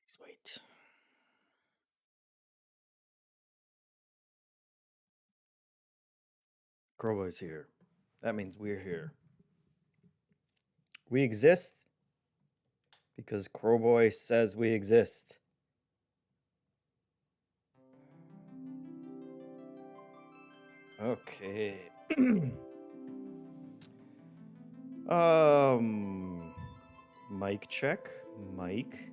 Please wait. Crowboy's here. That means we're here. We exist because Crowboy says we exist. Okay. Mic check. Mic.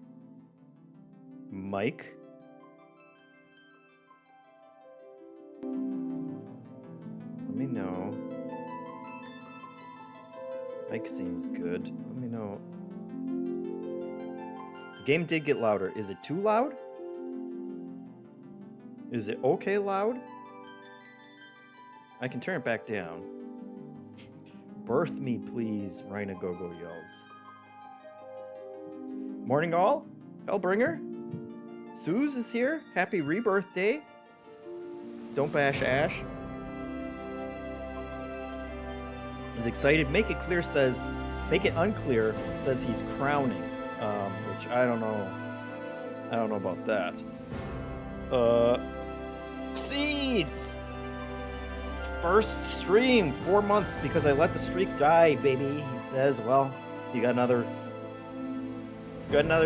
Let me know. Mic seems good. Let me know. The game did get louder. Is it too loud? Is it okay loud? I can turn it back down. Birth me, please, Rhina Gogo yells. Morning all? Hellbringer? Suze is here. Happy Rebirth Day. Don't bash Ash. Is excited. Make it clear says, make it unclear says he's crowning, which I don't know. I don't know about that. Seeds. First stream 4 months because I let the streak die, baby. He says, well, you got another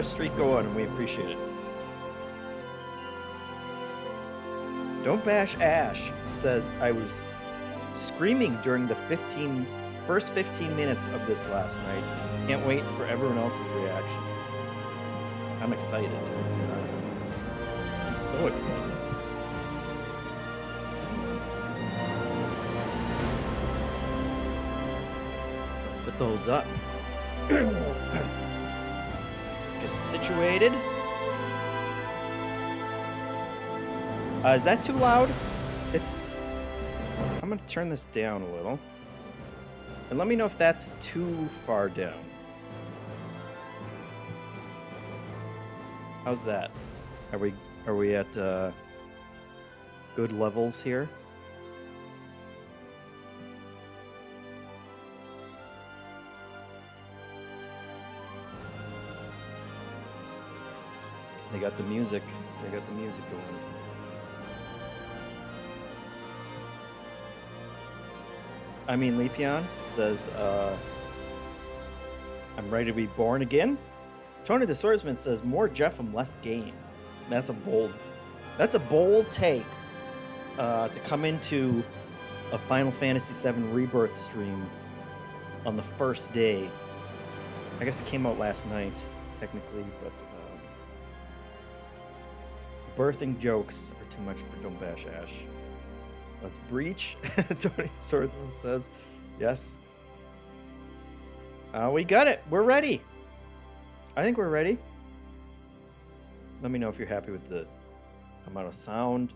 streak going, and we appreciate it. Don't bash Ash says I was screaming during the first 15 minutes of this last night. Can't wait for everyone else's reactions. I'm excited. I'm so excited. Put those up. Get situated. Is that too loud? I'm gonna turn this down a little. And let me know if that's too far down. How's that? Are we at good levels here? They got the music. They got the music going. I mean, Leafeon says, I'm ready to be born again. Tony the Swordsman says, more JeffM, less game. That's a bold take to come into a Final Fantasy VII Rebirth stream on the first day. I guess it came out last night, technically, but birthing jokes are too much for Don't Bash Ash. Let's breach. Tony Swordsman says, yes. We got it. We're ready. I think we're ready. Let me know if you're happy with the amount of sound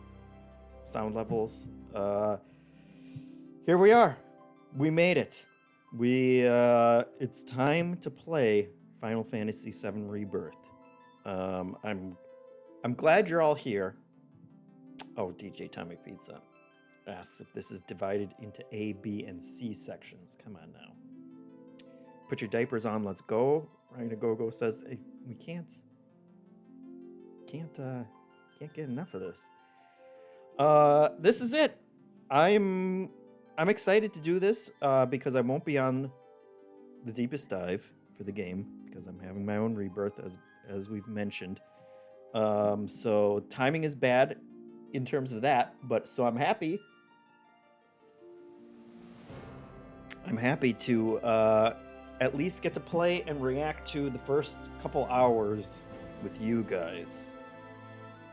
levels. Here we are. We made it. It's time to play Final Fantasy VII Rebirth. I'm glad you're all here. Oh, DJ Tommy Pizza asks if this is divided into A, B, and C sections. Come on now. Put your diapers on, let's go. Rhina Gogo says, hey, we can't get enough of this. This is it. I'm excited to do this because I won't be on the deepest dive for the game because I'm having my own rebirth as we've mentioned. So timing is bad in terms of that, but so I'm happy. I'm happy to at least get to play and react to the first couple hours with you guys.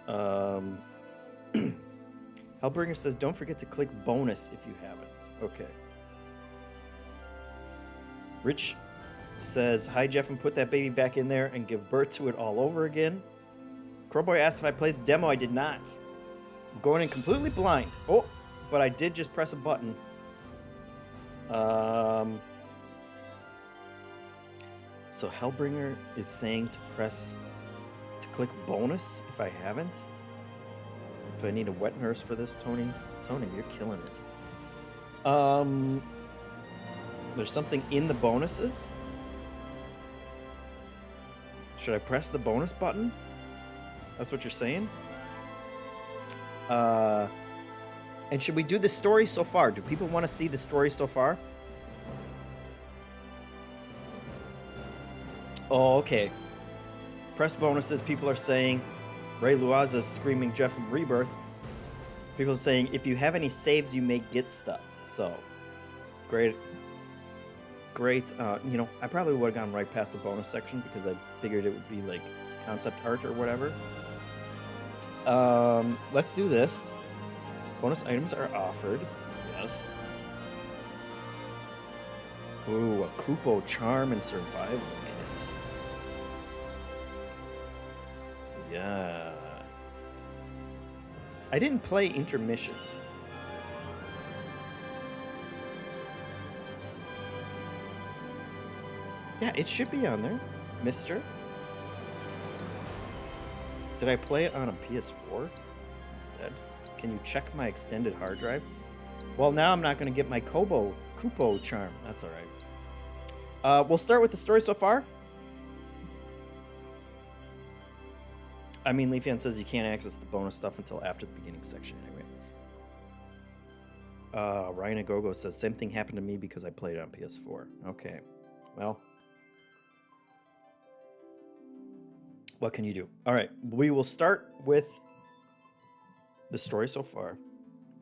Hellbringer says, don't forget to click bonus if you haven't. Okay. Rich says, hi Jeff, and put that baby back in there and give birth to it all over again. Crowboy asked if I played the demo. I did not. I'm going in completely blind. Oh, but I did just press a button. So Hellbringer is saying to click bonus if I haven't. Do I need a wet nurse for this, Tony? Tony, you're killing it. There's something in the bonuses. Should I press the bonus button? That's what you're saying? And should we do the story so far? Do people want to see the story so far? Oh, okay. Press bonuses, people are saying, Ray Luaza's screaming JeffM Rebirth. People are saying, if you have any saves, you may get stuff. So, great. Great. You know, I probably would have gone right past the bonus section because I figured it would be like concept art or whatever. Let's do this. Bonus items are offered. Yes. Ooh, a Kupo Charm and Survival Kit. Yeah. I didn't play Intermission. Yeah, it should be on there, mister. Did I play it on a PS4 instead? Can you check my extended hard drive? Well, now I'm not going to get my Kupo Charm. That's all right. We'll start with the story so far. I mean, Leafan says you can't access the bonus stuff until after the beginning section anyway. Ryan Agogo says, same thing happened to me because I played it on PS4. Okay. Well, what can you do? All right. We will start with the story so far.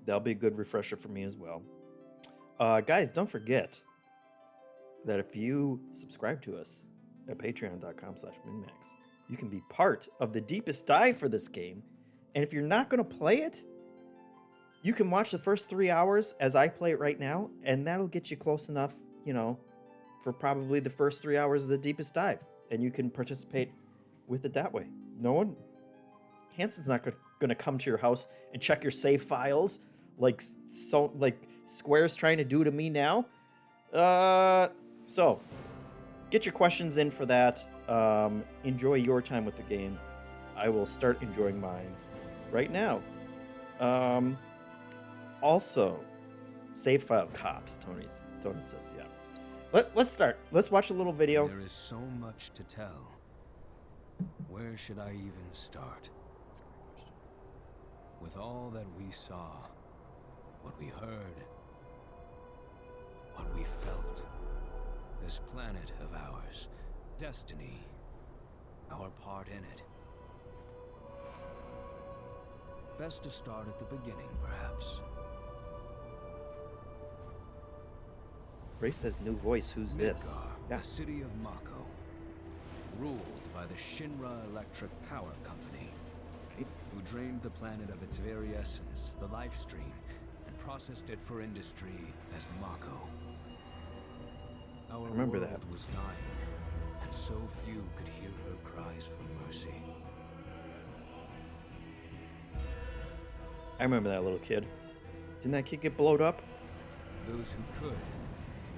That'll be a good refresher for me as well. Guys, don't forget that if you subscribe to us at patreon.com/minmax, you can be part of the deepest dive for this game. And if you're not going to play it, you can watch the first 3 hours as I play it right now, and that'll get you close enough, you know, for probably the first 3 hours of the deepest dive. And you can participate with it that way. No one... Hanson's not going to come to your house and check your save files like Square's trying to do to me now. So, get your questions in for that. Enjoy your time with the game. I will start enjoying mine right now. Also, save file cops, Tony says, yeah. Let's start. Let's watch a little video. There is so much to tell. Where should I even start? That's a great question. With all that we saw, what we heard, what we felt, this planet of ours, destiny, our part in it. Best to start at the beginning, perhaps. Ray says new voice. Who's this? Midgar, Yeah. the city of Mako, ruled by the Shinra Electric Power Company, who drained the planet of its very essence, the life stream, and processed it for industry as Mako. Our remember world that. was dying, and so few could hear her cries for mercy. I remember that little kid. Didn't that kid get blowed up? Those who could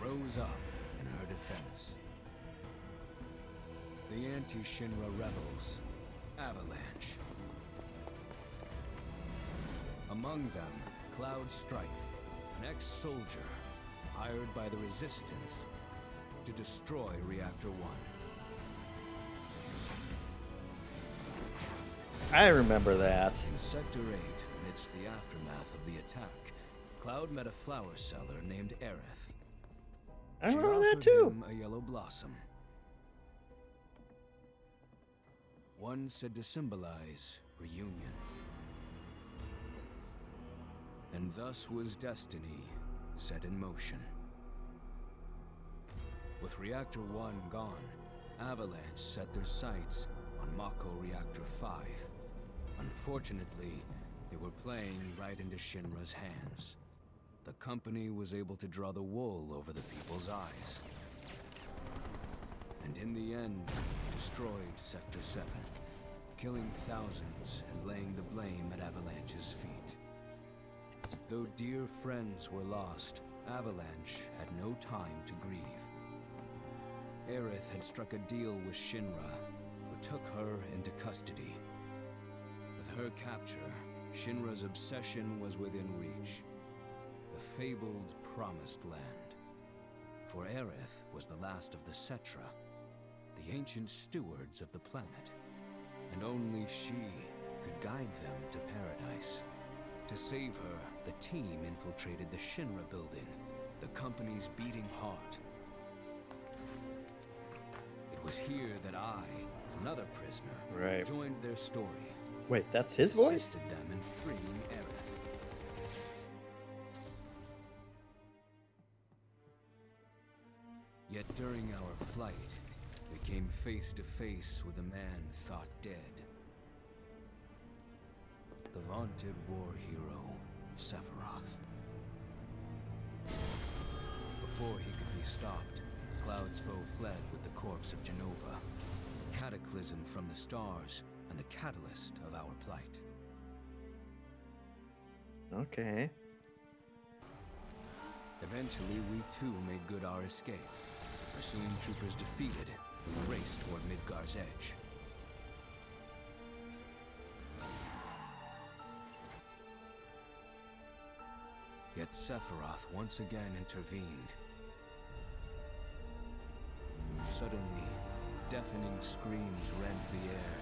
rose up in her defense. The anti-Shinra rebels, Avalanche. Among them, Cloud Strife, an ex-soldier hired by the Resistance to destroy Reactor 1. I remember that. In Sector 8, amidst the aftermath of the attack, Cloud met a flower seller named Aerith. I She remember that offered too. him a yellow blossom. One said to symbolize reunion. And thus was destiny set in motion. With Reactor 1 gone, Avalanche set their sights on Mako Reactor 5. Unfortunately, they were playing right into Shinra's hands. The company was able to draw the wool over the people's eyes. And in the end, destroyed Sector 7, killing thousands and laying the blame at Avalanche's feet. Though dear friends were lost, Avalanche had no time to grieve. Aerith had struck a deal with Shinra, who took her into custody. With her capture, Shinra's obsession was within reach. The fabled Promised Land. For Aerith was the last of the Cetra, the ancient stewards of the planet. and only she could guide them to paradise. To save her, the team infiltrated the Shinra building, the company's beating heart. It was here that I, another prisoner, joined their story. Wait, that's his voice? Assisted them in freeing Aerith. Yet during our flight, we came face to face with a man thought dead. The vaunted war hero, Sephiroth. Before he could be stopped, Cloud's foe fled with the corpse of Genova, the cataclysm from the stars, and the catalyst of our plight. Okay. Eventually, we too made good our escape. Pursuing troopers defeated, we raced toward Midgar's edge. Yet Sephiroth once again intervened. Suddenly, deafening screams rent the air.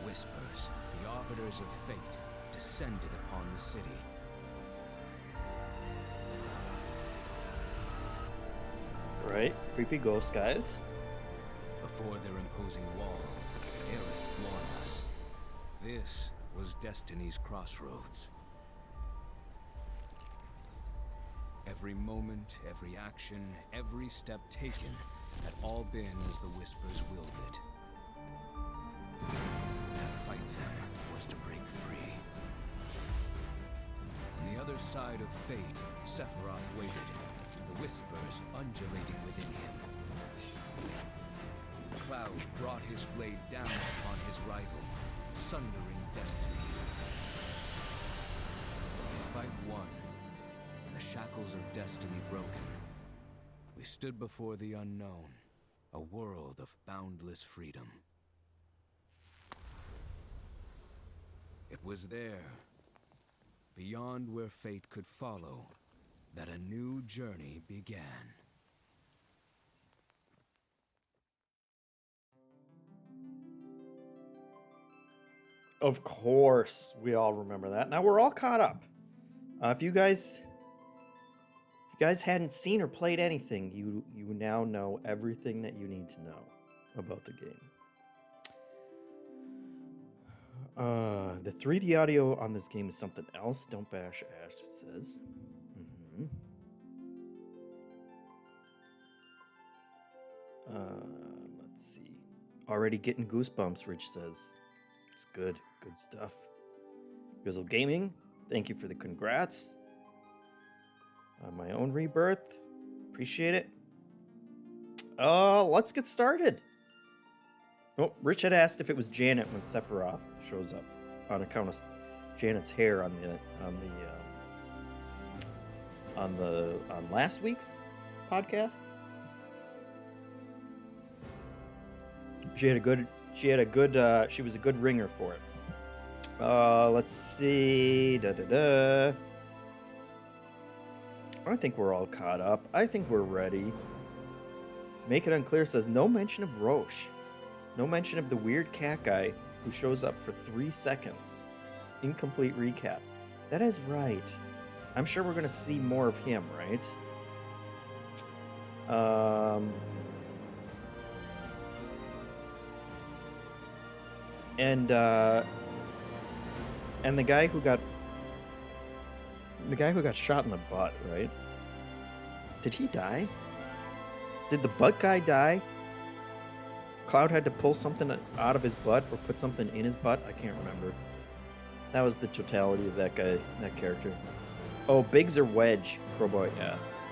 Whispers, the arbiters of fate, descended upon the city. Right, creepy ghost guys. Before their imposing wall, Aerith warned us. This was Destiny's crossroads. Every moment, every action, every step taken had all been as the Whispers willed it. To fight them was to break free. On the other side of fate, Sephiroth waited, the Whispers undulating within him. Cloud brought his blade down upon his rival, sundering destiny. The fight won, and the shackles of destiny broken. We stood before the unknown, a world of boundless freedom. It was there, beyond where fate could follow, that a new journey began. Of course, we all remember that. Now we're all caught up. If you guys hadn't seen or played anything, you now know everything that you need to know about the game. The 3D audio on this game is something else. Don't bash Ash says. Let's see. Already getting goosebumps, Rich says. It's good. Good stuff. Grizzle Gaming, thank you for the congrats. On my own Rebirth. Appreciate it. Let's get started. Oh, Rich had asked if it was Janet when Sephiroth shows up on account of Janet's hair on last week's podcast. She was a good ringer for it. Let's see. I think we're all caught up. I think we're ready. Make It Unclear says no mention of Roche. No mention of the weird cat guy who shows up for 3 seconds. Incomplete recap. That is right. I'm sure we're going to see more of him, right? And the guy who got shot in the butt, right? Did he die? Did the butt guy die? Cloud had to pull something out of his butt or put something in his butt? I can't remember. That was the totality of that character. Oh, Biggs or Wedge? Crowboy asks.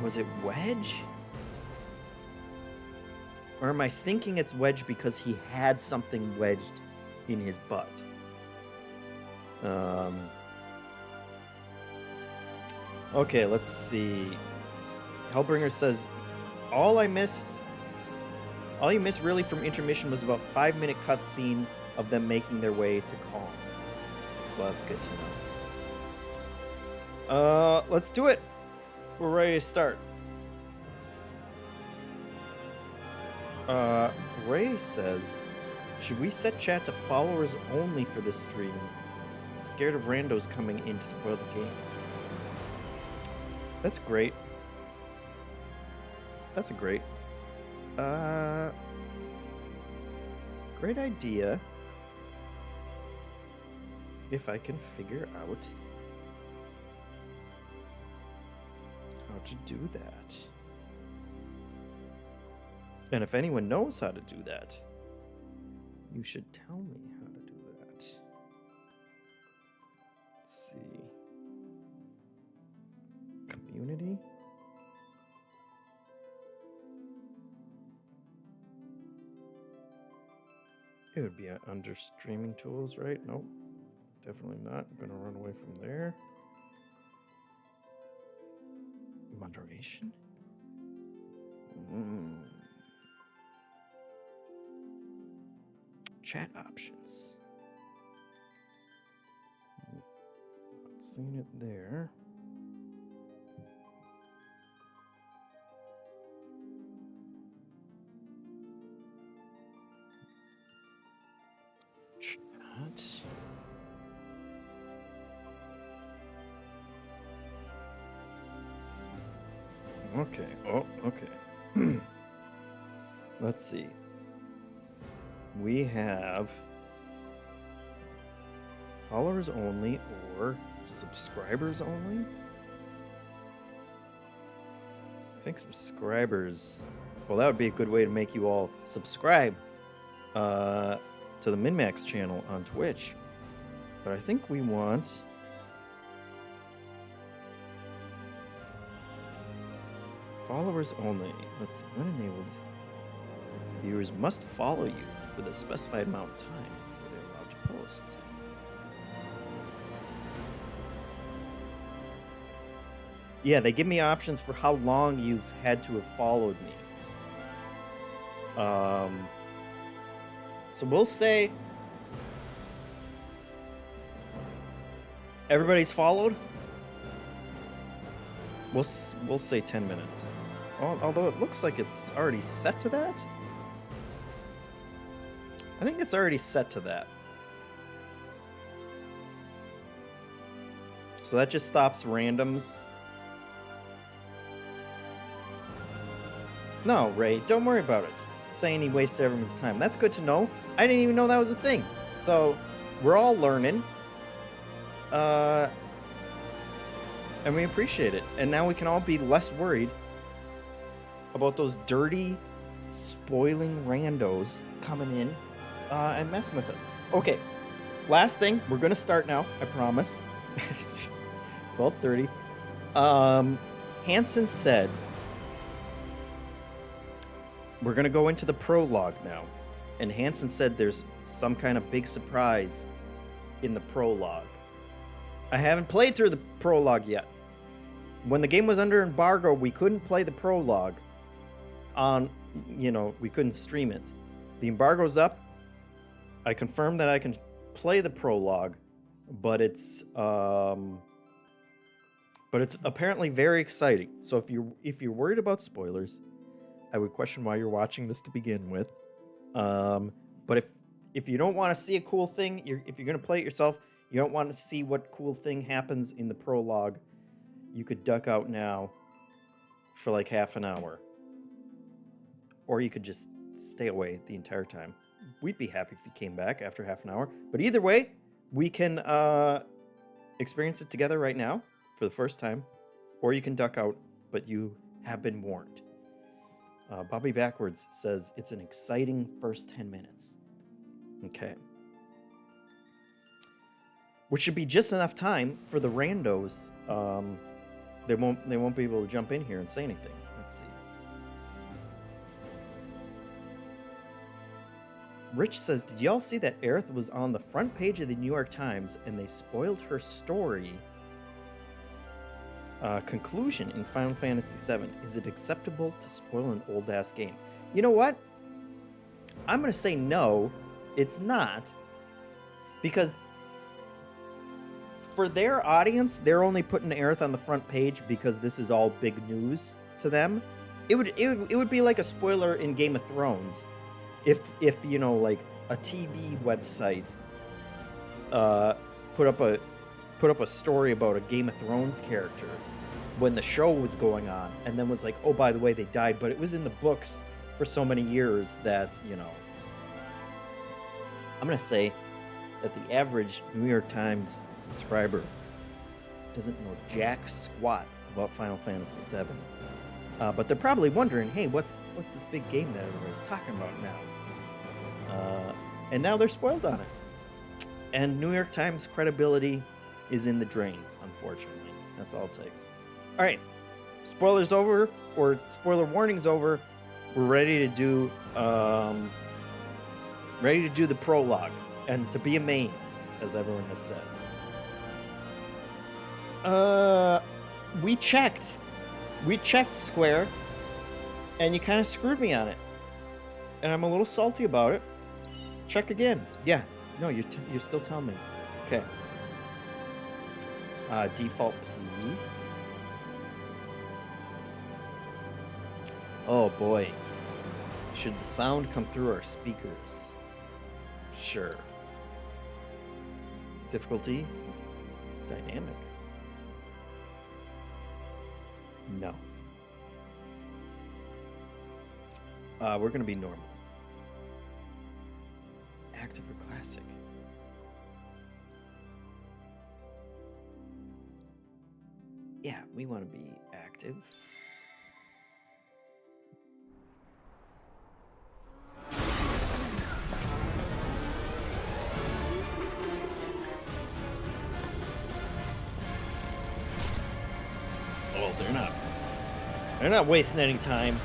Was it Wedge? Or am I thinking it's Wedge because he had something wedged in his butt? Okay, let's see. Hellbringer says, all you missed really from intermission was about 5-minute cutscene of them making their way to Calm. So that's good to know. Let's do it. We're ready to start. Ray says, Should we set chat to followers only for this stream? Scared of randos coming in to spoil the game. That's great. That's a great. Great idea. If I can figure out how to do that. And if anyone knows how to do that, you should tell me how to do that. Let's see. Community? It would be under streaming tools, right? Nope. Definitely not. I'm going to run away from there. Moderation? Chat options. Not seen it there. Chat. Okay. Oh, okay. Let's see. We have followers only or subscribers only. I think subscribers. Well, that would be a good way to make you all subscribe to the MinMax channel on Twitch. But I think we want followers only. Let's see, when enabled, viewers must follow you for the specified amount of time before they're allowed to post. Yeah, they give me options for how long you've had to have followed me. So we'll say everybody's followed. We'll say 10 minutes. Although it looks like it's already set to that. I think it's already set to that. So that just stops randoms. No, Ray, don't worry about it. Saying he wasted everyone's time. That's good to know. I didn't even know that was a thing. So we're all learning. And we appreciate it. And now we can all be less worried about those dirty, spoiling randos coming in and messing with us. Okay, last thing. We're going to start now, I promise. It's 12:30. Hansen said, we're going to go into the prologue now. And Hansen said there's some kind of big surprise in the prologue. I haven't played through the prologue yet. When the game was under embargo, we couldn't play the prologue on, we couldn't stream it. The embargo's up. I confirmed that I can play the prologue, but it's apparently very exciting. So if you're worried about spoilers, I would question why you're watching this to begin with. But if you don't want to see a cool thing, if you're going to play it yourself, you don't want to see what cool thing happens in the prologue, you could duck out now for like half an hour. Or you could just stay away the entire time. We'd be happy if you came back after half an hour. But either way, we can experience it together right now for the first time. Or you can duck out, but you have been warned. Bobby Backwards says it's an exciting first 10 minutes. Okay. Which should be just enough time for the randos. They won't be able to jump in here and say anything. Let's see. Rich says, did y'all see that Aerith was on the front page of the New York Times and they spoiled her story conclusion in Final Fantasy VII? Is it acceptable to spoil an old-ass game? You know what? I'm going to say no, it's not. Because for their audience, they're only putting Aerith on the front page because this is all big news to them. It would be like a spoiler in Game of Thrones if a TV website put up a story about a Game of Thrones character when the show was going on, and then was like, oh, by the way, they died, but it was in the books for so many years that, you know, I'm gonna say that the average New York Times subscriber doesn't know jack squat about Final Fantasy VII. But they're probably wondering, hey, what's this big game that everybody's talking about now? And now they're spoiled on it. And New York Times credibility is in the drain, unfortunately. That's all it takes. All right, spoilers over, or spoiler warnings over. We're ready to do the prologue, and to be amazed, as everyone has said. We checked Square, and you kind of screwed me on it, and I'm a little salty about it. Check again. Yeah, no, you're still telling me. Okay. Default, please. Oh boy. Should the sound come through our speakers? Sure. Difficulty? Dynamic? No. We're gonna be normal. Active or classic? Yeah, we want to be active. Oh, they're not wasting any time.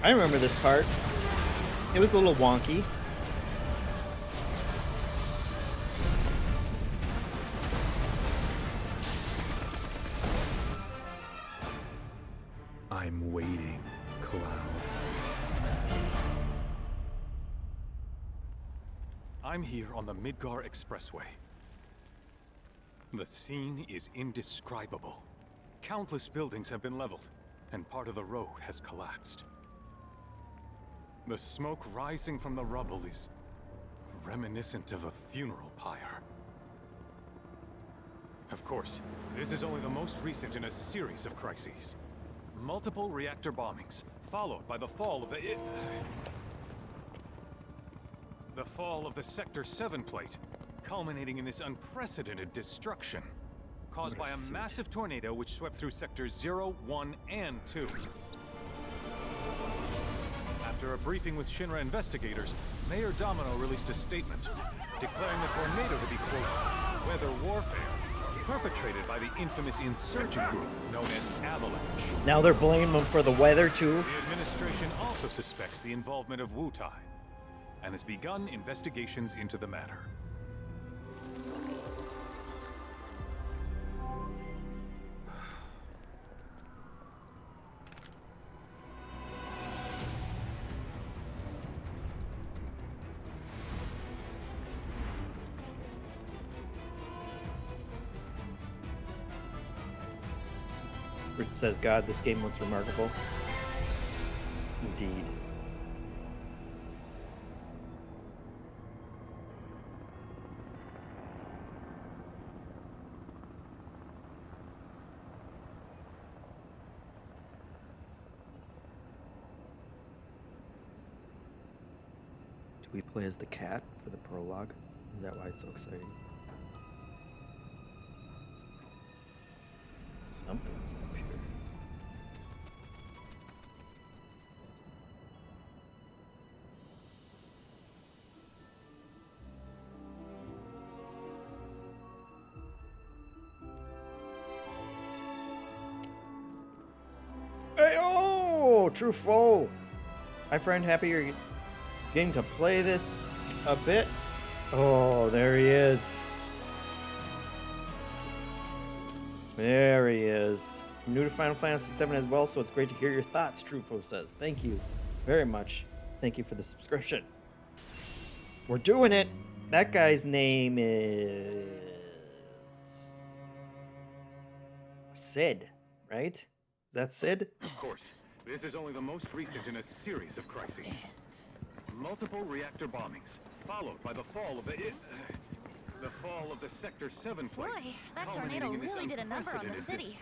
I remember this part. It was a little wonky. I'm waiting, Cloud. I'm here on the Midgar Expressway. The scene is indescribable. Countless buildings have been leveled, and part of the road has collapsed. The smoke rising from the rubble is reminiscent of a funeral pyre. Of course, this is only the most recent in a series of crises. Multiple reactor bombings, followed by the fall of the Sector 7 plate, culminating in this unprecedented destruction, caused by a massive tornado which swept through Sectors 0, 1, and 2. After a briefing with Shinra investigators, Mayor Domino released a statement, declaring the tornado to be, quote, weather warfare, perpetrated by the infamous insurgent group known as Avalanche. Now they're blaming them for the weather, too? The administration also suspects the involvement of Wutai, and has begun investigations into the matter. Rich says, God, this game looks remarkable. Indeed. Do we play as the cat for the prologue? Is that why it's so exciting? Something's up here. Hey, oh, true foe. Hi, friend. Happy you're getting to play this a bit. Oh, there he is. There he is. I'm new to Final Fantasy VII as well, so it's great to hear your thoughts, Trufo says. Thank you very much. Thank you for the subscription. We're doing it. That guy's name is Sid, right? Is that Sid? Of course, This is only the most recent in a series of crises. Multiple reactor bombings, followed by the fall of the Sector 7 flight. Boy, that tornado really did a number on the city.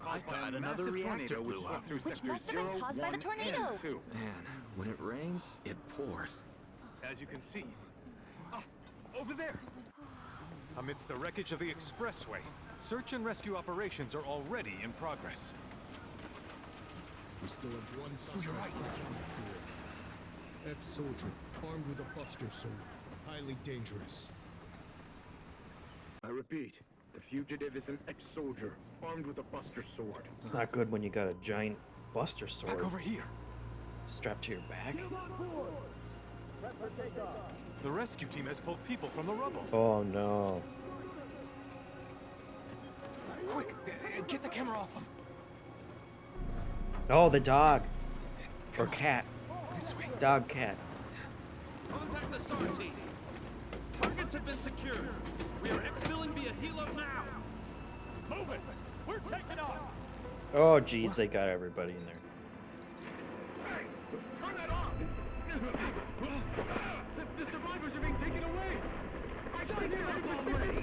I thought another reactor blew up. Which must have been caused by the tornado. Man, when it rains, it pours. As you can see. Ah, over there! Amidst the wreckage of the expressway, search and rescue operations are already in progress. We still have one So you're right. Ex-soldier, armed with a buster sword. Highly dangerous. I repeat, the fugitive is an ex-soldier, armed with a buster sword. It's not good when you got a giant buster sword Back over here. strapped to your back. The rescue team has pulled people from the rubble. Oh no. Quick, get the camera off them. Oh, the dog. Or cat. This way. Dog cat. Contact the SAR team. Targets have been secured. We are exfilling via helo now. Move it. We're taking off. Oh geez, they got everybody in there. Hey, turn that off! The survivors are being taken away! I got it already!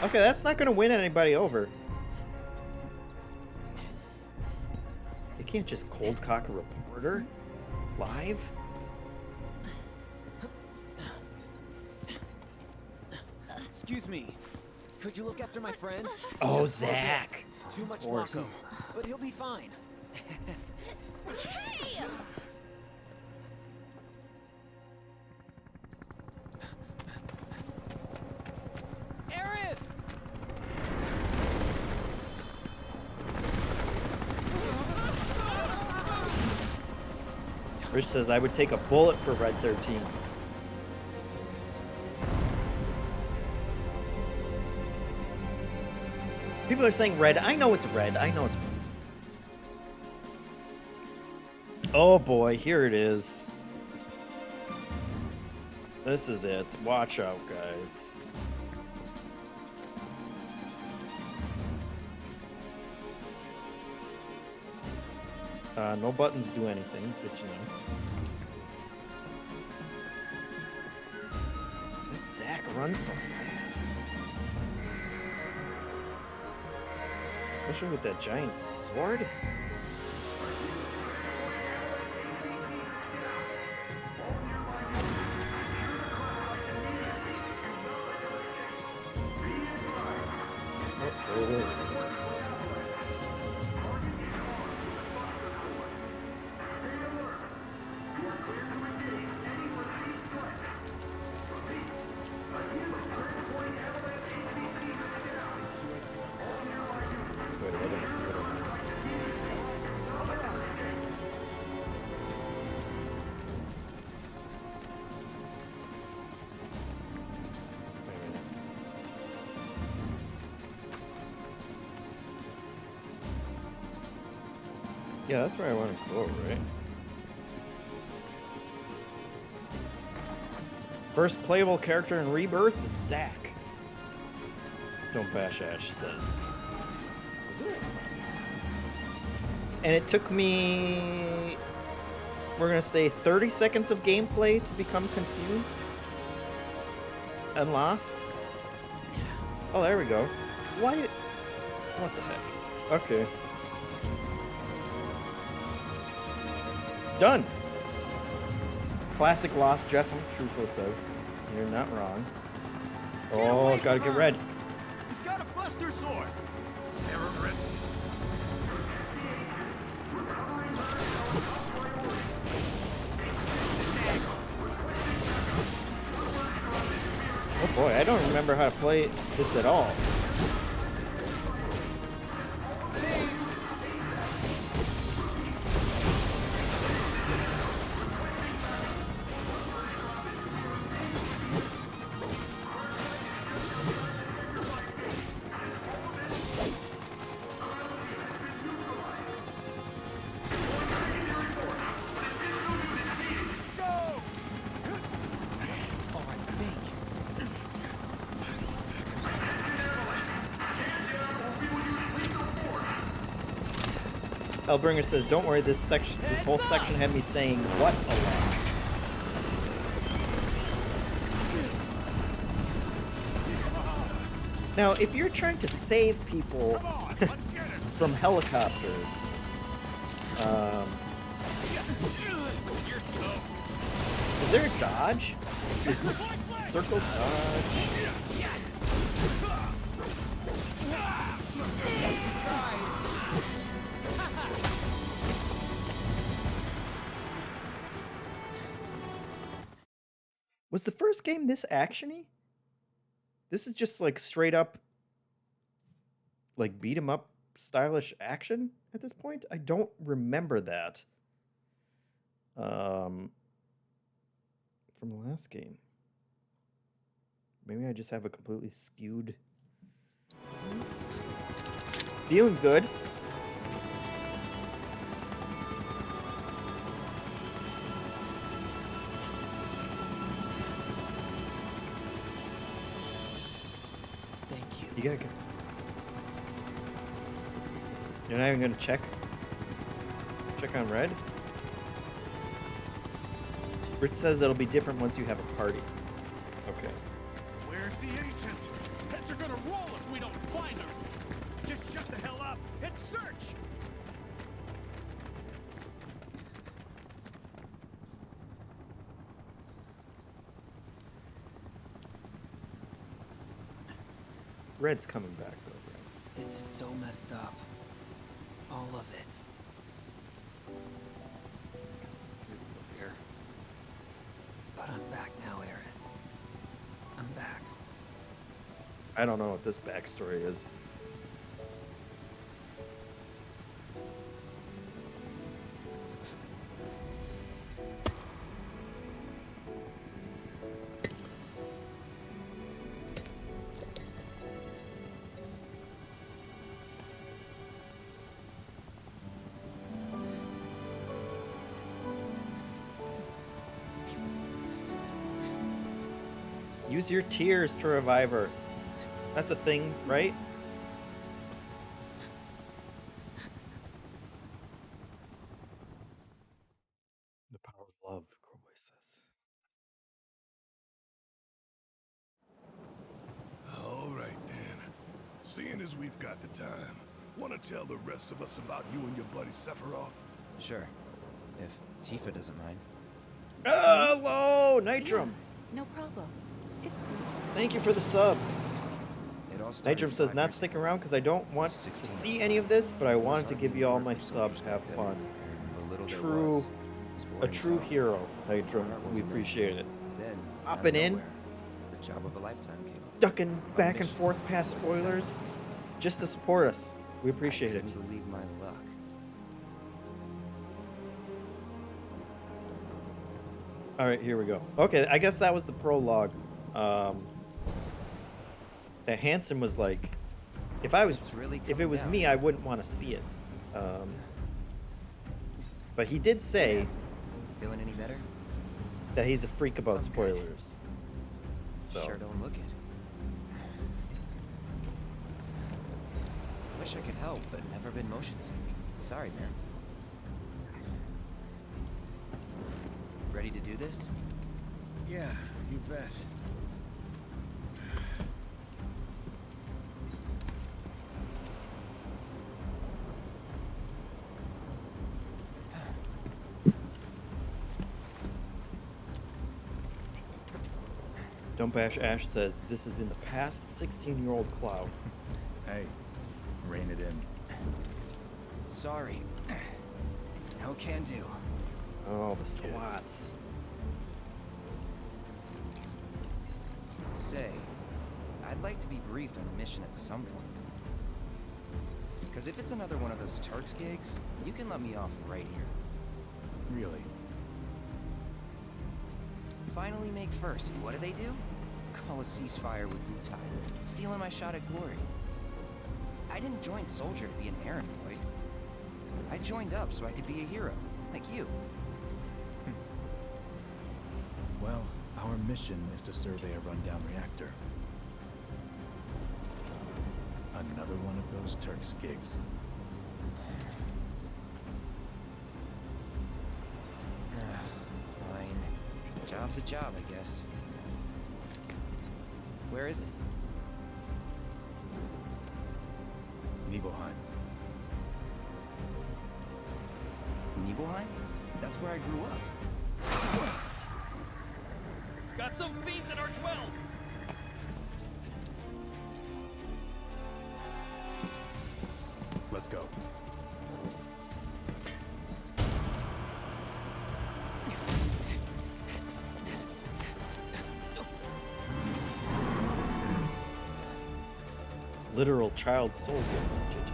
Okay, that's not gonna win anybody over. You can't just cold cock a reporter live. Excuse me. Could you look after my friend? Oh, Just for a bit. Zach. Too much course. Marco, but he'll be fine. Hey! Aerith! Rich says I would take a bullet for Red 13. People are saying red. I know it's red. I know it's red. Oh boy, here it is. This is it. Watch out, guys. No buttons do anything, but you know. This Zach runs so fast. Especially with that giant sword. Oh, there it is. Yeah, that's where I want to go, right? First playable character in Rebirth, Zach. Don't bash Ash says. Is it? And it took me, we're gonna say 30 seconds of gameplay to become confused and lost. Oh, there we go. Why? What the heck? Okay. Done. Classic lost, JeffM. Trufo says. You're not wrong. Oh, gotta get red. He's got a buster sword. Terrorist. Oh boy, I don't remember how to play this at all. Hellbringer says, "Don't worry. This whole section had me saying what a lot." Now, if you're trying to save people from helicopters, is there a dodge? Is circle dodge? Was the first game this actiony? This is just like straight up, like beat 'em up stylish action at this point. I don't remember that from the last game. Maybe I just have a completely skewed. Feeling good. Thank you. You gotta go. You're not even gonna check on red? Rich says it'll be different once you have a party. Okay. Where's the agent? Heads are gonna roll if we don't find her. Just shut the hell up and search. Red's coming back though, right? This is so messed up. All of it. Here. But I'm back now, Aerith. I'm back. I don't know what this backstory is. Use your tears to revive her. That's a thing, right? The power of love, Corboy says. All right, then. Seeing as we've got the time, want to tell the rest of us about you and your buddy Sephiroth? Sure. If Tifa doesn't mind. Hello, Nitrum. No problem. It's cool. Thank you for the sub. It all started Nitrum says 5 not years sticking around because I don't want to see any of this, but I wanted to give you all my subs. Have fun. A true hero, Nitrum. We appreciate it. Then, Hopping in, the job of a lifetime came up. ducking back and forth past spoilers, just to support us. We appreciate I it. couldn't believe my luck. All right, here we go. Okay, I guess that was the prologue. That Hanson was like, if it was me, I wouldn't want to see it. But he did say Feeling any better? that he's a freak about spoilers. So Sure don't look it. Wish I could help, but never been motion sick. Sorry, man. Ready to do this? Yeah, you bet. Don't Bash Ash says this is in the past 16-year-old Cloud. Hey, rein it in. Sorry. No can do. Oh, the squats. Say, I'd like to be briefed on the mission at some point. Because if it's another one of those Turks gigs, you can let me off right here. Really? Finally make first, and what do? Call a ceasefire with Wu-Tai, stealing my shot at glory. I didn't join Soldier to be an errand boy. I joined up so I could be a hero, like you. Well, our mission is to survey a rundown reactor. Another one of those Turks gigs. Job's a job, I guess. Where is it? Nibelheim. Nibelheim? That's where I grew up. Got some fiends in our 12! Let's go. Literal child soldier. Jitto.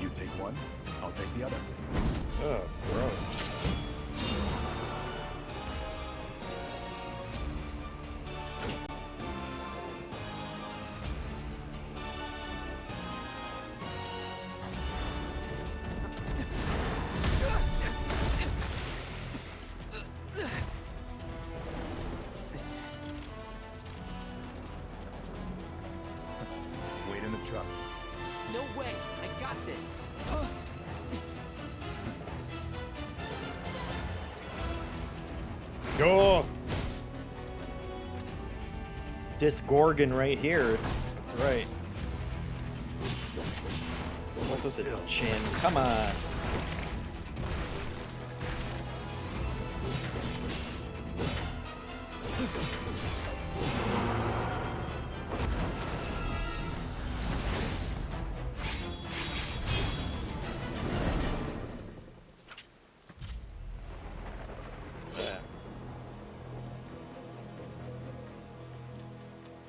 You take one, I'll take the other. Oh, gross. Wait in the truck. No way! I got this! Go! Disgorgon right here. That's right. What's with its chin? Come on.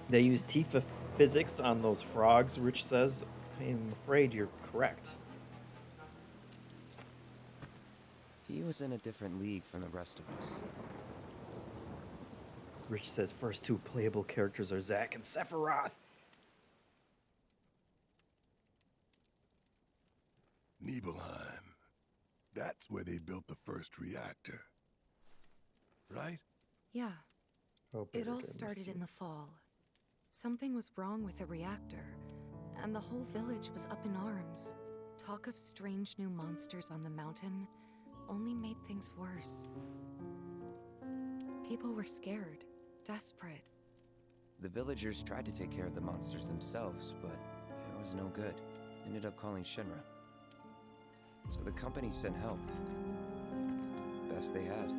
They use Tifa physics on those frogs, Rich says. I'm afraid you're correct. He was in a different league from the rest of us. Rich says first two playable characters are Zack and Sephiroth. Nibelheim. That's where they built the first reactor. Right? Yeah, Oh, it all Burger started Mystery. in the fall. Something was wrong with the reactor, and the whole village was up in arms. Talk of strange new monsters on the mountain only made things worse. People were scared, desperate. The villagers tried to take care of the monsters themselves, but it was no good. Ended up calling Shinra. So the company sent help. Best they had.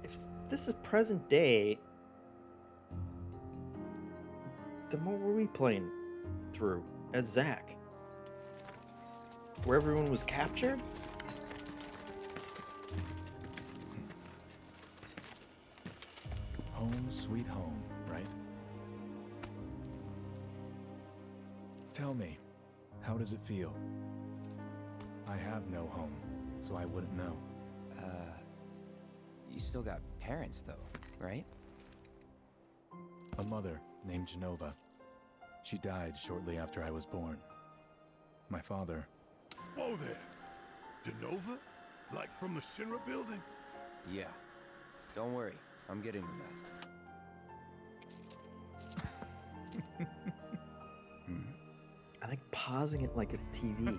If this is present day, then what were we playing through as Zack? Where everyone was captured? Home sweet home, right? Tell me, how does it feel? I have no home, so I wouldn't know. You still got parents, though, right? A mother named Genova. She died shortly after I was born. My father... Whoa there! Genova? Like from the Shinra building? Yeah. Don't worry, I'm getting to that. I like pausing it like it's TV.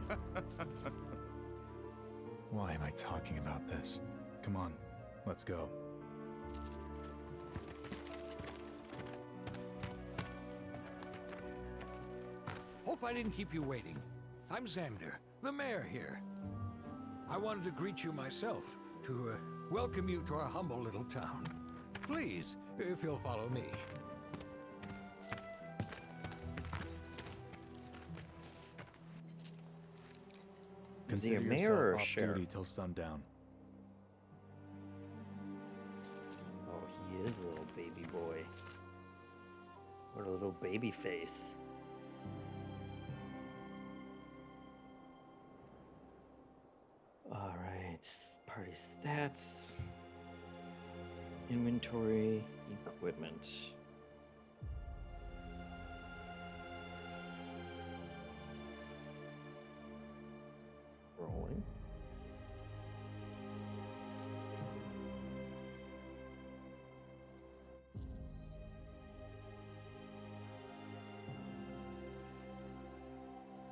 Why am I talking about this? Come on, let's go. Hope I didn't keep you waiting. I'm Xander, the mayor here. I wanted to greet you myself, to welcome you to our humble little town. Please, if you'll follow me. Is he a Consider mayor or a yourself off sheriff? duty till sundown. Oh, he is a little baby boy. What a little baby face. Alright, party stats. Inventory, equipment. Rolling.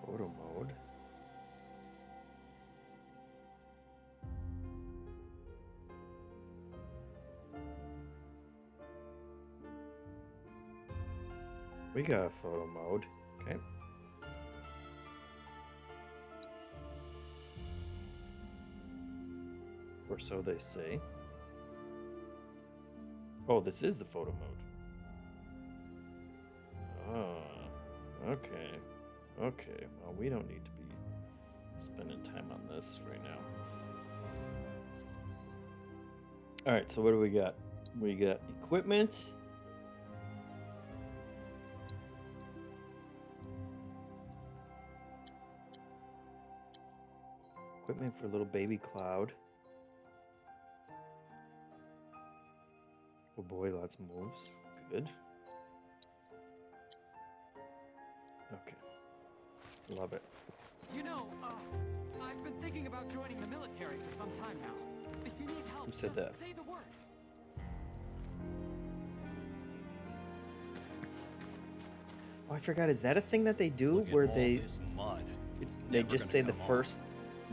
Photo mode. We got a photo mode. Okay. Or so they say. Oh, this is the photo mode. Oh, okay. Okay, well, we don't need to be spending time on this right now. Alright, so what do we got? We got equipment. Equipment for little baby Cloud. Oh boy, lots of moves. Good. Okay. Love it. You know, I've been thinking about joining the military for some time now. If you need help, Who said just that? say the word. Oh, I forgot. Is that a thing that they do where they they just say the first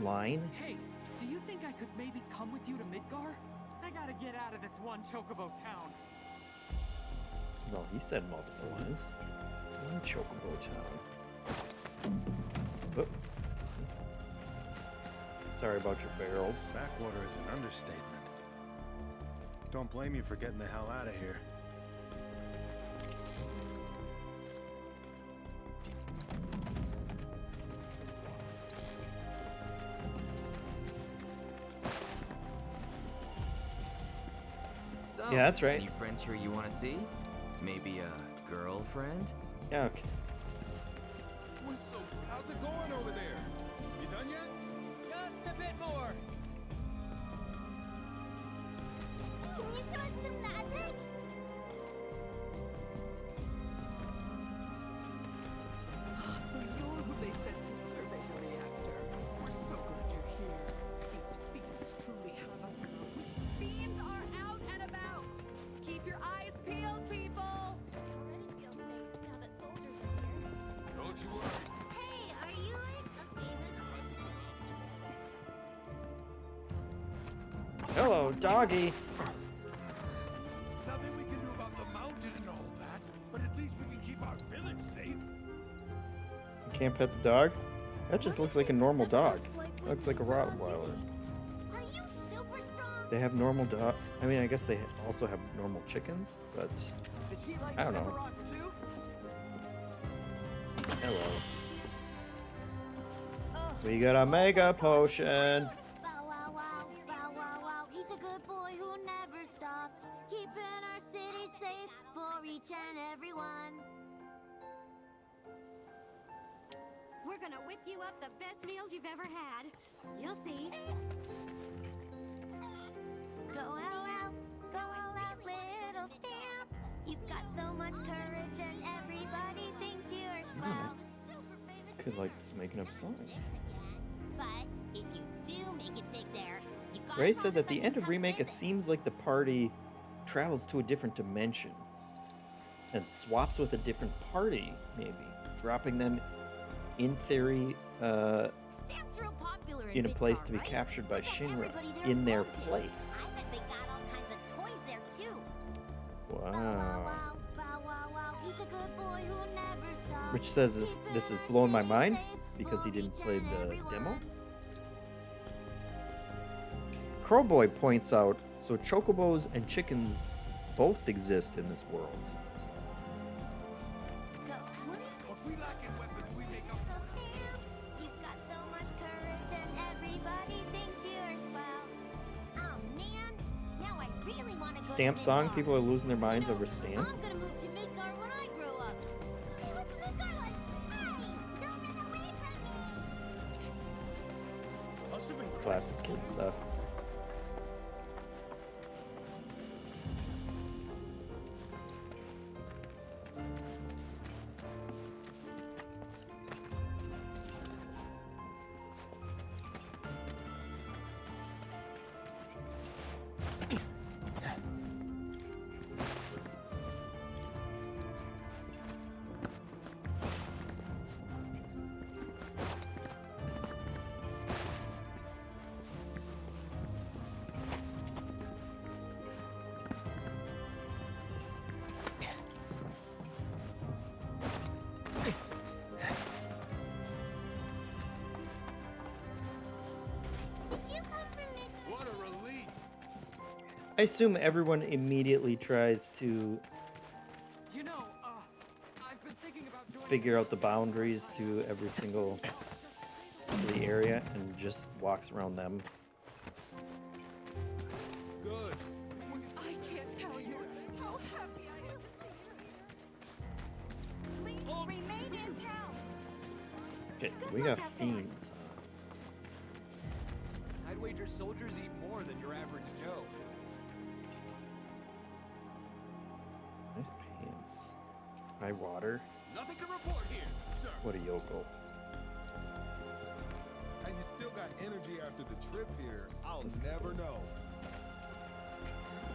line? Hey, do you think I could maybe come with you to Midgar? I gotta get out of this one chocobo town. No, he said multiple lines. One Chocobo Town. Oh, excuse me. Sorry about your barrels. Backwater is an understatement. Don't blame you for getting the hell out of here. So, Yeah, that's right. Any friends here you want to see? Maybe a girlfriend? Yeah, okay. So, how's it going over there? You done yet? Just a bit more. Can you show us some magic? So you're who they sent to survey the reactor. We're so glad you're here. These fiends truly have us in our wits. Fiends are out and about. Keep your eyes peeled, people. I already feel safe now that soldiers are here. Don't you worry. Hey, are you like a famous person? Hello, doggy. Nothing we can do about the mountain and all that, but at least we can keep our village safe. You can't pet the dog? That just looks like a normal dog. Looks like a Rottweiler. Are you super strong? They have normal dog. I mean, I guess they also have normal chickens, but Is he like I don't know. Sephiroth too? Hello. We got a mega potion. Bow wow wow, bow wow wow. He's a good boy who never stops, keeping our city safe for each and every one. We're gonna whip you up the best meals you've ever had. You'll see. Go all out, little stamp. You've got so much courage and everybody thinks you're swell. Could like just making up songs. But if you do make it big there, you gotta Ray says at promise the that end you of come Remake, it visit. seems like the party travels to a different dimension and swaps with a different party, maybe dropping them, in theory, Stamps real popular in a Midgar, place to be right? captured by I bet Shinra everybody there in their loves it. place. I bet they got all kinds of toys there too. Wow. Bow wow wow, he's a good boy who never stops. Rich says this is blowing my mind because he didn't play the demo. Crowboy points out, so chocobos and chickens both exist in this world. What we lack in weapons, we make up So Stamp, you've got so much courage and everybody thinks you're swell. Oh man, now I really want to go Stamp to song, Midgar. people are losing their minds over Stamp. I'm gonna move to Midgar when I grow up. Hey, what's Midgar like? Hey, don't run away from me. Classic kid stuff. I assume everyone immediately tries to You know, I've been thinking about joining figure out the boundaries to every single the area and just walks around them. Good. I can't tell you how happy I am to see you. Please remain in town. Okay, so we got fiends. I'd wager soldiers eat more than your average Joe. Nice pants. High water. Nothing to report here, sir. What a yokel. And you still got energy after the trip here. I'll never know.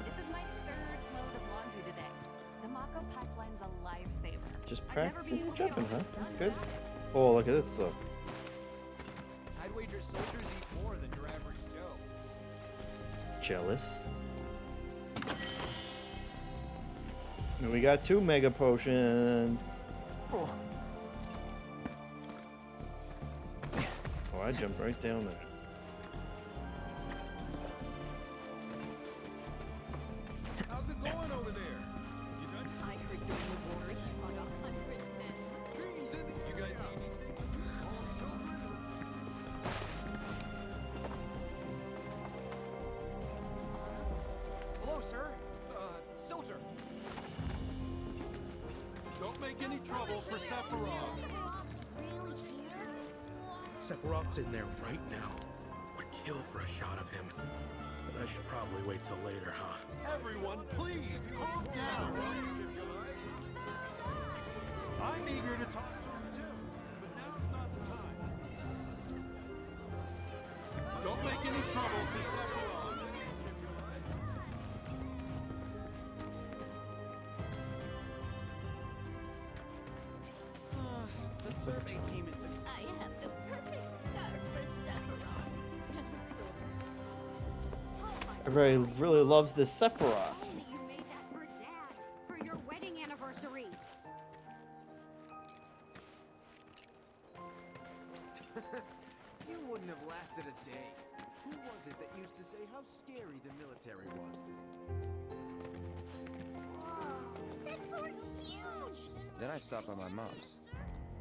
This is my third load of laundry today. The Mako pipeline's a lifesaver. Just I've never practicing been jumping, huh? able to That's run good. without it. Oh, look at this stuff. I'd wager soldiers eat more than your average Joe. Jealous. And we got 2 mega potions. Oh, I jumped right down there. How's it going over there? You done? I heard during the war he fought 100 men. Beans in the You guys need anything? All children? Hello, sir. Soldier. Don't make any trouble for Sephiroth. Really here? Sephiroth's in there right now. Would kill for a shot of him. But I should probably wait till later, huh? Everyone, please calm down. I'm eager to talk to him too, but now's not the time. Don't make any trouble for Sephiroth. The survey team is the... I have the perfect scarf for Sephiroth. Everybody really loves this Sephiroth. You made that for Dad for your wedding anniversary. You wouldn't have lasted a day. Who was it that used to say how scary the military was? Whoa, that sword's huge. Then I stopped by my mom's.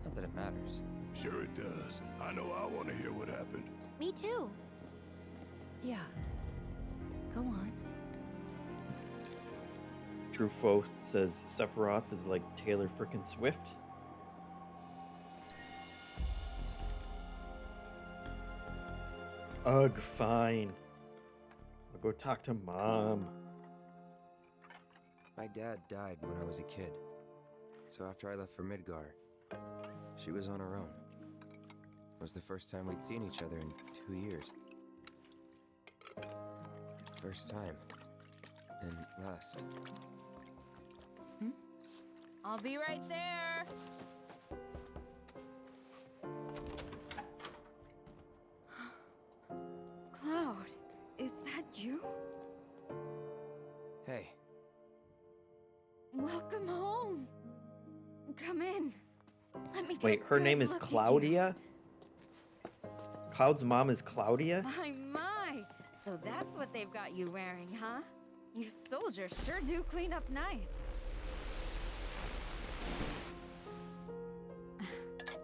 Not that it matters. Sure it does. I know I want to hear what happened. Me too. Yeah. Go on. Truffaut says Sephiroth is like Taylor frickin' Swift. Ugh, fine. I'll go talk to Mom. My dad died when I was a kid. So after I left for Midgar, she was on her own. It was the first time we'd seen each other in 2 years. First time. And last. I'll be right there. Cloud, is that you? Hey, Welcome home. Come in. Let me get Wait, a her good name is look at you. Claudia? Cloud's mom is Claudia? My. So that's what they've got you wearing, huh? You soldiers sure do clean up nice.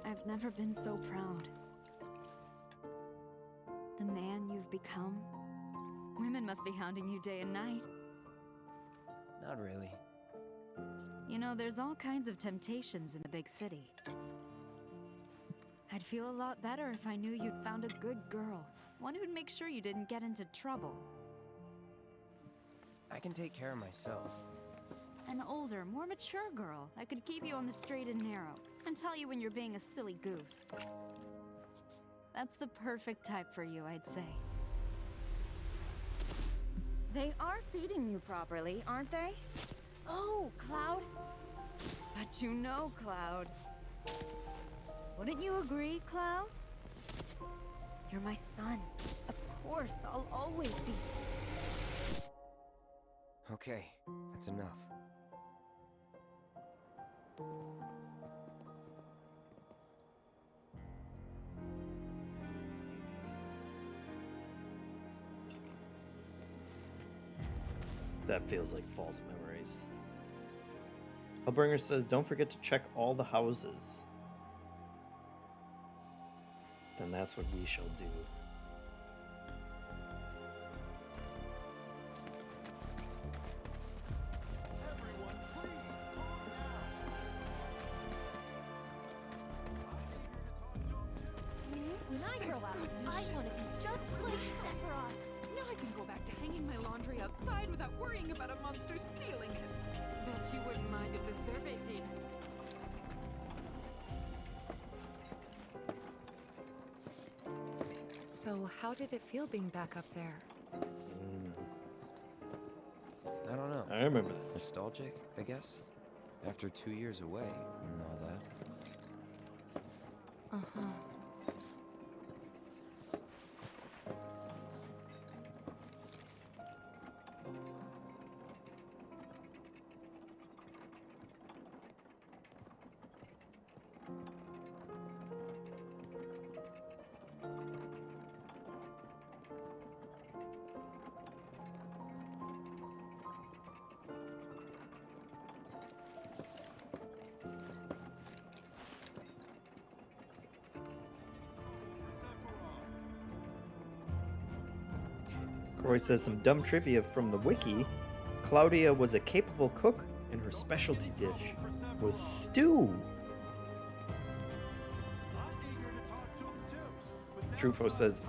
I've never been so proud. The man you've become. Women must be hounding you day and night. not really. You know, there's all kinds of temptations in the big city. I'd feel a lot better if I knew you'd found a good girl. One who'd make sure you didn't get into trouble. I can take care of myself. An older, more mature girl that could keep you on the straight and narrow and tell you when you're being a silly goose. That's the perfect type for you, I'd say. They are feeding you properly, aren't they? Oh, Cloud. But you know, Cloud. Wouldn't you agree, Cloud? You're my son. Of course, I'll always be. Okay, that's enough. that feels like false memories. Hellbringer says, don't forget to check all the houses. Then that's what we shall do. When I grow up, I want to be just like Sephiroth. Now I can go back to hanging my laundry outside without worrying about a monster stealing it. Bet you wouldn't mind if the survey team... So, how did it feel being back up there? I don't know. I remember that. Nostalgic, I guess? After 2 years away and all that. Uh-huh. Corey says some dumb trivia from the wiki. Claudia was a capable cook, and her specialty dish was stew. Truffaut says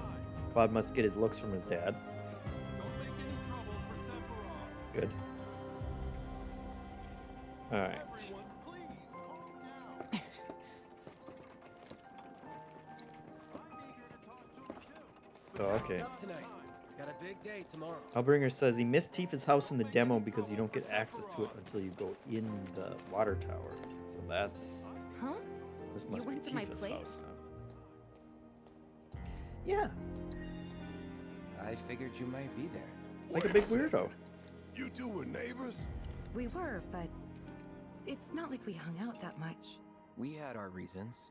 Cloud must get his looks from his dad. That's good. All right. Oh, okay. Got a big day tomorrow. Hellbringer says he missed Tifa's house in the demo because you don't get access to it until you go in the water tower. So that's... Huh? This must You went be to my Tifa's place? house now. Yeah. I figured you might be there. Like a big weirdo. You two were neighbors? We were, but it's not like we hung out that much. We had our reasons.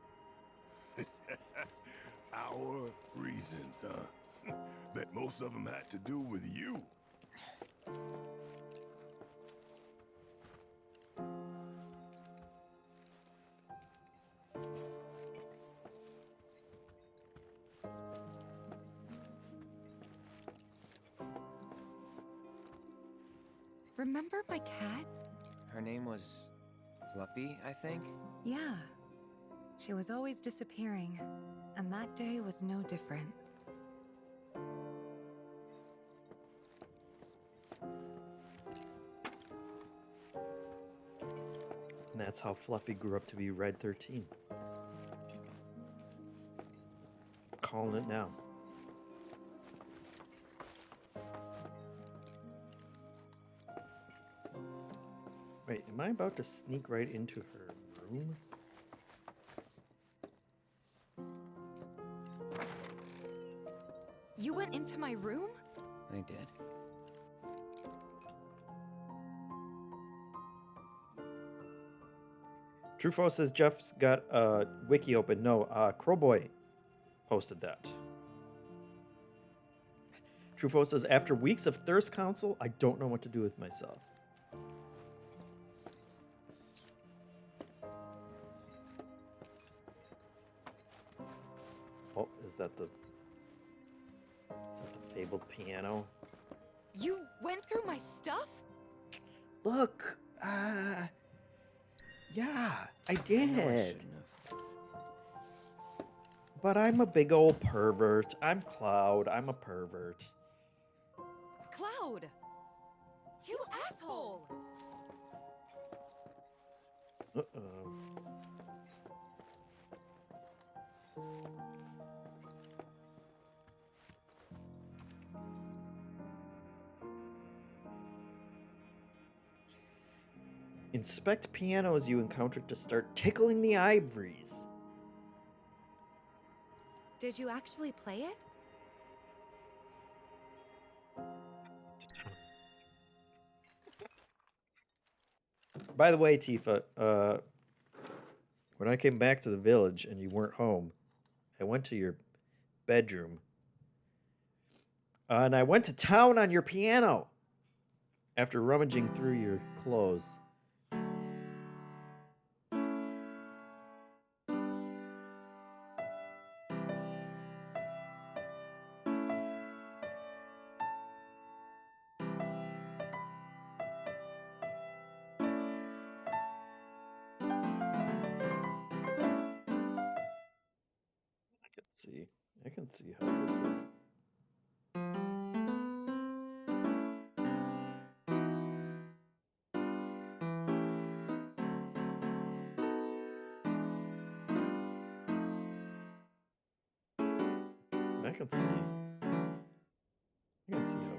Our reasons, huh? Bet most of them had to do with you. Remember my cat? Her name was Fluffy, I think? Yeah. She was always disappearing, and that day was no different. And that's how Fluffy grew up to be Red 13. Calling it now. Wait, am I about to sneak right into her room? You went into my room? I did. Truffaut says Jeff's got a wiki open. No, Crowboy posted that. Truffaut says, after weeks of Thirst Council, I don't know what to do with myself. Oh, is that the fabled piano? You went through my stuff? Look, yeah, I did. But I'm a big old pervert. I'm Cloud. I'm a pervert. Cloud! You asshole! Uh-oh. Inspect pianos you encountered to start tickling the ivories. Did you actually play it? By the way, Tifa, when I came back to the village and you weren't home, I went to your bedroom. And I went to town on your piano. After rummaging through your clothes. I can see how this would. I can see. I can see how.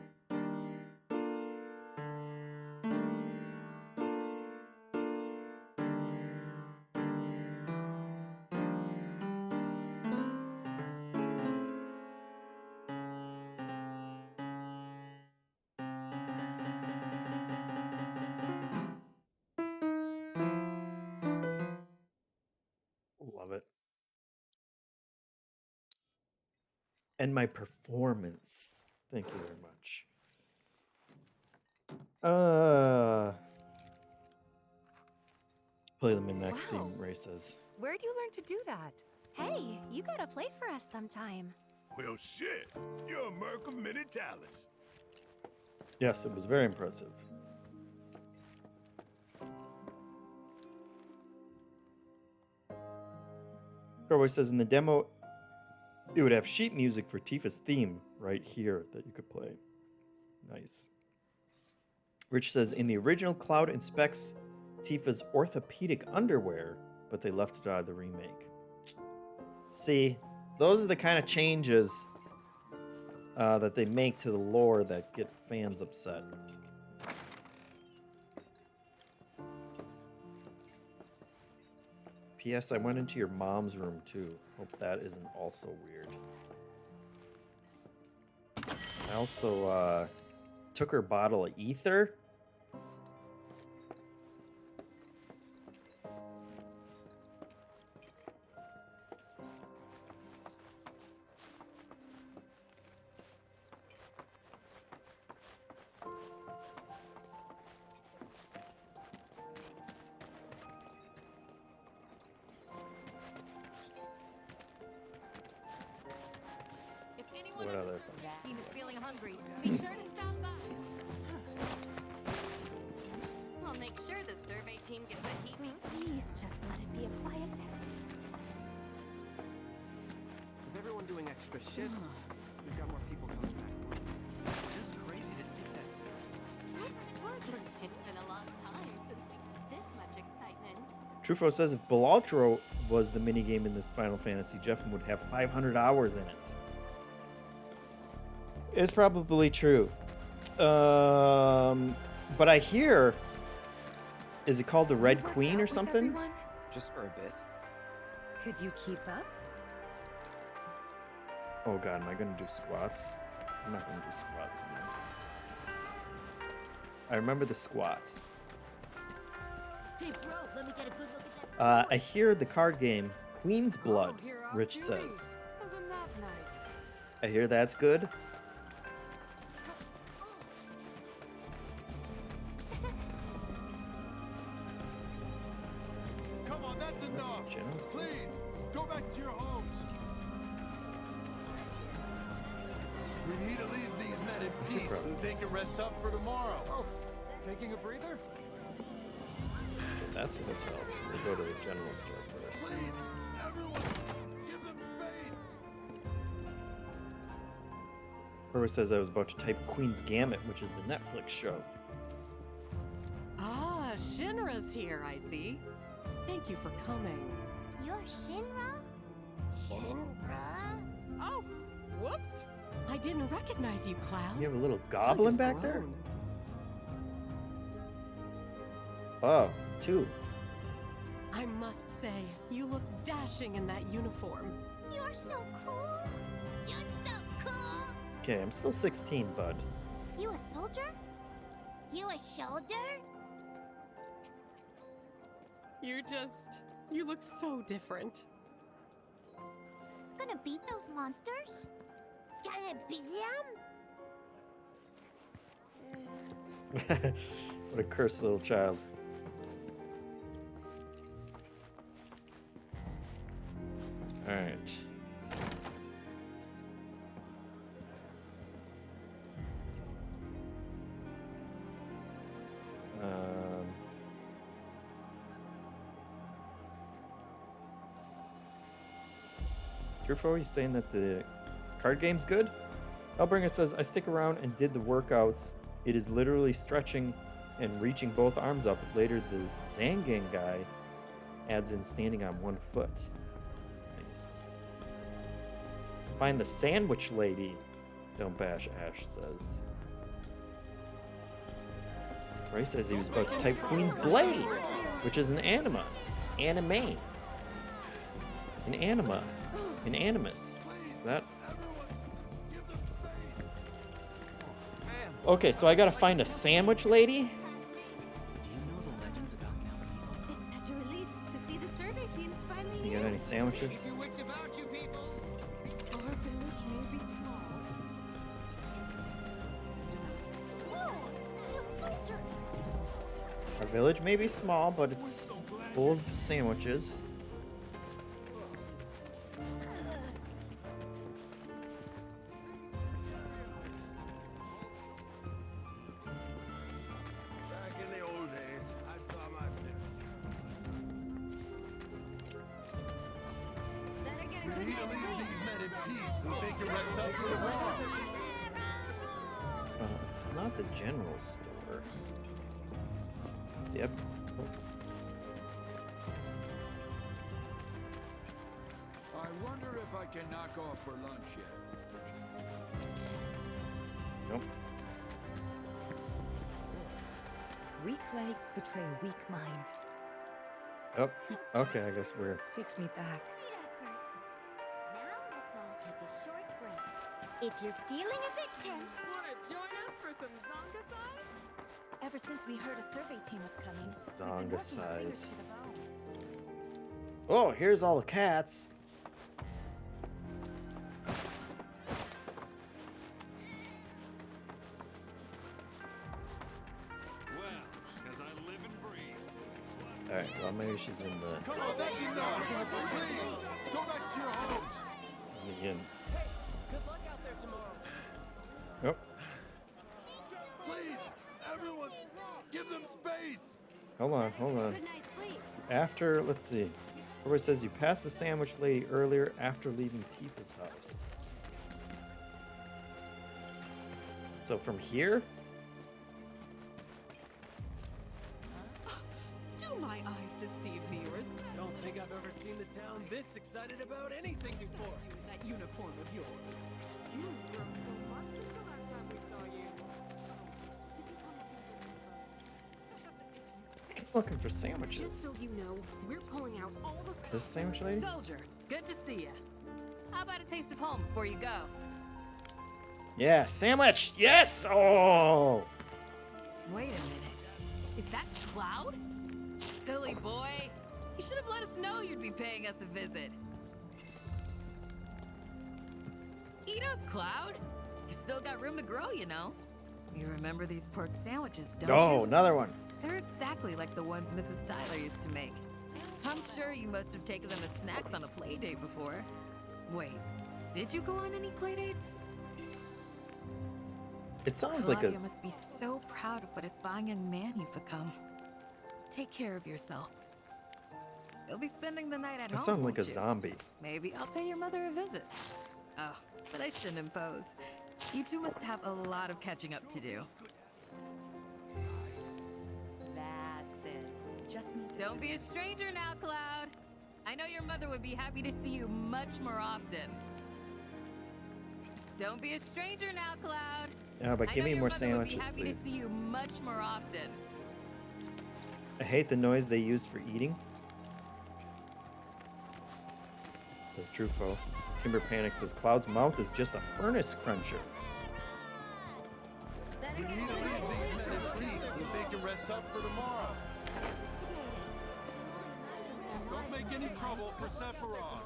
Love it. And my performance. Thank you very much. Play them in next Wow. team races. Where'd you learn to do that? Hey, you gotta play for us sometime. Well, shit. You're a merc of many talents. Yes, it was very impressive. Carboy says in the demo, it would have sheet music for Tifa's theme right here that you could play. Nice. Rich says in the original, Cloud inspects Tifa's orthopedic underwear, but they left it out of the remake. See, those are the kind of changes that they make to the lore that get fans upset. P.S. I went into your mom's room too. Hope that isn't also weird. I also took her bottle of ether. What other things? Team is feeling hungry. Be sure to stop by. We'll make sure the survey team gets a heaping. Please just let it be a quiet day. With everyone doing extra shifts, we've got more people coming back. It's just crazy to think Let's look. It's been a long time since we had this much excitement. Trufo says if Balatro was the minigame in this Final Fantasy, JeffM would have 500 hours in it. It's probably true. But I hear... Is it called the Red Queen or something? Just for a bit. Could you keep up? Oh god, am I gonna do squats? I'm not gonna do squats in there. I remember the squats. Hey bro, let me get a good look at that. I hear the card game Queen's Blood, Rich says. Isn't that nice? I hear that's good. Come on, that's enough. Generous. Please, go back to your homes. We need to leave these men in What's your peace so problem? that they can rest up for tomorrow. Oh, taking a breather? That's the hotel, so we'll go to the general store first. Please, everyone, give them space. Whoever says I was about to type Queen's Gambit, which is the Netflix show. Ah, Shinra's here, I see. Thank you for coming. You're Shinra? Shinra? Oh, whoops. I didn't recognize you, Cloud. You have a little goblin You've back there? grown. Oh, two. I must say, you look dashing in that uniform. You're so cool. You're so cool. Okay, I'm still 16, bud. You a soldier? You a shoulder? You look so different. Gonna beat those monsters? Gonna beat them? What a cursed little child. Alright. Drufo, you saying that the card game's good? Hellbringer says, I stick around and did the workouts. It is literally stretching and reaching both arms up. Later, the Zangang guy adds in standing on one foot. Nice. Find the sandwich lady. Don't bash, Ash says. Ray says he was about to type Queen's Blade, which is an anime. Anime. An anima. An animus. Is that? Okay, so I gotta find a sandwich lady? It's such a relief to see the survey teams finally You here. got any sandwiches? Our village may be small. Whoa! Real soldiers! Our village may be small, but it's full of sandwiches. Back in the old days, I saw my Better get a We good need to night's leave sleep. these men in peace so they can rest up for tomorrow. It's not the general store. Yep. I wonder if I can knock off for lunch yet. Nope. Weak legs betray a weak mind. Oh, okay, I guess we're... Takes me back. Now let's all take a short break. If you're feeling a bit tense, Wanna join us for some zonga size? ever since we heard a survey team was coming, we've been Zonga working our fingers size. to the bone. Oh, here's all the cats. Well, because I live and breathe. Alright, well, maybe she's in the... Come on, that's enough. Please, go back to your homes. Again. Good luck out there tomorrow. Nope. Please, everyone, give them space. Hold on, hold on. Good night's sleep. After, let's see. Everybody says you passed the sandwich lady earlier after leaving Tifa's house. So from here? Do my eyes deceive me, or is that... Don't think I've ever seen the town this excited about anything before. you in that uniform of yours? You've grown so much since the last time we saw you. Looking for Just sandwiches. so you know, we're pulling out all the Is this a sandwich lady? Soldier, good to see you. How about a taste of home before you go? Yeah, sandwich! Yes! Oh! Wait a minute. Is that Cloud? Silly boy. You should have let us know you'd be paying us a visit. Eat up, Cloud. You still got room to grow, you know. You remember these pork sandwiches, don't you? Oh, another one. They're exactly like the ones Mrs. Tyler used to make. I'm sure you must have taken them as snacks on a play date before. Wait, did you go on any play dates? It sounds like Claudia a... must be so proud of what a fine young man you've become. Take care of yourself. You'll be spending the night at That home, sounds like a won't you? zombie. Maybe I'll pay your mother a visit. Oh, but I shouldn't impose. You two must have a lot of catching up to do. That's it. Just need to Don't be a stranger now, Cloud. I know your mother would be happy to see you much more often. Don't be a stranger now, Cloud. Yeah, but I give know me your more mother would be sandwiches, happy please. to see you much more often. I hate the noise they use for eating. Says Trufo. Timber Panic says Cloud's mouth is just a furnace cruncher. better We get need to leave these men in peace so they can rest up for tomorrow. Don't make any trouble for Sephiroth.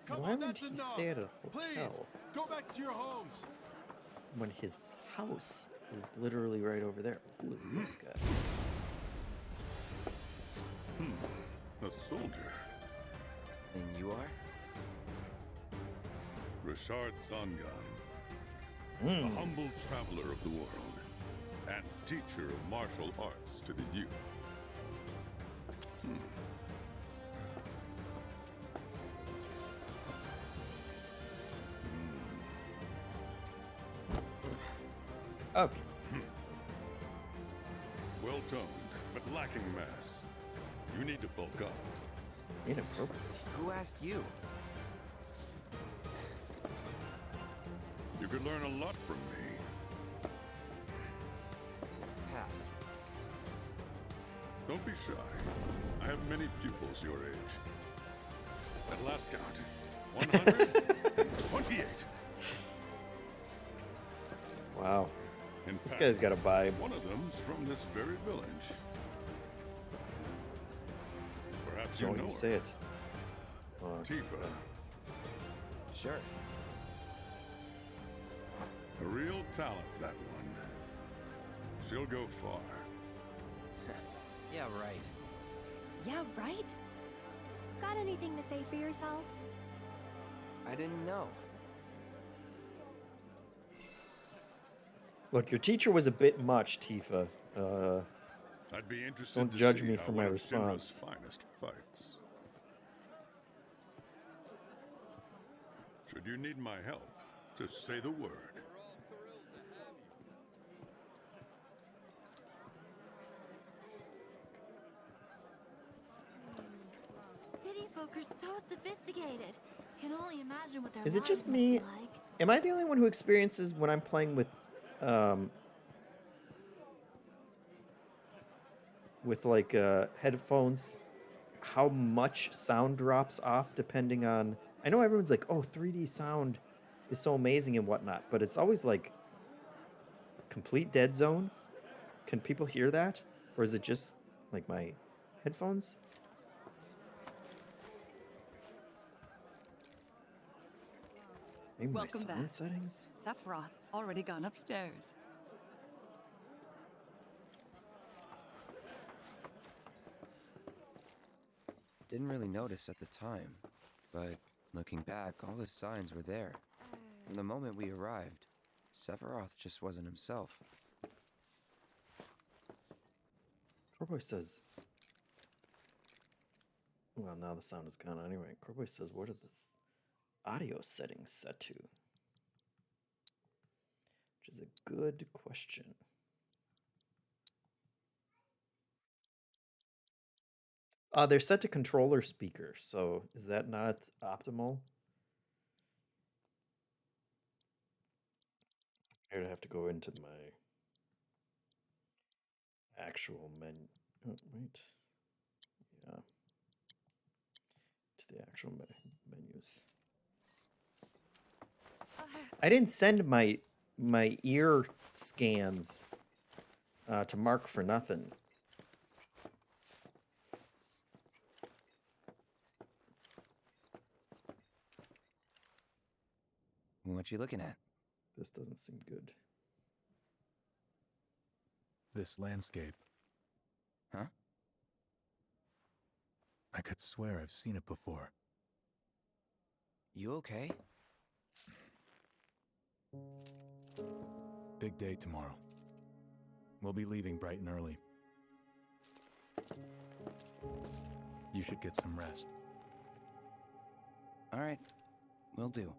Come Why on, would that's he enough. stay at a Please, hotel? go back to your homes. when his house is literally right over there. Who is this guy? A soldier. And you are? Richard Sangan. Hmm. A humble traveler of the world. And teacher of martial arts to the youth. Okay. Well toned, but lacking mass. You need to bulk up. Inappropriate. Who asked you? You could learn a lot from me. Pass. Don't be shy. I have many pupils your age. At last count, 128. Wow. In This fact, guy's got a vibe. One of them's from this very village. Perhaps you Don't know you her. say it. Tifa. Sure. A real talent, that one. She'll go far. Yeah, right. Yeah, right? Got anything to say for yourself? I didn't know. Look, your teacher was a bit much, Tifa. I'd be interested Don't to judge see me how for one my of response. Shinra's finest fights. Should you need my help, just say the word. City folk are so sophisticated. Can only imagine what their Is it lives just must me? be like. Am I the only one who experiences when I'm playing with like headphones, how much sound drops off depending on? I know everyone's like, "Oh, 3D sound is so amazing and whatnot," but it's always like complete dead zone. Can people hear that, or is it just like my headphones? Maybe Welcome my sound back. settings. Sephiroth's already gone upstairs. Didn't really notice at the time, but looking back, all the signs were there. From the moment we arrived, Sephiroth just wasn't himself. Corboy says, well, now the sound is gone anyway. Corboy says, what are the audio settings set to? Which is a good question. They're set to controller speaker, so is that not optimal? I'd have to go into my actual menu. Oh, wait. Yeah. To the actual menus. I didn't send my ear scans to Mark for nothing. What you looking at? This doesn't seem good. This landscape. Huh? I could swear I've seen it before. You okay? Big day tomorrow. We'll be leaving bright and early. You should get some rest. All right, will do.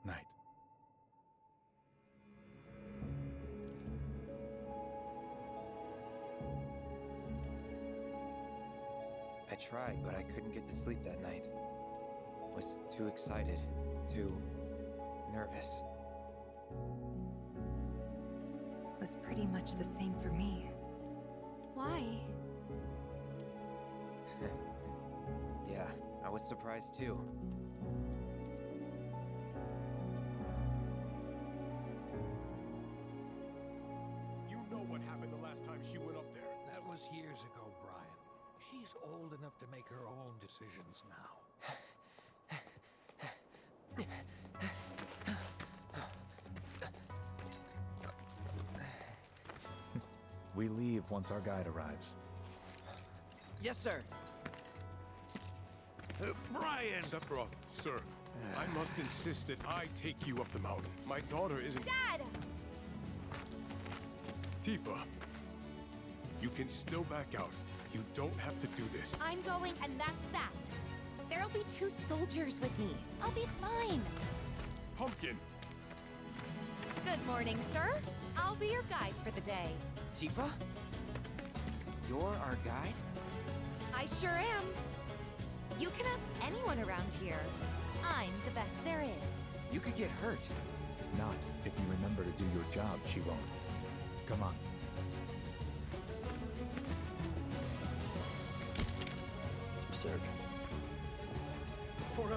Night. I tried, but I couldn't get to sleep that night. Was too excited, too nervous. Was pretty much the same for me. Why? Yeah, I was surprised too. You know what happened the last time she went up there. That was years ago, Brian. She She's old enough to make her own decisions now. We leave once our guide arrives. Yes, sir. Brian! Sephiroth, sir, I must insist that I take you up the mountain. My daughter isn't... Dad! Tifa, you can still back out. You don't have to do this. I'm going, and that's that. There'll be 2 soldiers with me. I'll be fine. Pumpkin! Good morning, sir. I'll be your guide for the day. Tifa? You're our guide? I sure am. You can ask anyone around here. I'm the best there is. You could get hurt. Not if you remember to do your job, she won't. Come on. It's absurd. For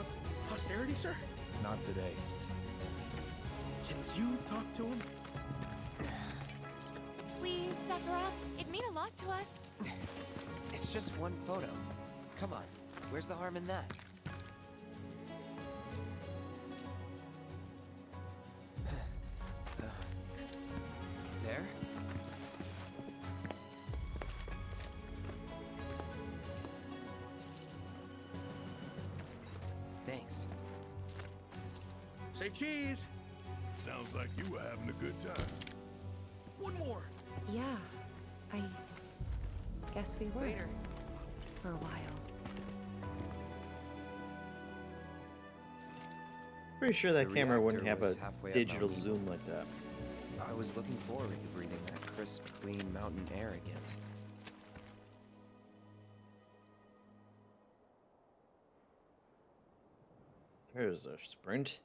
posterity, sir? Not today. Can you talk to him? Please, Sephiroth. It'd mean a lot to us. It's just one photo. Come on. Where's the harm in that? There? Thanks. Say cheese! Sounds like you were having a good time. One more! Yeah, I guess we were. Later. For a while. Pretty sure that The camera wouldn't reactor have was a halfway up digital mountain. zoom like that. I was looking forward to breathing that crisp, clean mountain air again. There's a sprint.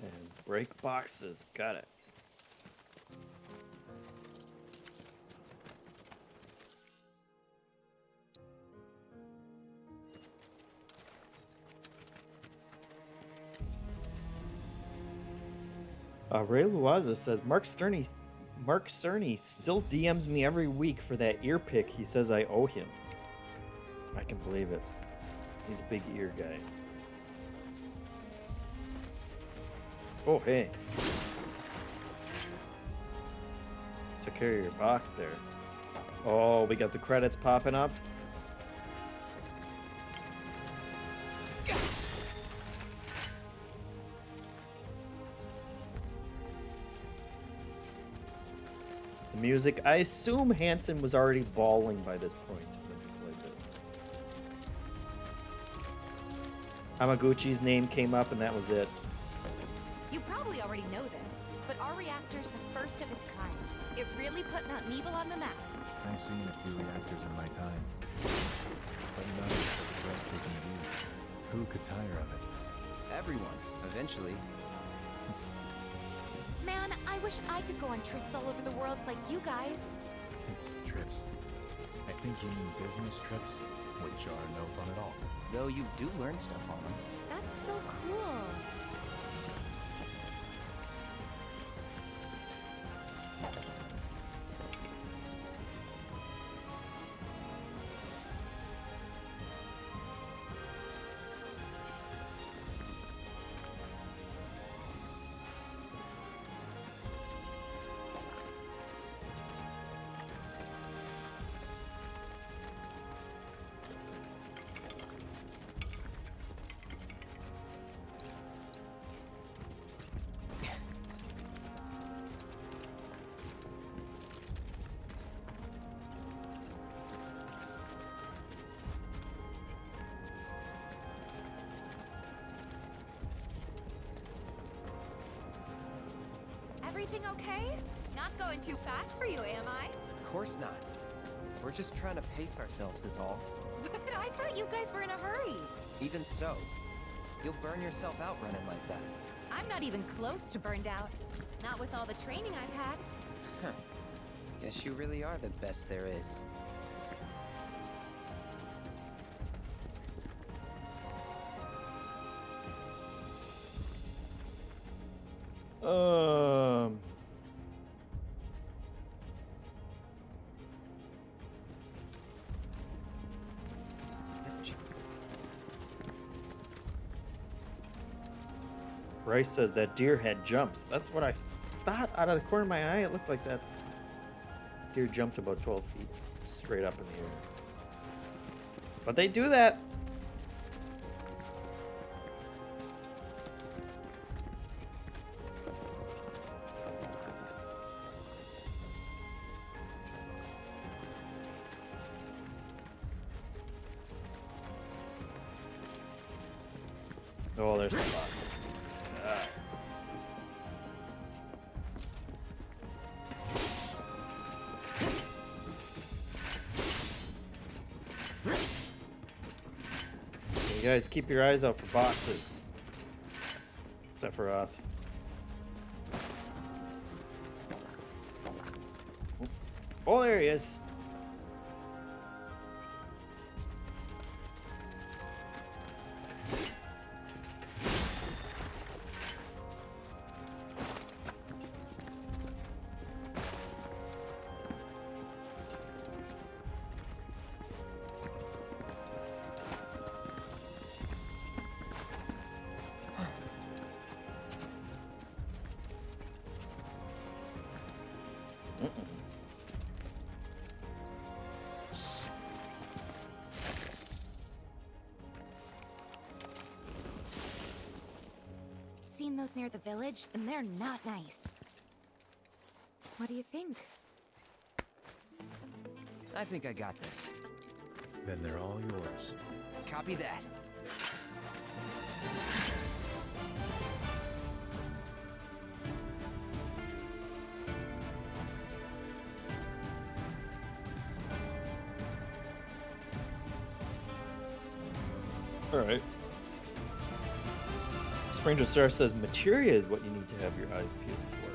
And break boxes. Got it. Ray Luaza says Mark Cerny still DMs me every week for that ear pick he says I owe him. I can believe it. He's a big ear guy. Oh, hey. Took care of your box there. Oh, we got the credits popping up. The music. I assume Hanson was already bawling by this point when he played this. Hamaguchi's name came up and that was it. You probably already know this, but our reactor's the first of its kind. It really put Mount Nebel on the map. I've seen a few reactors in my time, but none with such a breathtaking view. Who could tire of it? Everyone, eventually. Man, I wish I could go on trips all over the world like you guys. Trips. I think you mean business trips, which are no fun at all. Though you do learn stuff on them. That's so cool. Everything okay? Not going too fast for you, am I? Of course not. We're just trying to pace ourselves is all. But I thought you guys were in a hurry. Even so, you'll burn yourself out running like that. I'm not even close to burned out. Not with all the training I've had. Huh. Guess you really are the best there is. Bryce says that deer had jumps. That's what I thought out of the corner of my eye. It looked like that deer jumped about 12 feet straight up in the air. But they do that. Oh, there's some boxes. Ah. You guys keep your eyes out for boxes. Sephiroth. Oh, there he is. Seen those near the village, and they're not nice. What do you think? I think I got this. Then they're all yours. Copy that. All right. Stranger Star says materia is what you need to have your eyes peeled for.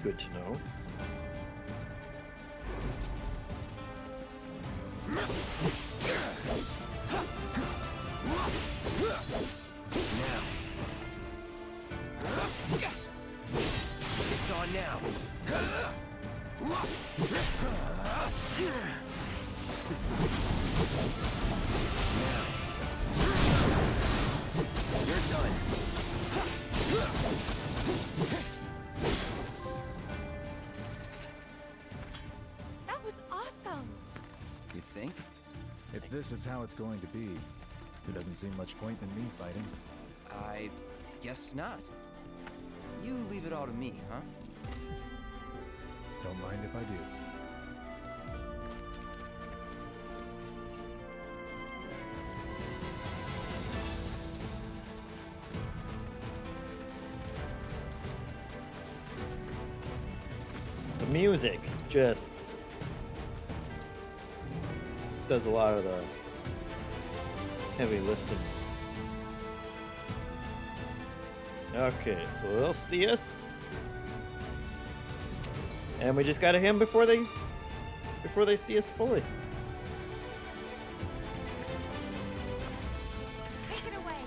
Good to know. Now. It's on now. You're done. That was awesome! You think? If this is how it's going to be, there doesn't seem much point in me fighting. I guess not. You leave it all to me, huh? Don't mind if I do. The music just does a lot of the heavy lifting. Okay, so they'll see us. And we just gotta hit them before they see us fully. Take it away.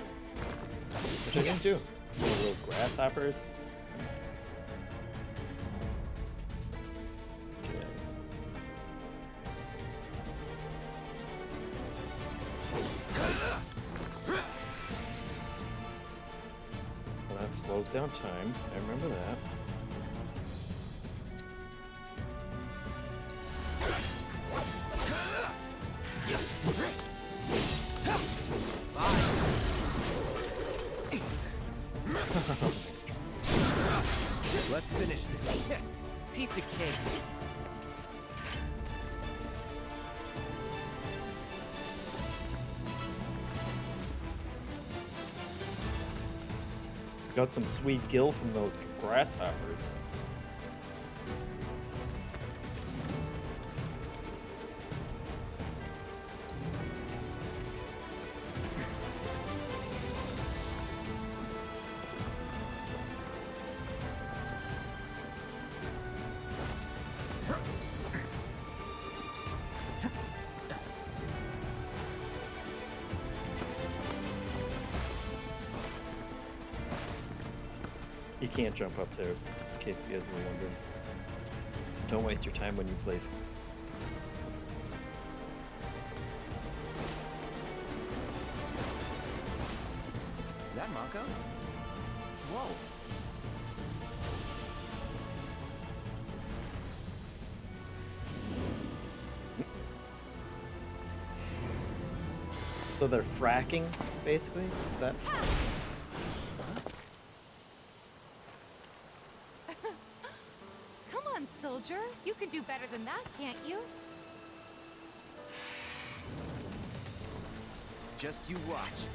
What you gonna do? Little grasshoppers. Okay. Well, that slows down time. I remember that. Let's finish this. Piece of cake. Got some sweet gill from those grasshoppers. You can't jump up there, in case you guys were wondering. Don't waste your time when you play. Whoa. So they're fracking, basically? Is that? Come on, soldier. You can do better than that, can't you? Just you watch.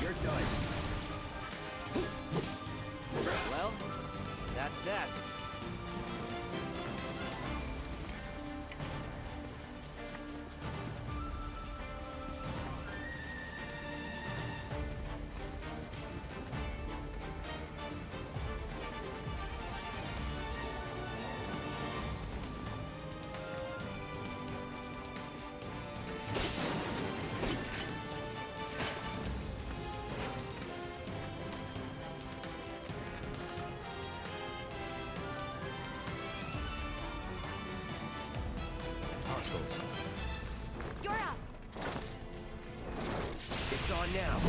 You're done. Well, that's that. You're up. It's on now.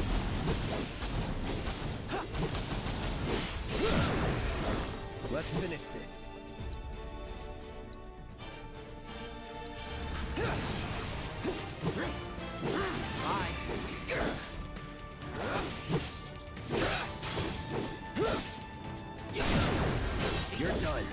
Let's finish this. You're done.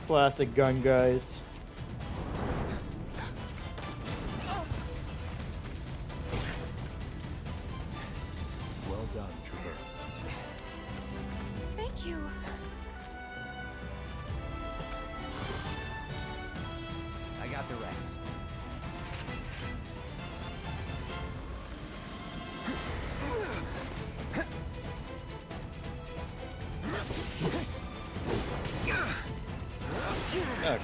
Classic gun guys. Well done, Trooper. Thank you. I got the rest. Okay.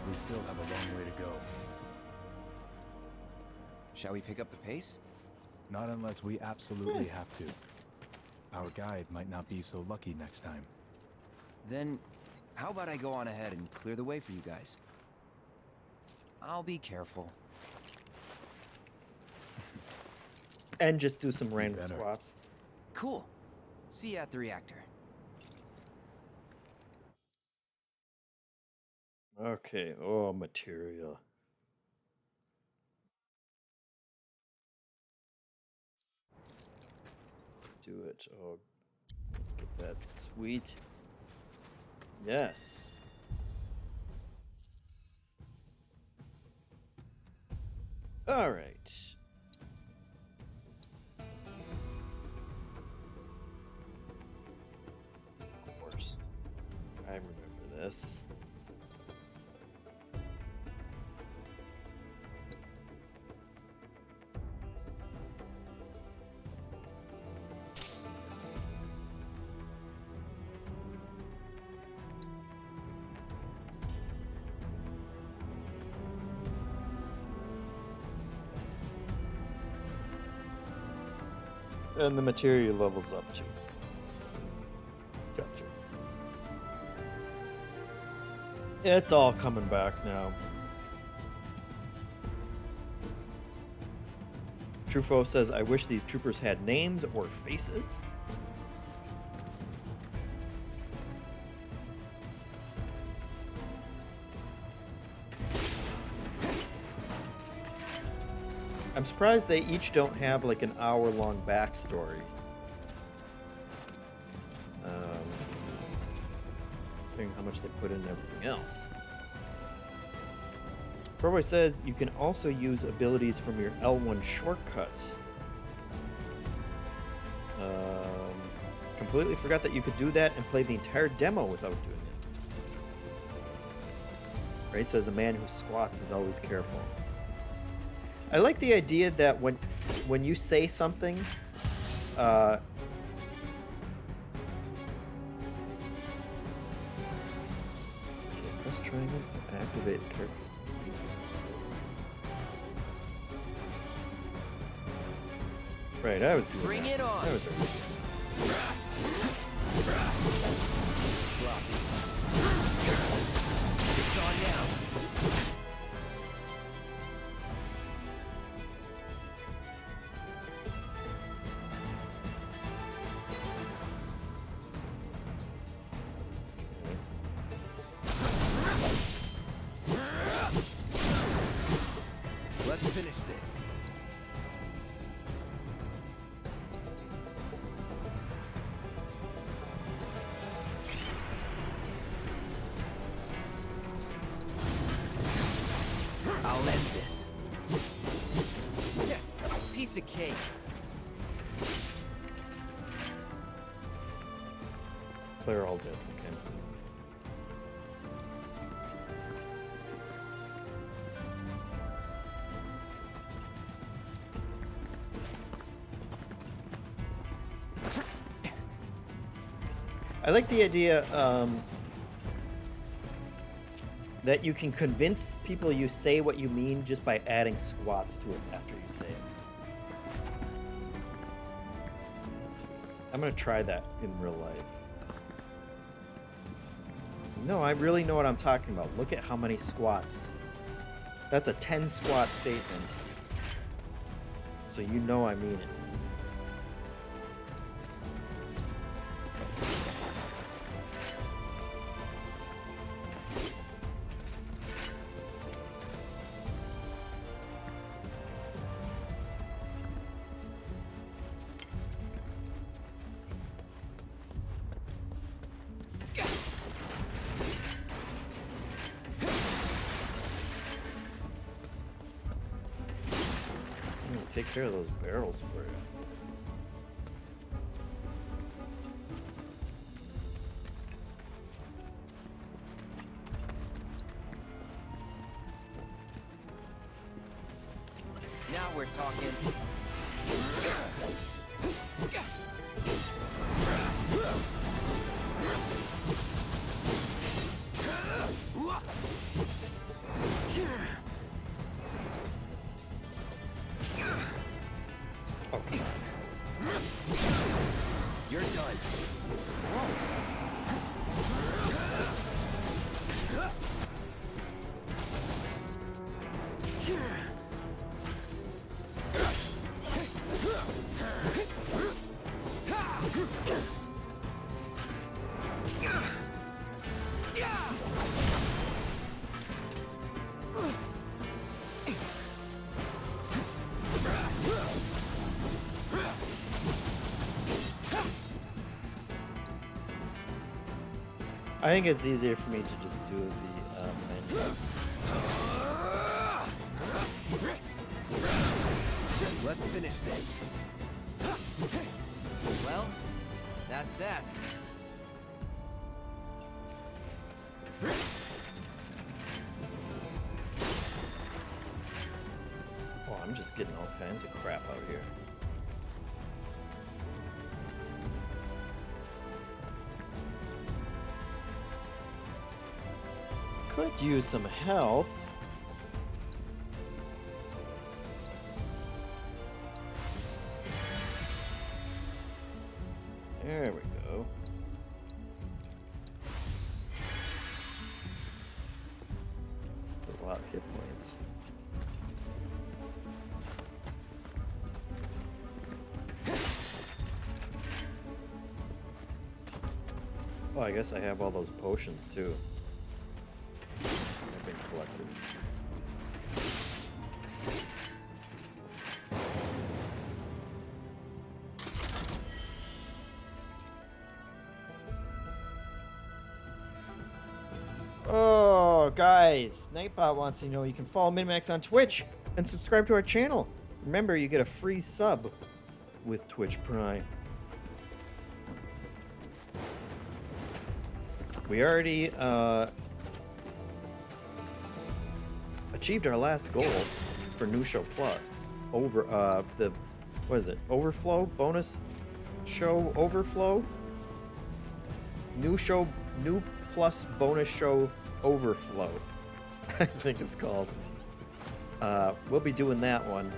We still have a long way to go. Shall we pick up the pace? Not unless we absolutely have to. Our guide might not be so lucky next time. Then, how about I go on ahead and clear the way for you guys? I'll be careful. And just do some random squats. Cool. See you at the reactor. Okay. Oh, material. Do it. Oh, let's get that sweet. Yes. All right. Of course. I remember this. And the material levels up too. Gotcha. It's all coming back now. Truffaut says, I wish these troopers had names or faces. I'm surprised they each don't have like an hour-long backstory. Considering how much they put into everything else. Broadway says you can also use abilities from your L1 shortcut. Completely forgot that you could do that and play the entire demo without doing it. Ray says a man who squats is always careful. I like the idea that when you say something, press triangle to activate characters. Right, I was doing Bring that. it on. I was doing that. It's on now. Let's finish this. I'll end this. Yeah, piece of cake. They're all dead. Okay. I like the idea that you can convince people you say what you mean just by adding squats to it after you say it. I'm gonna try that in real life. No, I really know what I'm talking about. Look at how many squats. That's a 10 squat statement. So you know I mean it. Take care of those barrels for you. Now we're talking. You're done. I think it's easier for me to just do the menu. Let's finish this. Well, that's that. Oh, I'm just getting all kinds of crap out here. Could use some health. There we go. hit points. Oh, I guess I have all those potions too. I've been collected. Oh, guys, Nightbot wants to know you can follow Minimax on Twitch and subscribe to our channel. Remember, you get a free sub with Twitch Prime. We already achieved our last goal for New Show Plus. Over what is it? Overflow? Bonus show overflow? New plus bonus show overflow. I think it's called. We'll be doing that one.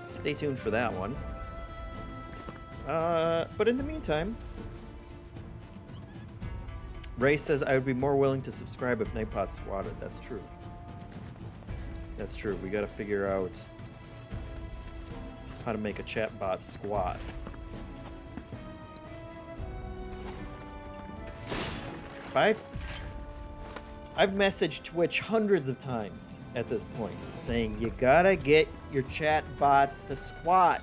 Stay tuned for that one. But in the meantime, Ray says I would be more willing to subscribe if Nightbot squatted. That's true. That's true. We gotta figure out how to make a chat bot squat. I've messaged Twitch hundreds of times at this point saying you gotta get your chat bots to squat.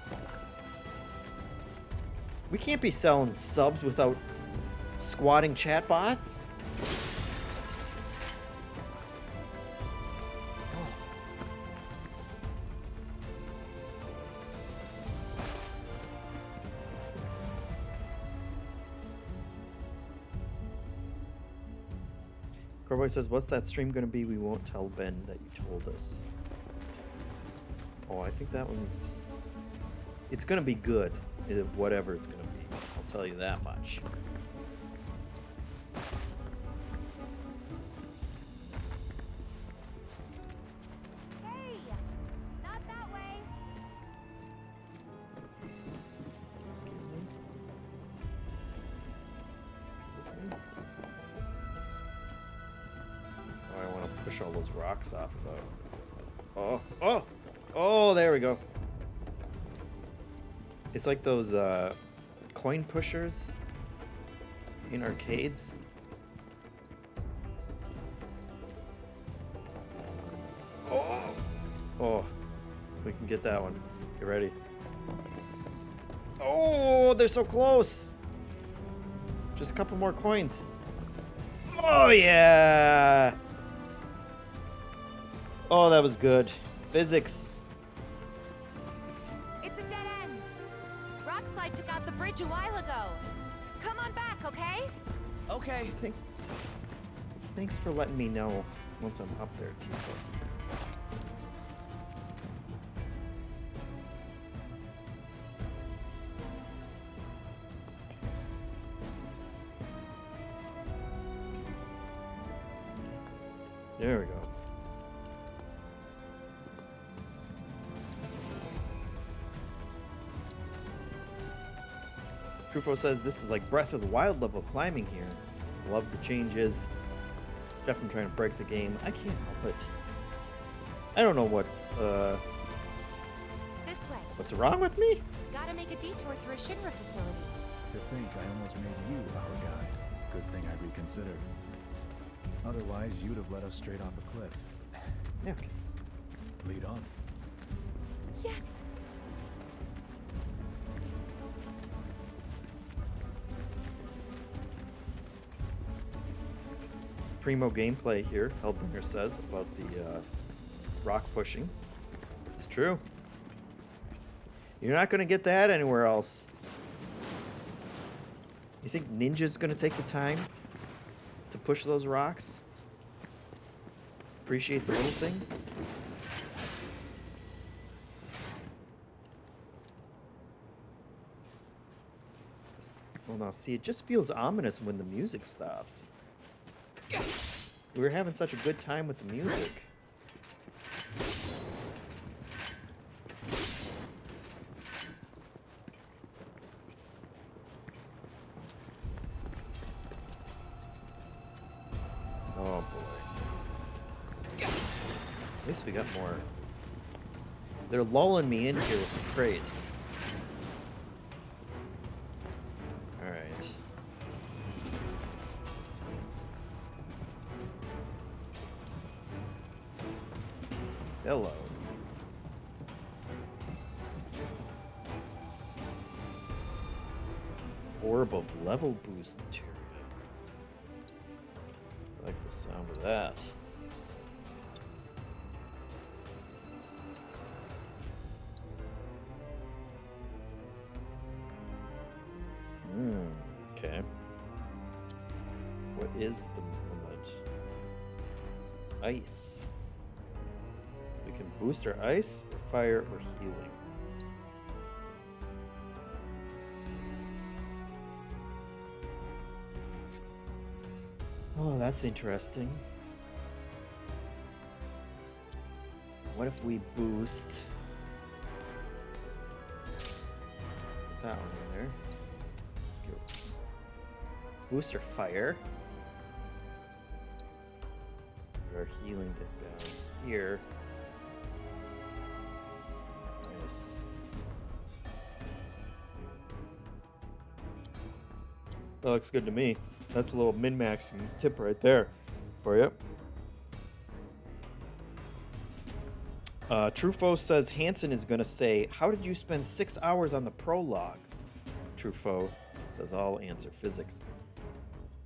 We can't be selling subs without squatting chat bots. Corboy says, what's that stream going to be? We won't tell Ben that you told us. Oh, I think that one's... It's going to be good. Whatever it's going to be. I'll tell you that much. Hey! Not that way! Excuse me? Excuse me? Oh, I want to push all those rocks off though. Oh, oh, oh, there we go. It's like those coin pushers in arcades. Oh, oh, we can get that one. Get ready. Oh, they're so close. Just a couple more coins. Oh, yeah. Oh, that was good. Physics. It's a dead end. Rockslide took out the bridge a while ago. Come on back, okay? Okay. Thanks for letting me know once I'm up there, Tifa. There we go. Trufo says this is like Breath of the Wild level climbing here. Love the changes. Jeff, I'm trying to break the game. I can't help it. I don't know what's This way. what's wrong with me. Gotta make a detour through a Shinra facility. To think I almost made you our guide. Good thing I reconsidered. Otherwise, you'd have led us straight off a cliff. Yeah. Okay. Lead on. Yes. Primo gameplay here, Hellbringer says, about the rock pushing. It's true. You're not going to get that anywhere else. You think Ninja's going to take the time to push those rocks? Appreciate the little things? Well, now, see, it just feels ominous when the music stops. We were having such a good time with the music. Oh boy. least we got more. They're lulling me in here with the crates. Alright. Hello. Orb of level boost materia. I like the sound of that. Okay. What is the limit? Ice. So we can boost our ice, or fire, or healing. Oh, that's interesting. What if we boost that one in there? Let's go. Boost our fire. Put our healing dip down here. Nice. That looks good to me. That's a little min-maxing tip right there for you. Truffaut says Hansen is going to say, how did you spend 6 hours on the prologue? Truffaut says, I'll answer physics.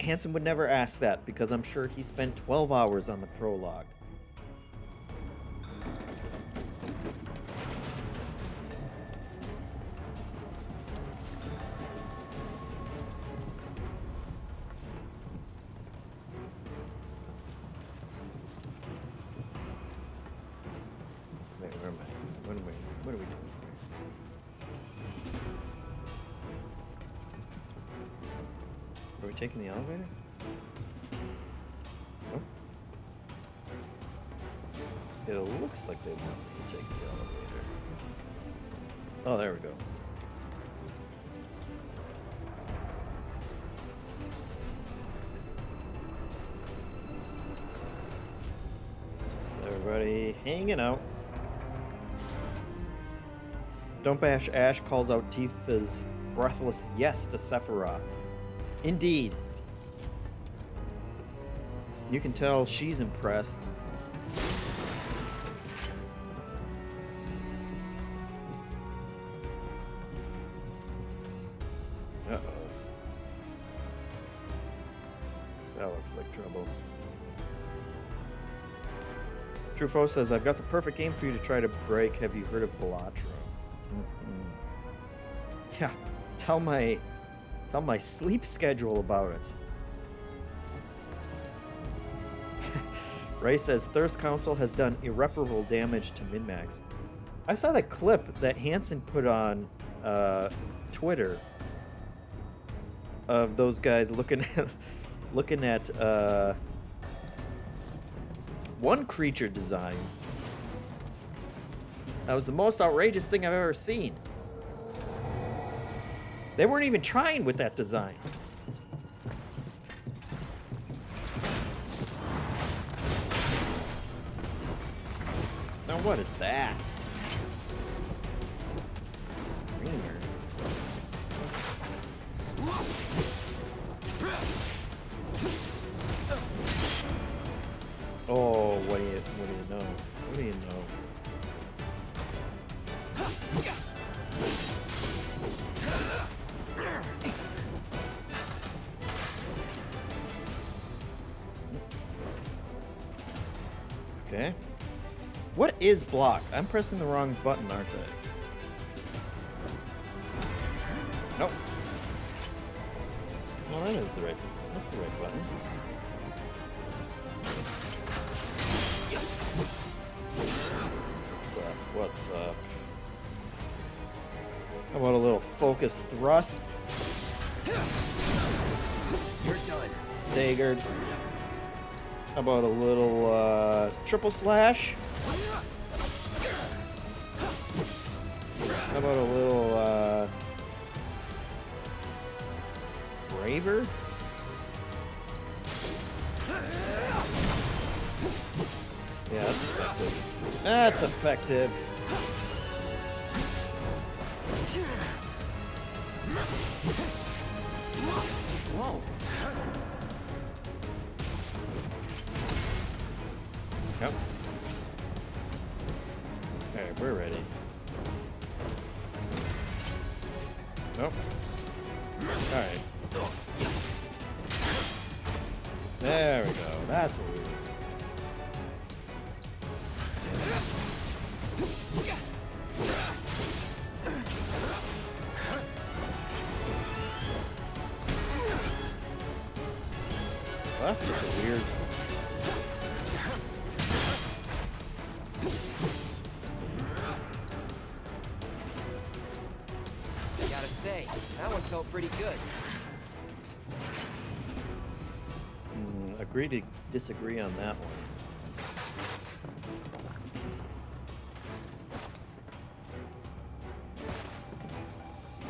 Hansen would never ask that because I'm sure he spent 12 hours on the prologue. What are we doing here? Are we taking the elevator? Nope. It looks like they want me to take the elevator. Oh, there we go. Just everybody hanging out. Don't Bash Ash calls out Tifa's breathless yes to Sephiroth. Indeed. You can tell she's impressed. Uh-oh. That looks like trouble. Truffaut says, I've got the perfect game for you to try to break. Have you heard of Balatro? Yeah, tell my sleep schedule about it. Ray says Thirst Council has done irreparable damage to Min-Max. I saw that clip that Hansen put on Twitter of those guys looking at one creature design. That was the most outrageous thing I've ever seen. They weren't even trying with that design. Now what is that? A screamer. Oh, what do you know? What do you know? Okay. What is block? I'm pressing the wrong button, aren't I? Nope. Well, that is the right. That's the right button. What's up? What's up? How about a little focus thrust? You're done. Staggered. How about a little triple slash? How about a little braver? Yeah, that's effective. That's effective. Whoa. Yep. Alright, we're ready. Nope. Alright. There we go. That's what we were. Well, that's just a weird. I gotta say, that one felt pretty good. Agree to disagree on that one.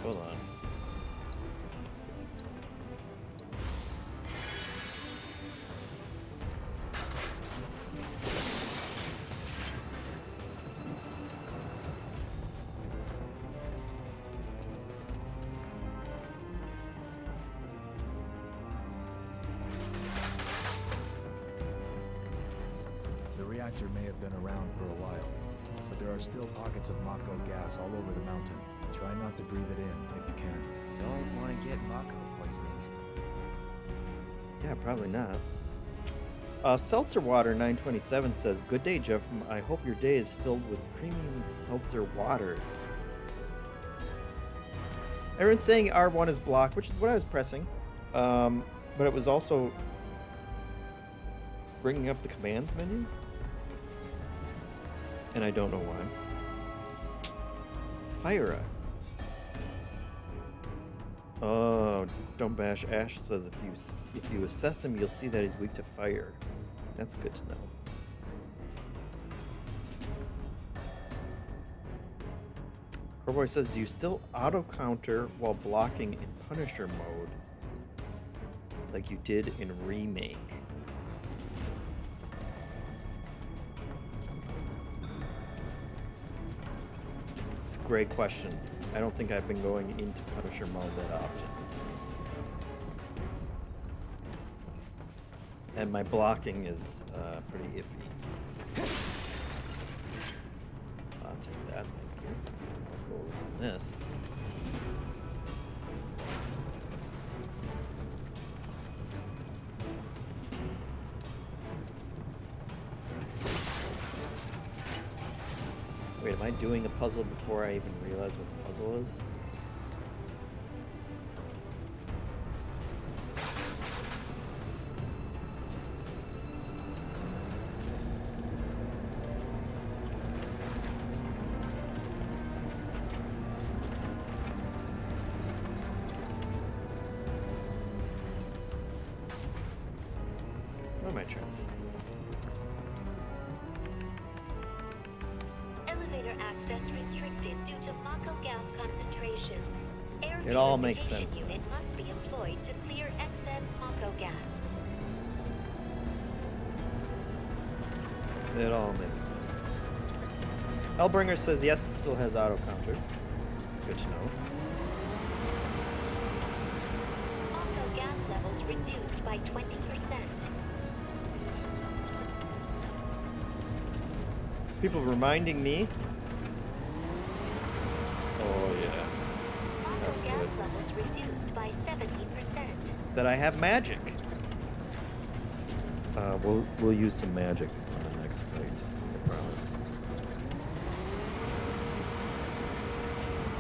Hold on. The reactor may have been around for a while, but there are still pockets of Mako gas all over the mountain. Try not to breathe it in if you can. Don't want to get Mako poisoning. Yeah, probably not. Seltzer Water 927 says, "Good day, Jeff. I hope your day is filled with premium seltzer waters." Everyone's saying R1 is blocked, which is what I was pressing. But it was also bringing up the commands menu. And I don't know why. Fira. Oh, don't bash. Ash says if you assess him, you'll see that he's weak to fire. That's good to know. Corboy says, do you still auto counter while blocking in Punisher mode, like you did in Remake? It's a great question. I don't think I've been going into Punisher mode that often. And my blocking is pretty iffy. I'll take that, thank you. I'll go on this. Wait, am I doing a puzzle before I even realize what the puzzle is? What am I trying? Elevator access restricted due to Mako gas concentrations. Air It all makes purification sense. unit must be employed to clear excess Mako gas. It all makes sense. Hellbringer says yes, it still has auto counter. Good to know. Mako gas levels reduced by 20%. People reminding me. Oh yeah, that's Mako good. gas levels reduced by 70%. That I have magic. We'll use some magic on the next fight. I promise.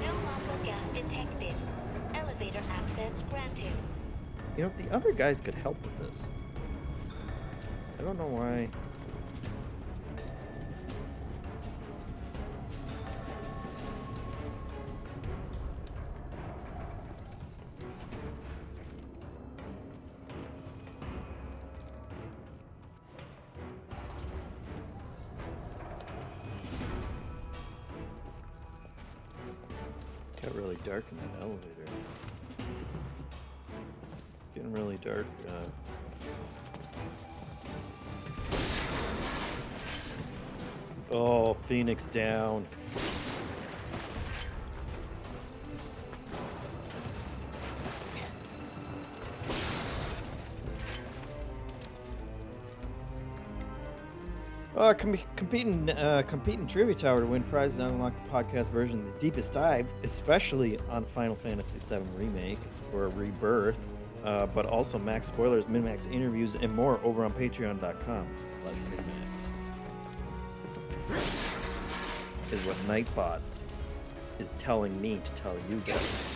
No Mako gas detected. Elevator access granted. You know, the other guys could help with this. I don't know why. Got really dark in that elevator. Getting really dark. Oh, Phoenix down. Compete in Trivia Tower to win prizes and unlock the podcast version of The Deepest Dive, especially on Final Fantasy VII Remake or Rebirth, but also max spoilers, min-max interviews, and more over on patreon.com/minmax. Is what Nightbot is telling me to tell you guys.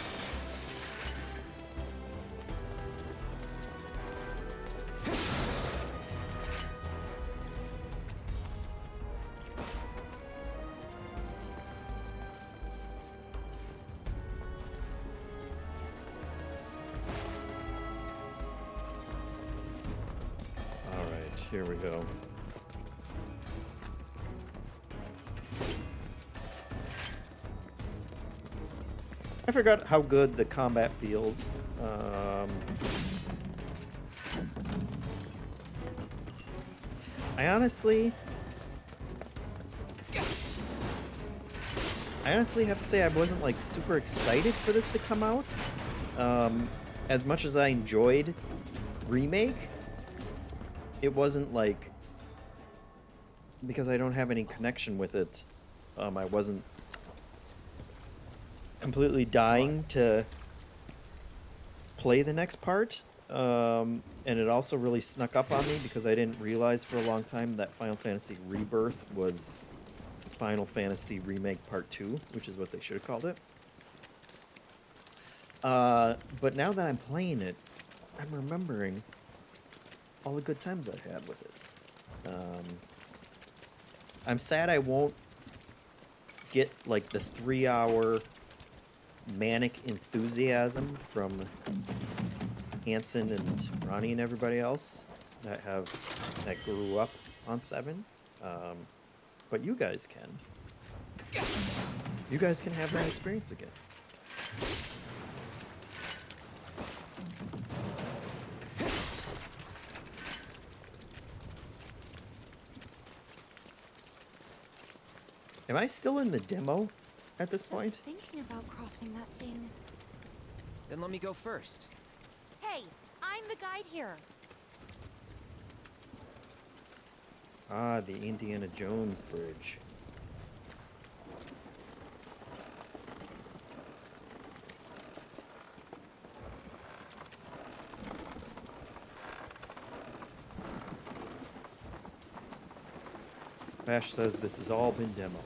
Here we go. I forgot how good the combat feels. I honestly have to say I wasn't like super excited for this to come out. As much as I enjoyed Remake, it wasn't like, because I don't have any connection with it, I wasn't completely dying to play the next part. And it also really snuck up on me because I didn't realize for a long time that Final Fantasy Rebirth was Final Fantasy Remake Part 2, which is what they should have called it. But now that I'm playing it, I'm remembering all the good times I had with it. I'm sad I won't get like the 3-hour manic enthusiasm from Hanson and Ronnie and everybody else that grew up on 7. But you guys can. You guys can have that experience again. Am I still in the demo at this point? Thinking about crossing that thing. Then let me go first. Hey, I'm the guide here. Ah, the Indiana Jones bridge. Bash says this has all been demo.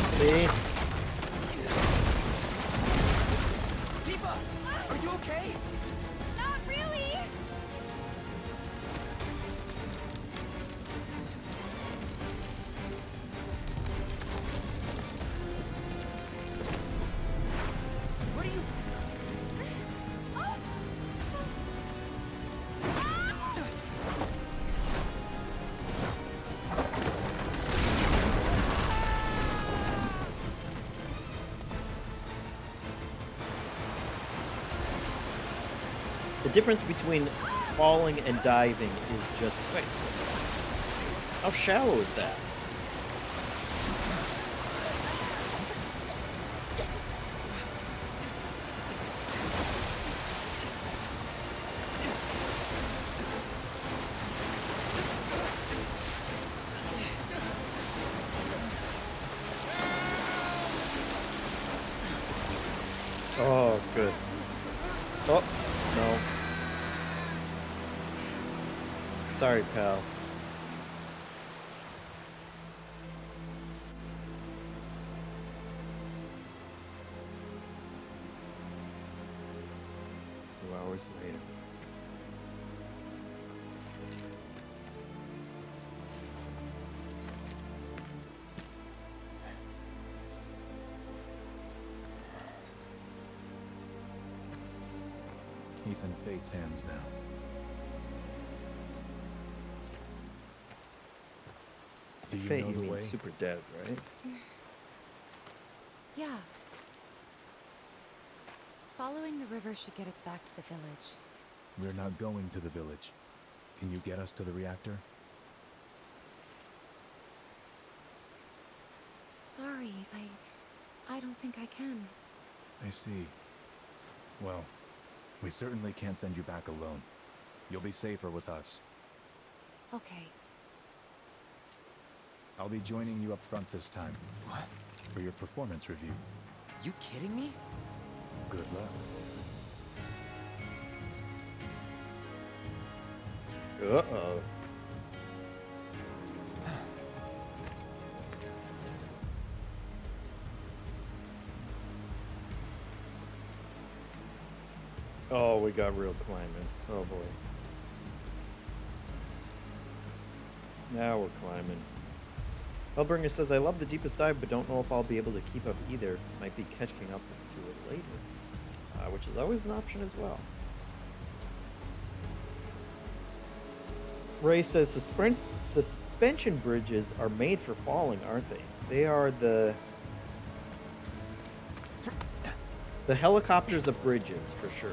See? Tifa, are you okay? Not really. What are you... The difference between falling and diving is just... Wait. How shallow is that? Oh, good. Oh, no. Sorry, pal. Hours later. He's in Fate's hands now. Do you Fate, know you the mean way? super dead, right? Yeah. Following the river should get us back to the village. We're not going to the village. Can you get us to the reactor? Sorry, I don't think I can. I see. Well, we certainly can't send you back alone. You'll be safer with us. Okay. I'll be joining you up front this time. What? For your performance review. You kidding me? Good luck. Uh-oh. Oh, we got real climbing. Oh boy. Now we're climbing. Hellbringer says, I love the deepest dive, but don't know if I'll be able to keep up either. Might be catching up to it later. Which is always an option as well. Ray says, suspension bridges are made for falling, aren't they? They are the helicopters of bridges, for sure.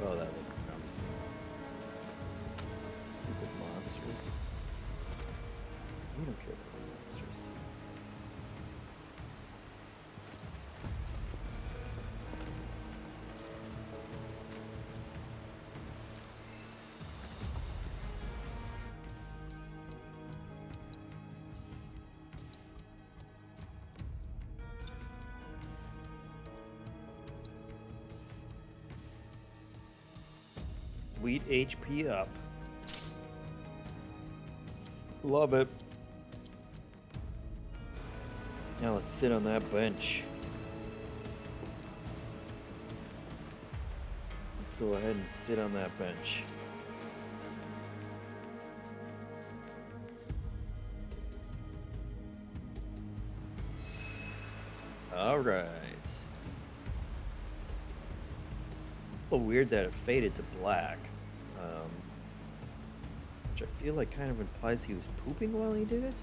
Oh, that looks promising. Stupid monsters. We don't care about the monsters. Sweet HP up. Love it. Now let's sit on that bench. Let's go ahead and sit on that bench. All right. It's a little weird that it faded to black. Which I feel like kind of implies he was pooping while he did it.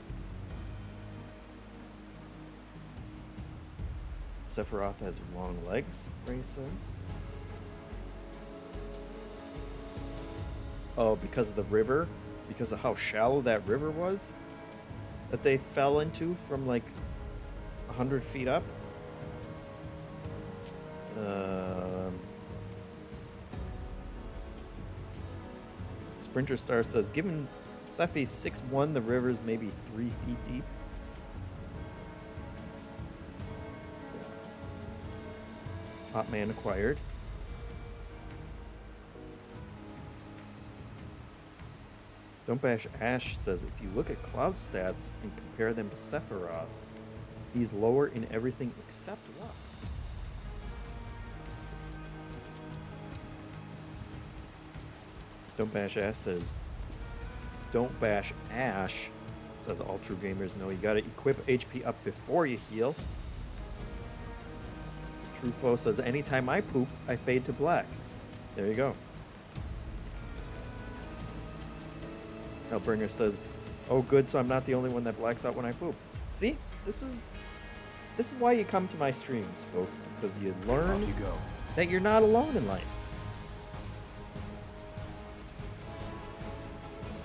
Sephiroth has long legs, Ray says. Oh, because of the river? Because of how shallow that river was? That they fell into from like 100 feet up? Sprinter Star says, given Sephi's 6'1", the river's maybe 3 feet deep. Hot man acquired. Don't Bash Ash says, if you look at Cloud's stats and compare them to Sephiroth's, he's lower in everything except what? Don't Bash Ash says, don't bash Ash, says all true gamers know you gotta equip HP up before you heal. Trufo says, anytime I poop, I fade to black. There you go. Hellbringer says, oh good, so I'm not the only one that blacks out when I poop. See? This is why you come to my streams, folks, because you learn that you're not alone in life.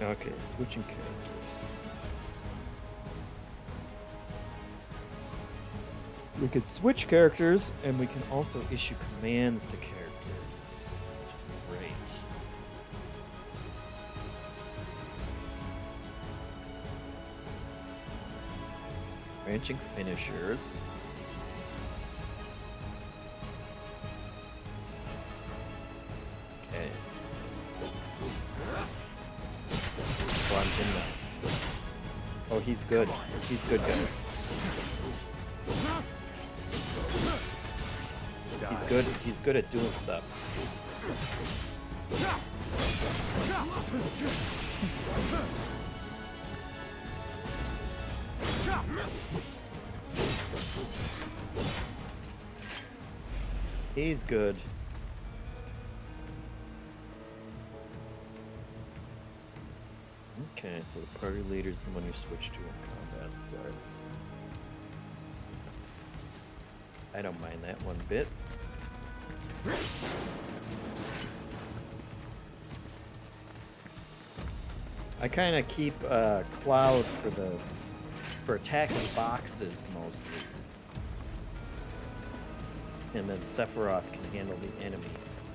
Okay, switching characters. We could switch characters, and we can also issue commands to characters, which is great. Branching finishers. Okay. Oh, I'm in that. Oh, he's good. He's good, guys. He's good. He's good at doing stuff. He's good. Okay, so the party leader is the one you switch to when combat starts. I don't mind that one bit. I kind of keep Cloud for attacking boxes mostly, and then Sephiroth can handle the enemies.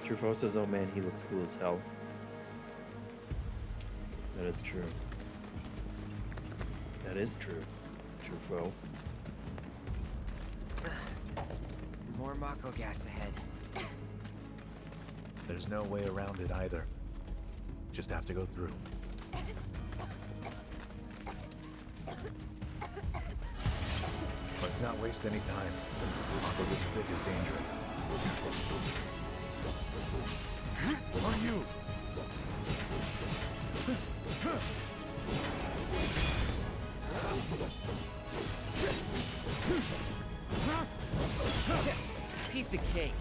Truffaut says, "Oh man, he looks cool as hell." That is true. That is true, Truffaut. More Mako gas ahead. There's no way around it either. Just have to go through. Let's not waste any time. Mako this thick is dangerous. On you! Piece of cake.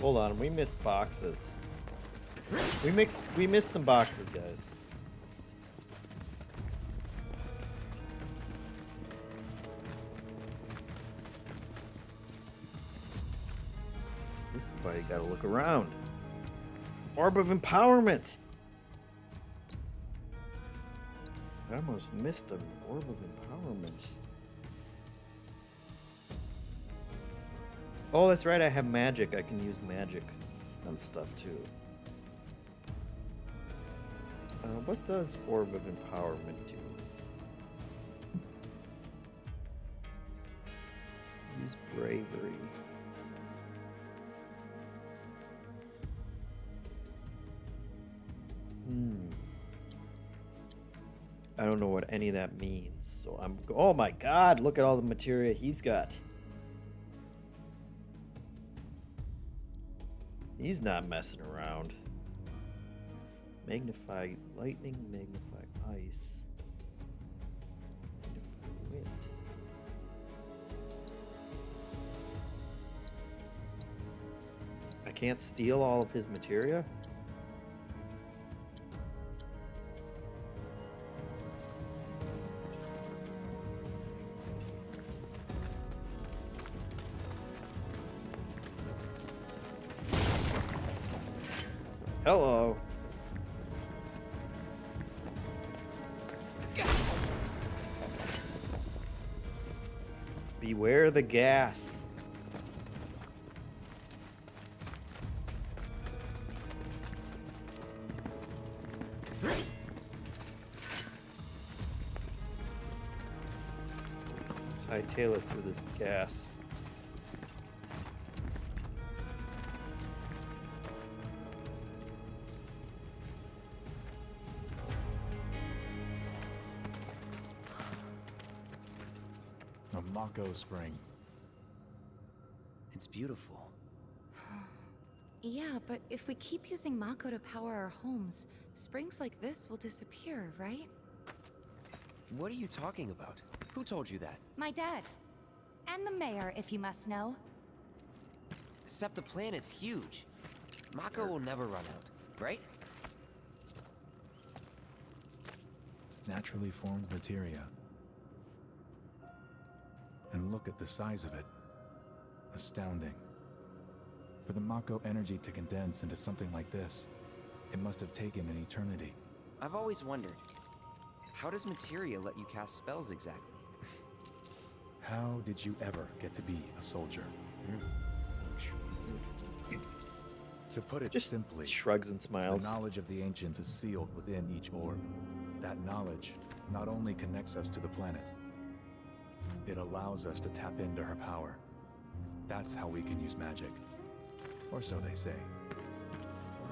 Hold on, we missed boxes. We missed some boxes, guys. So this is why you gotta look around. Orb of Empowerment! I almost missed an Orb of Empowerment. Oh, that's right, I have magic. I can use magic on stuff too. What does Orb of Empowerment do? Use bravery. I don't know what any of that means, so I'm... Oh my god, look at all the materia he's got. He's not messing around. Magnify lightning, magnify ice. Magnify wind. I can't steal all of his materia? Hello. Beware the gas. Let's hightail it through this gas. Mako spring. It's beautiful. Yeah, but if we keep using Mako to power our homes, springs like this will disappear, right? What are you talking about? Who told you that? My dad. And the mayor, if you must know. Except the planet's huge. Mako will never run out, right? Naturally formed materia. And look at the size of it. Astounding. For the Mako energy to condense into something like this, it must have taken an eternity. I've always wondered, how does materia let you cast spells exactly? How did you ever get to be a soldier? To put it Just simply, shrugs and smiles. The knowledge of the ancients is sealed within each orb. That knowledge not only connects us to the planet, it allows us to tap into her power. That's how we can use magic. Or so they say.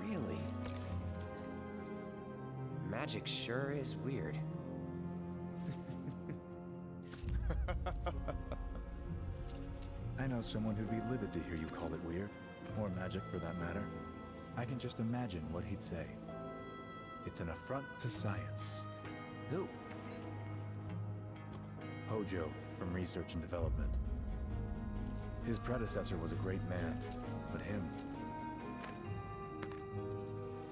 Really? Magic sure is weird. I know someone who'd be livid to hear you call it weird, or magic for that matter. I can just imagine what he'd say. It's an affront to science. Who? Hojo, from Research and Development. His predecessor was a great man, but him...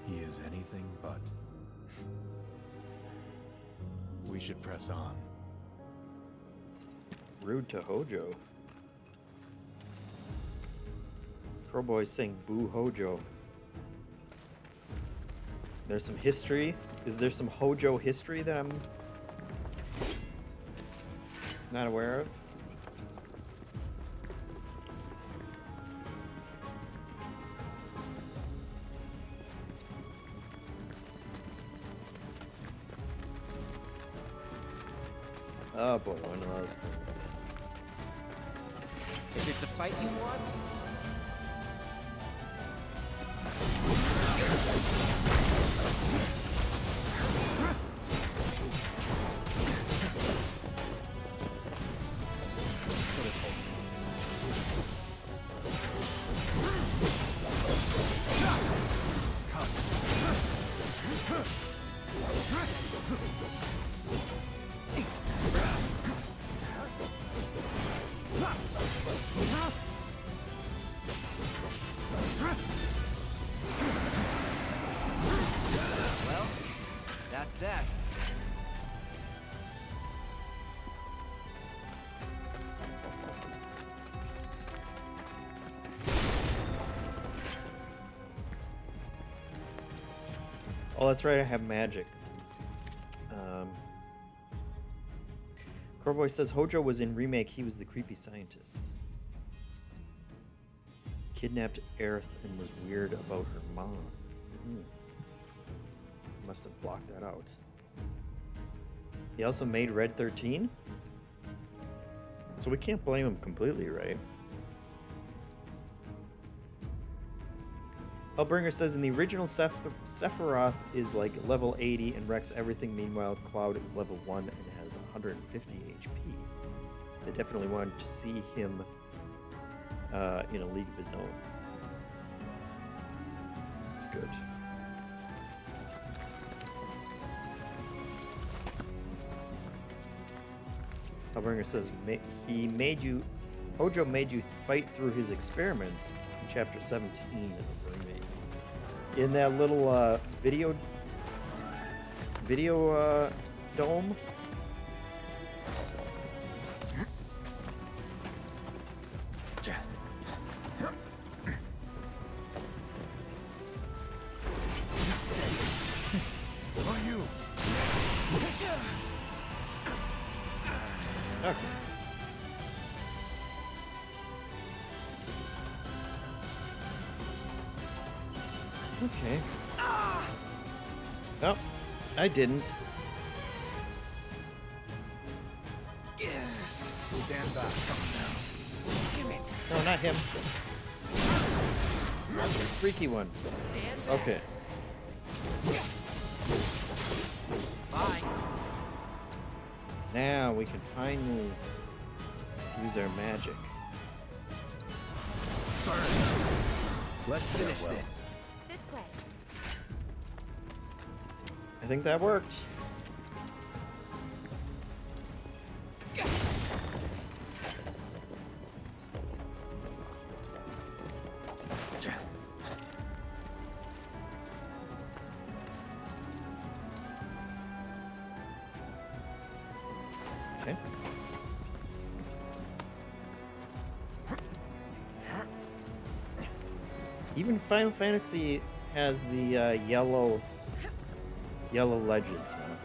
he is anything but. We should press on. Rude to Hojo. Crowboy's saying boo Hojo. There's some history. Is there some Hojo history that I'm not aware of? Oh boy, one of those things. If it's a fight you want, well, that's that. Oh, that's right, I have magic. Crowboy says Hojo was in Remake, he was the creepy scientist. Kidnapped Aerith and was weird about her mom. Must have blocked that out. He also made Red 13? So we can't blame him completely, right? Hellbringer says in the original Sephiroth is like level 80 and wrecks everything. Meanwhile, Cloud is level 1 and has 150 HP. They definitely wanted to see him in a league of his own. It's good. Hellbringer says Hojo made you fight through his experiments in chapter 17 of Remake. In that little video dome. Are you? Okay. Okay. No, I didn't. Stand back. Damn it. No, not him. Freaky one. Stand back. Okay. Bye. Now we can finally use our magic. Let's finish this. This way. I think that worked. Okay. Even Final Fantasy has the yellow legends now.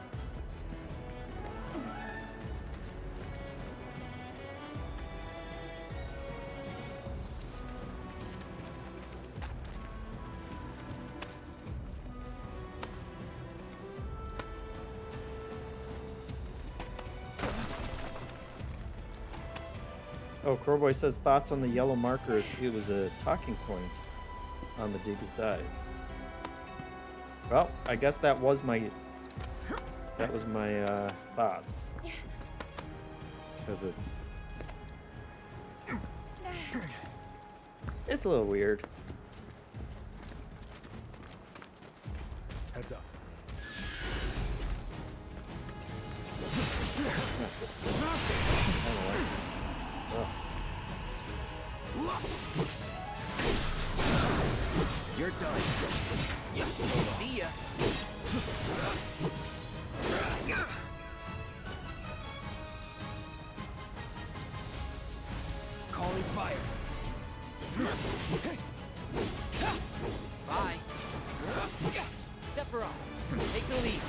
Oh, Crowboy says thoughts on the yellow markers. It was a talking point on the Deepest Dive. Well, I guess that was my thoughts. Because it's a little weird. Heads up. Not this guy. I don't like this guy. Ugh. You're done. See ya. Calling fire. Bye. Sephiroth, take the lead.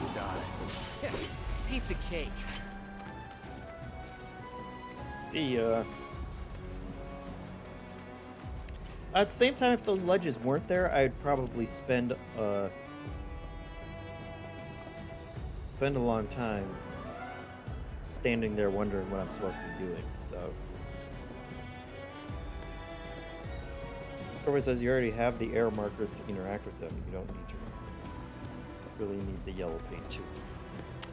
You die. Piece of cake. See ya. At the same time, if those ledges weren't there, I'd probably spend a long time standing there wondering what I'm supposed to be doing. So, Corey says you already have the arrow markers to interact with them. You don't need to really need the yellow paint too.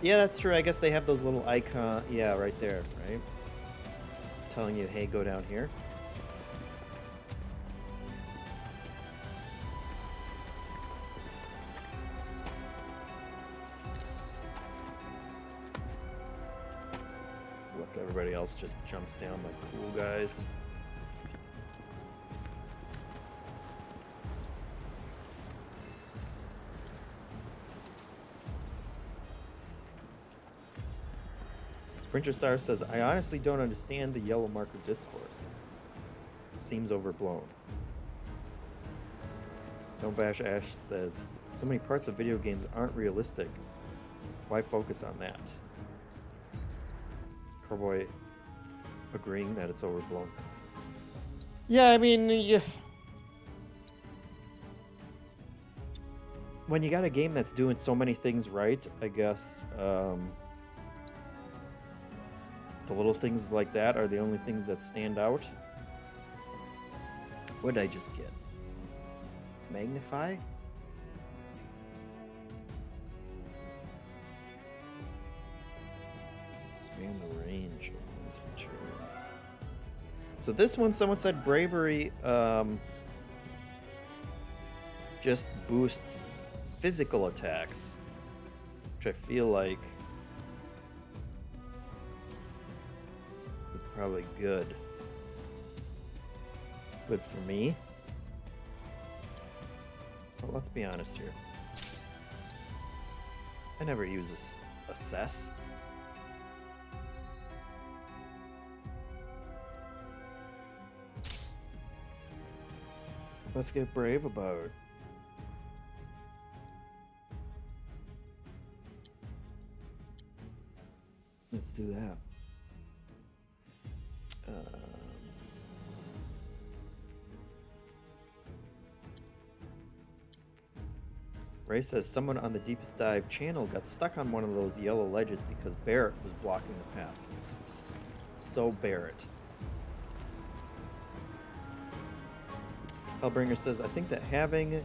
Yeah, that's true. I guess they have those little icon. Yeah, right there, right? Telling you, hey, go down here. Look, everybody else just jumps down like cool guys. Sprinter Star says, I honestly don't understand the yellow marker discourse. It seems overblown. Don't Bash Ash says, so many parts of video games aren't realistic. Why focus on that? Carboy agreeing that it's overblown. Yeah, I mean, yeah. When you got a game that's doing so many things right, I guess, the little things like that are the only things that stand out. What did I just get? Magnify? Expand the range of this material. So this one, someone said bravery just boosts physical attacks, which I feel like is probably good. Good for me. But let's be honest here. I never use this assess. Let's get brave about it. Let's do that. Ray says someone on the Deepest Dive channel got stuck on one of those yellow ledges because Barrett was blocking the path. It's so Barrett. Hellbringer says, I think that having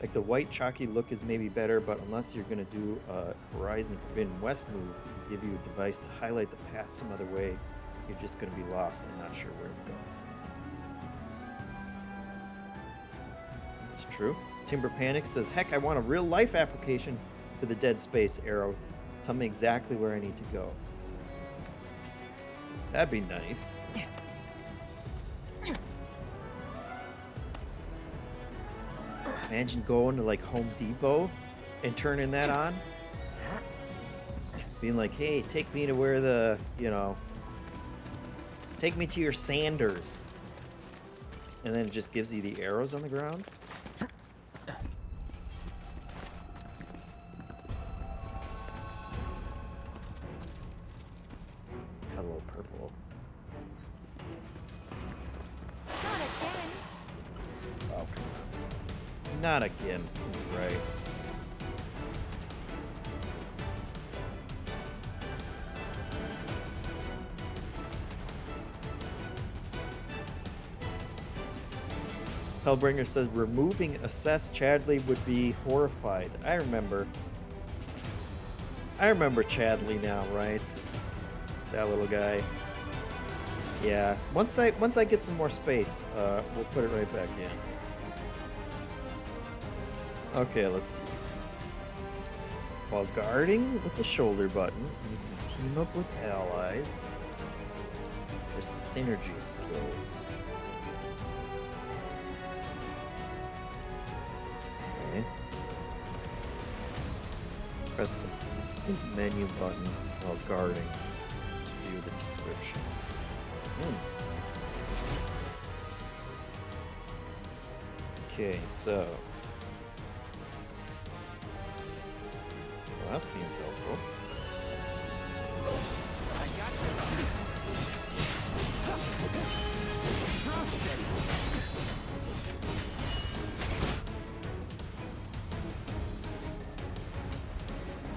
like the white chalky look is maybe better, but unless you're going to do a Horizon Forbidden West move and give you a device to highlight the path some other way, you're just going to be lost and not sure where to go. It's true. Timber Panic says, heck, I want a real-life application for the Dead Space arrow. Tell me exactly where I need to go. That'd be nice. Imagine going to like Home Depot and turning that on. Being like, hey, take me to where the, you know, take me to your Sanders. And then it just gives you the arrows on the ground. Hello, purple. Not again. Oh, come on. Not again. Right. Hellbringer says removing Assess Chadley would be horrified. I remember Chadley now, right? That little guy. Yeah. Once I get some more space, we'll put it right back in. Okay, let's see. While guarding with the shoulder button, you can team up with allies for synergy skills. Okay. Press the menu button while guarding to view the descriptions. Okay, so. Well, that seems helpful.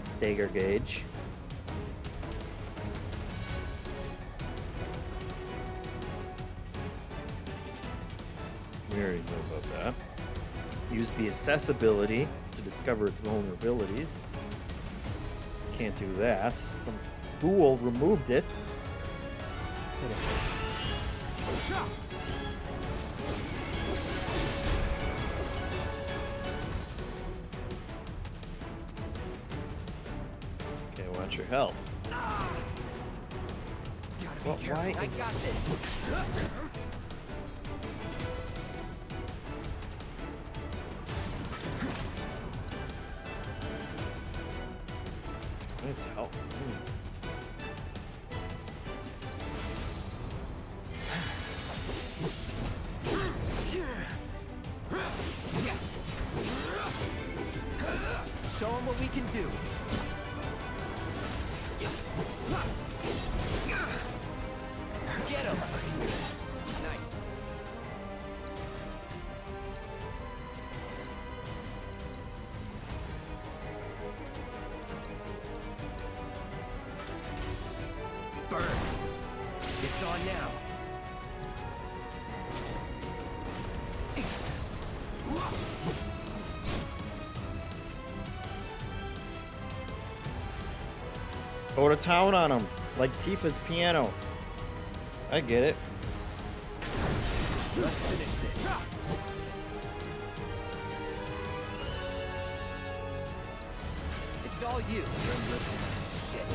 Stagger gauge. We already know about that. Use the accessibility to discover its vulnerabilities. Can't do that. Some fool removed it. Okay, watch your health. Well, why is... Nice help. Nice. Show them what we can do. Get him. Nice. Burn. It's on now. Go to town on him, like Tifa's piano. I get it. Let's finish this. It's all you. Shit.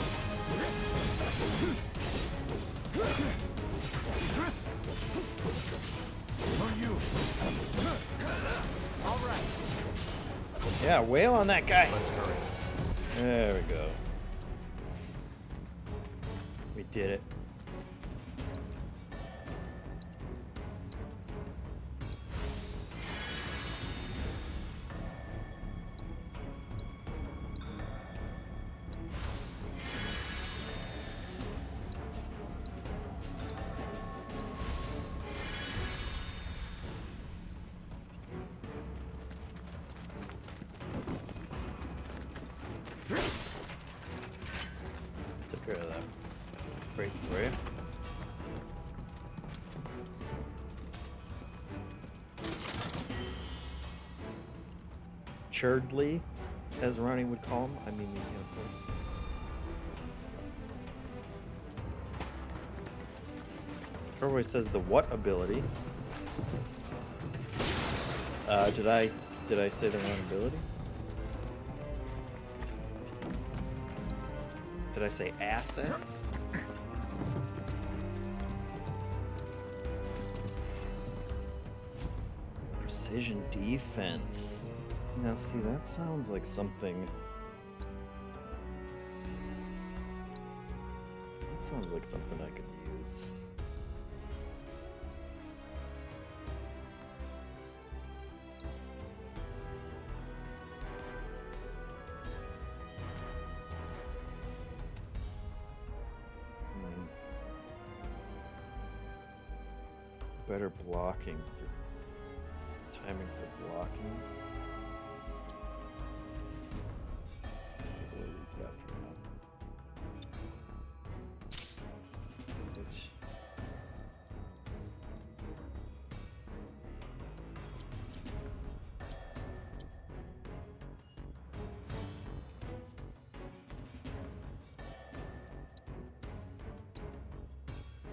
On you. All right. Yeah, wail on that guy. Let's hurry. There we go. We did it. Took care of that. Great for you. Churdley, as Ronnie would call him. I mean, you know, it says. Turboy says the what ability? Did I say the wrong ability? Did I say access? Precision defense. Now see, that sounds like something... That sounds like something I could use. Better blocking for timing for blocking. We'll leave that for now. Right.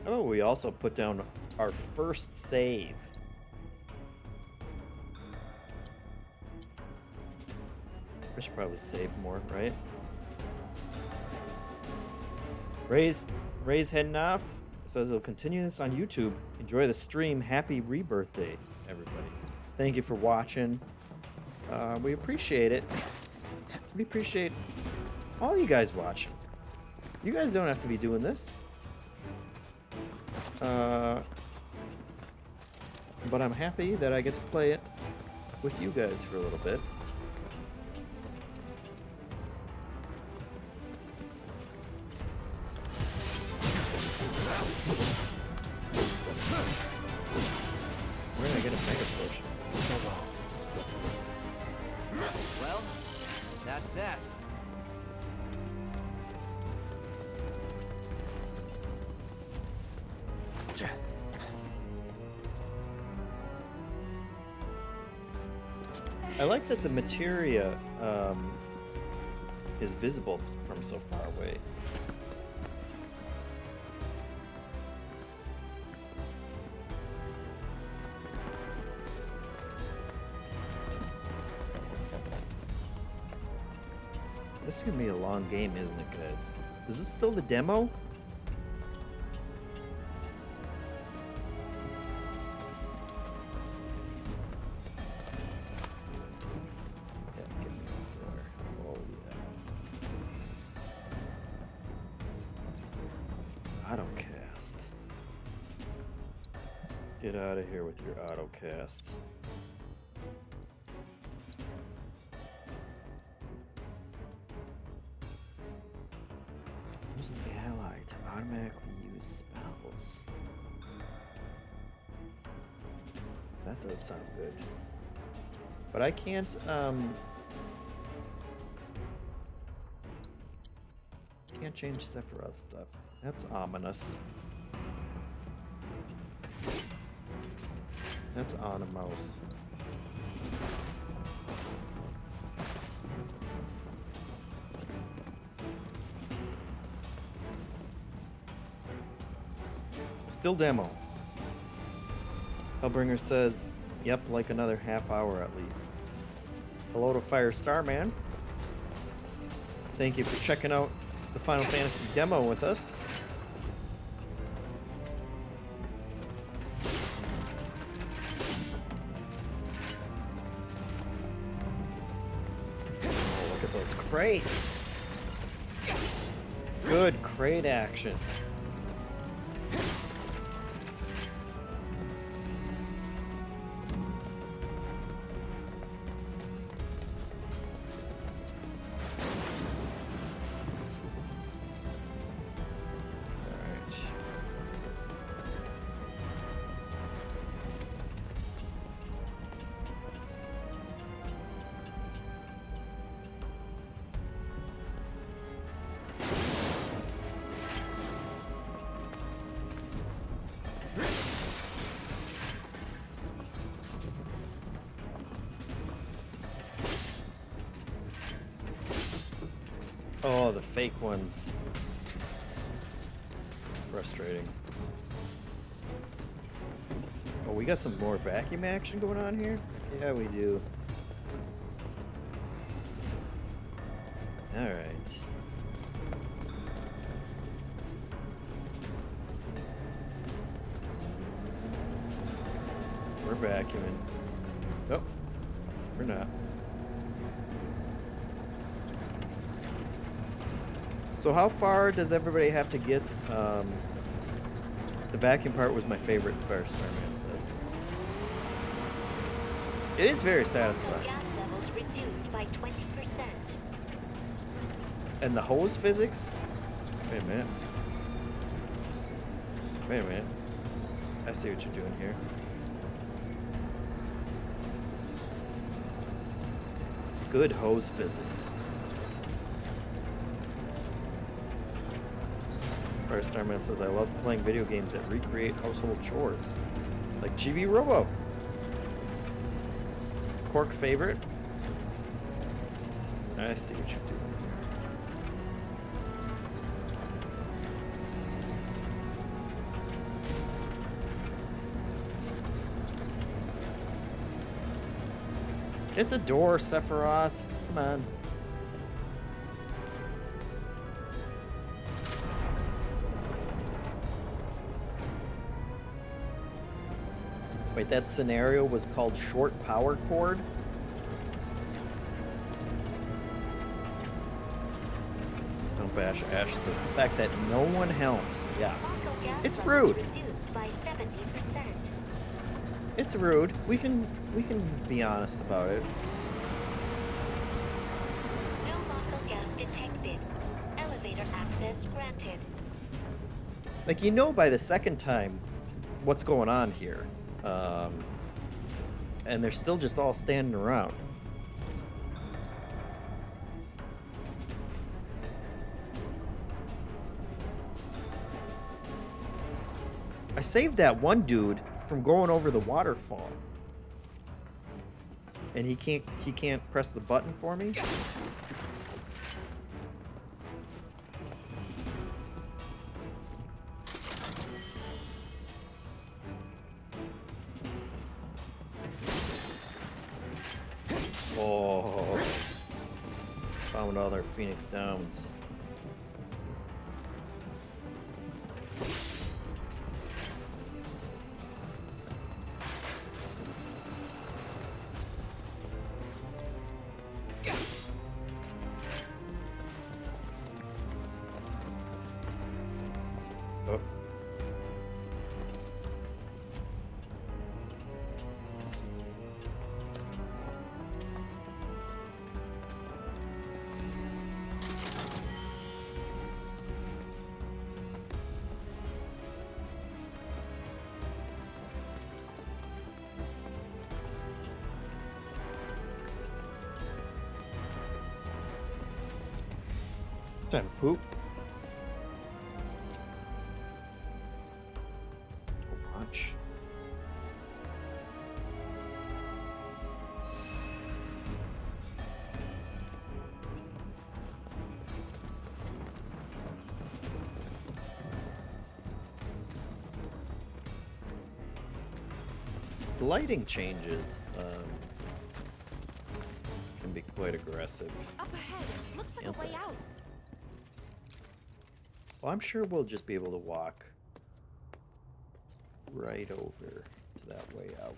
Oh, we also put down our first save. I should probably save more, right? Ray's heading off. Says he'll continue this on YouTube. Enjoy the stream. Happy Rebirth Day, everybody. Thank you for watching. We appreciate it. We appreciate all you guys watching. You guys don't have to be doing this. But I'm happy that I get to play it with you guys for a little bit. Where did I get a mega potion? Well, that's that. I like that the materia is visible from so far away. This is gonna be a long game, isn't it, guys? Is this still the demo? Yeah, get me up there. Oh yeah. Autocast. Get out of here with your autocast. Use an ally to automatically use spells. That does sound good. But I can't, can't change Sephiroth stuff. That's ominous. That's ominous. Still demo. Hellbringer says, yep, like another half hour at least. Hello to Fire Starman. Thank you for checking out the Final Fantasy demo with us. Oh, look at those crates. Good crate action. Oh, the fake ones. Frustrating. Oh, we got some more vacuum action going on here? Yeah, we do. Alright. We're vacuuming. Oh, we're not. So how far does everybody have to get? The vacuum part was my favorite, Fire Starman says. It is very satisfying. Gas levels reduced by 20%. And the hose physics? Wait a minute. Wait a minute. I see what you're doing here. Good hose physics. Fire Starman says, I love playing video games that recreate household chores. Like Chibi Robo. Cork favorite? I see what you're doing here. Hit the door, Sephiroth. Come on. Wait, that scenario was called Short Power Cord? Don't bash Ash says the fact that no one helps. Yeah. It's rude. Reduced by 70%. It's rude. We can be honest about it. No local gas detected. Elevator access granted. Like, you know by the second time what's going on here. And they're still just all standing around. I saved that one dude from going over the waterfall. And he can't press the button for me? Oh, found all their Phoenix Downs. Oh. Time to poop. Punch. The lighting changes can be quite aggressive. Up ahead. Looks like Can't a way they? out. Well, I'm sure we'll just be able to walk right over to that way out.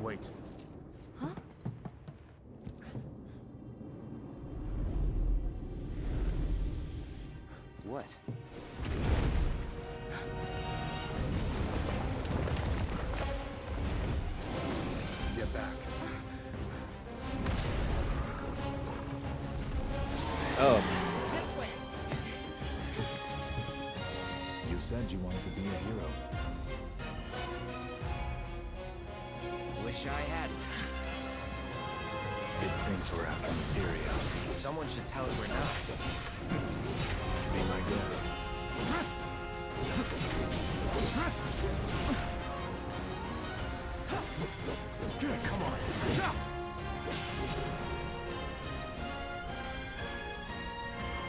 Wait. Huh? What? Get back. Oh, This way. You said you wanted to be a hero. Wish I hadn't. It thinks we're after materia. Someone should tell it we're not. Be my guest. Come on.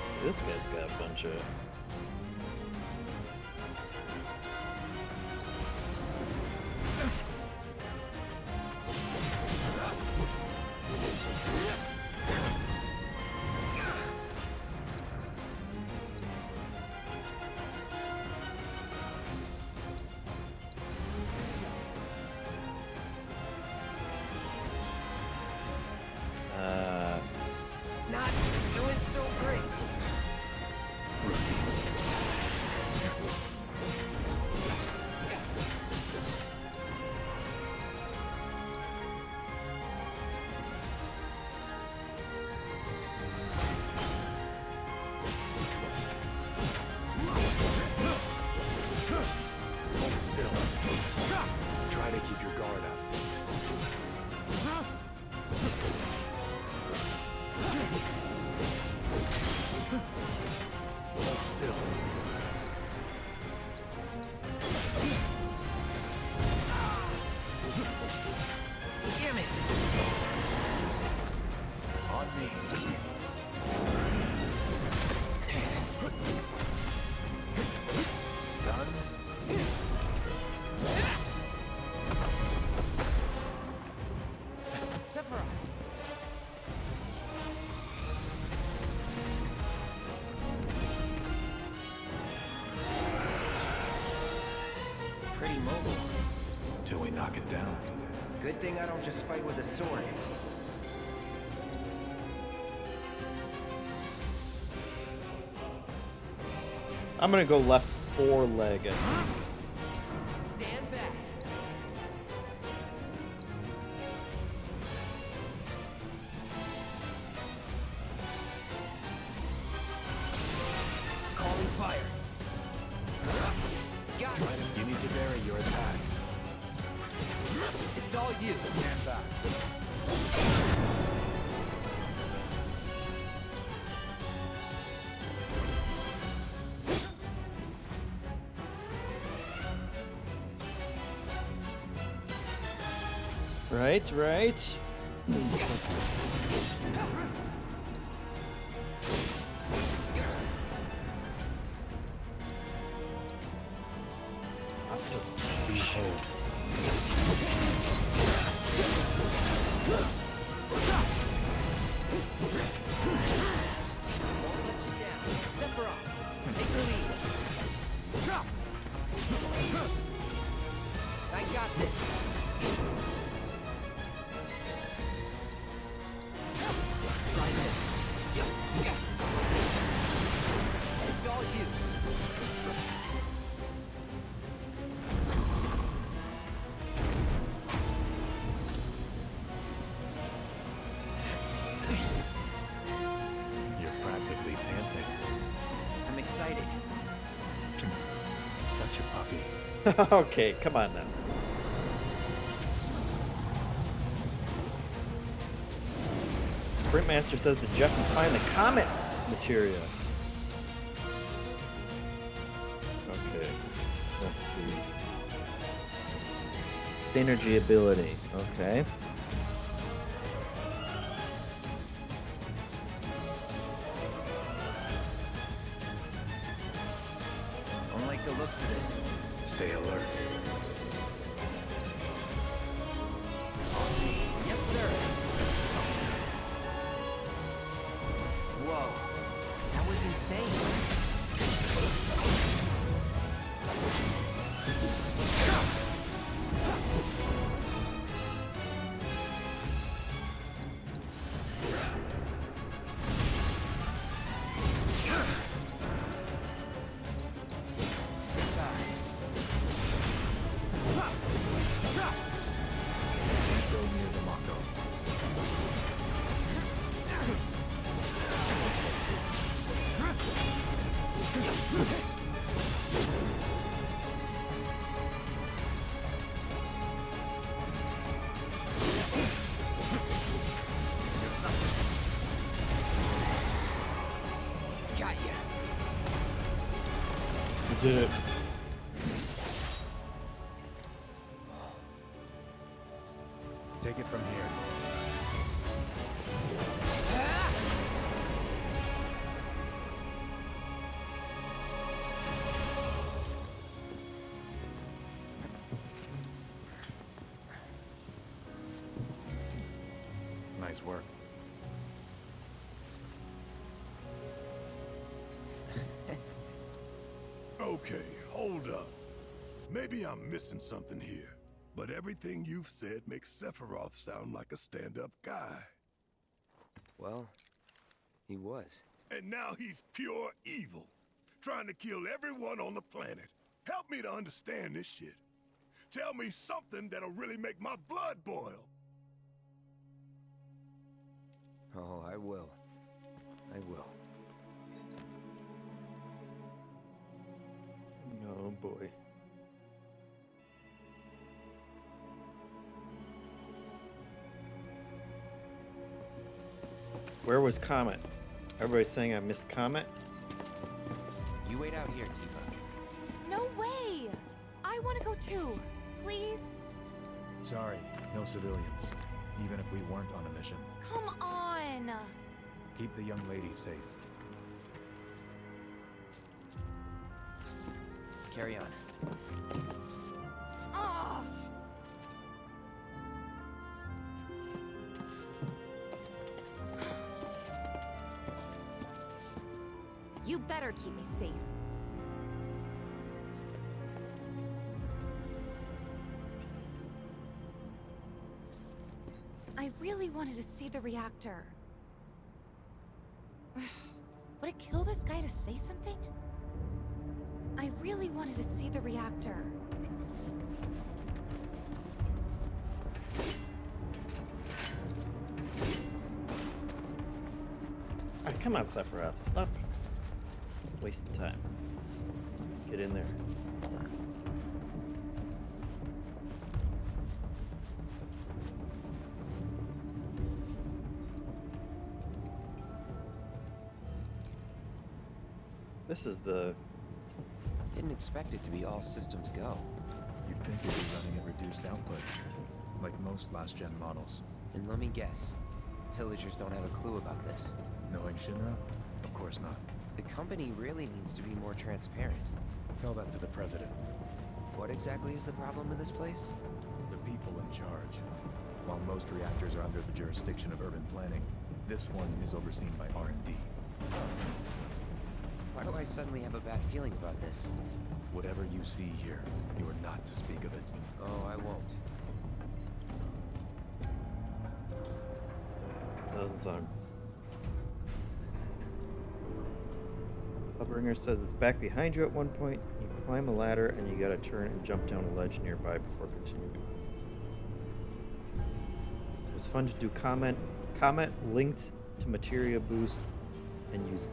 so this guy's got a bunch of... Not doing so great. Rookies. immobile. Till we knock it down. Good thing I don't just fight with a sword. I'm gonna go left four-legged. Stand back. Calling fire. Got it. You need to vary your attacks. It's all you. Stand back. Right, right. I got this. Try this. It's all you. You're practically panting. I'm excited. Such a puppy. Okay, come on now. Sprintmaster says that Jeff can find the comet materia. Okay, let's see. Synergy ability. Okay. Don't like the looks of this. Stay alert. Yes, sir. Whoa. That was insane. Go near the Mako. Got ya. We did it. Take it from here. Nice work. Okay, hold up. Maybe I'm missing something here, but everything you've said makes Sephiroth sound like a stand-up guy. Well, he was. And now he's pure evil, trying to kill everyone on the planet. Help me to understand this shit. Tell me something that'll really make my blood boil. Oh, I will. I will. Oh boy. Where was Comet? Everybody's saying I missed Comet. You wait out here, Tifa. No way! I want to go too. Please? Sorry, no civilians. Even if we weren't on a mission. Come on! Keep the young lady safe. Carry on. Ugh! You better keep me safe. I really wanted to see the reactor. Would it kill this guy to say something? I really wanted to see the reactor. Alright, come on, Sephiroth. Stop wasting time. Let's get in there. This is the... Didn't expect it to be all systems go. You'd think it'd be running at reduced output, like most last-gen models. And let me guess, villagers don't have a clue about this. Knowing Shinra? Of course not. The company really needs to be more transparent. Tell that to the president. What exactly is the problem with this place? The people in charge. While most reactors are under the jurisdiction of urban planning, this one is overseen by R&D. Why do I suddenly have a bad feeling about this? Whatever you see here, you are not to speak of it. Oh, I won't. Doesn't sound... Hellbringer says it's back behind you at one point. You climb a ladder and you gotta turn and jump down a ledge nearby before continuing. It was fun to do Comet linked to Materia Boost and use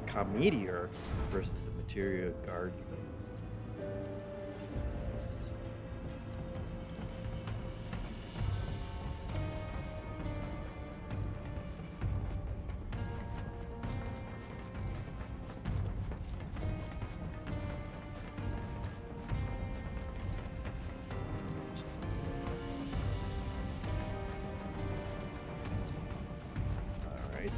Cometeor versus the Materia Guard. Yes. All right.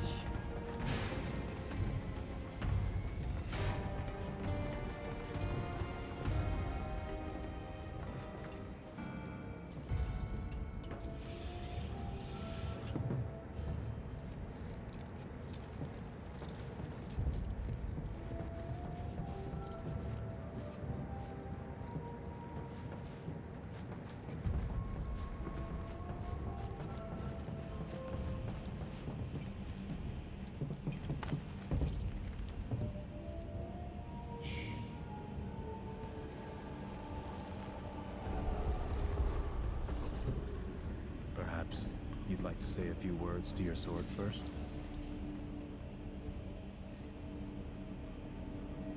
Perhaps you'd like to say a few words to your sword first?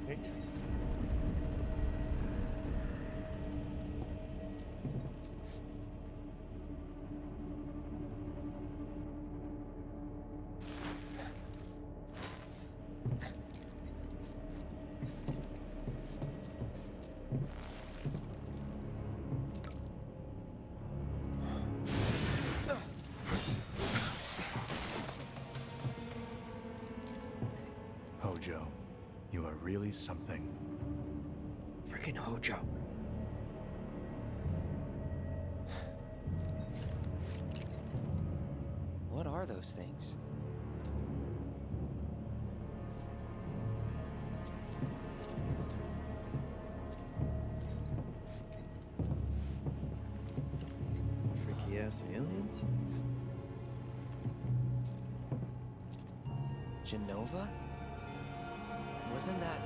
Right. Hojo, you are really something. Frickin' Hojo. What are those things? Freaky ass aliens? Genova? Wasn't that...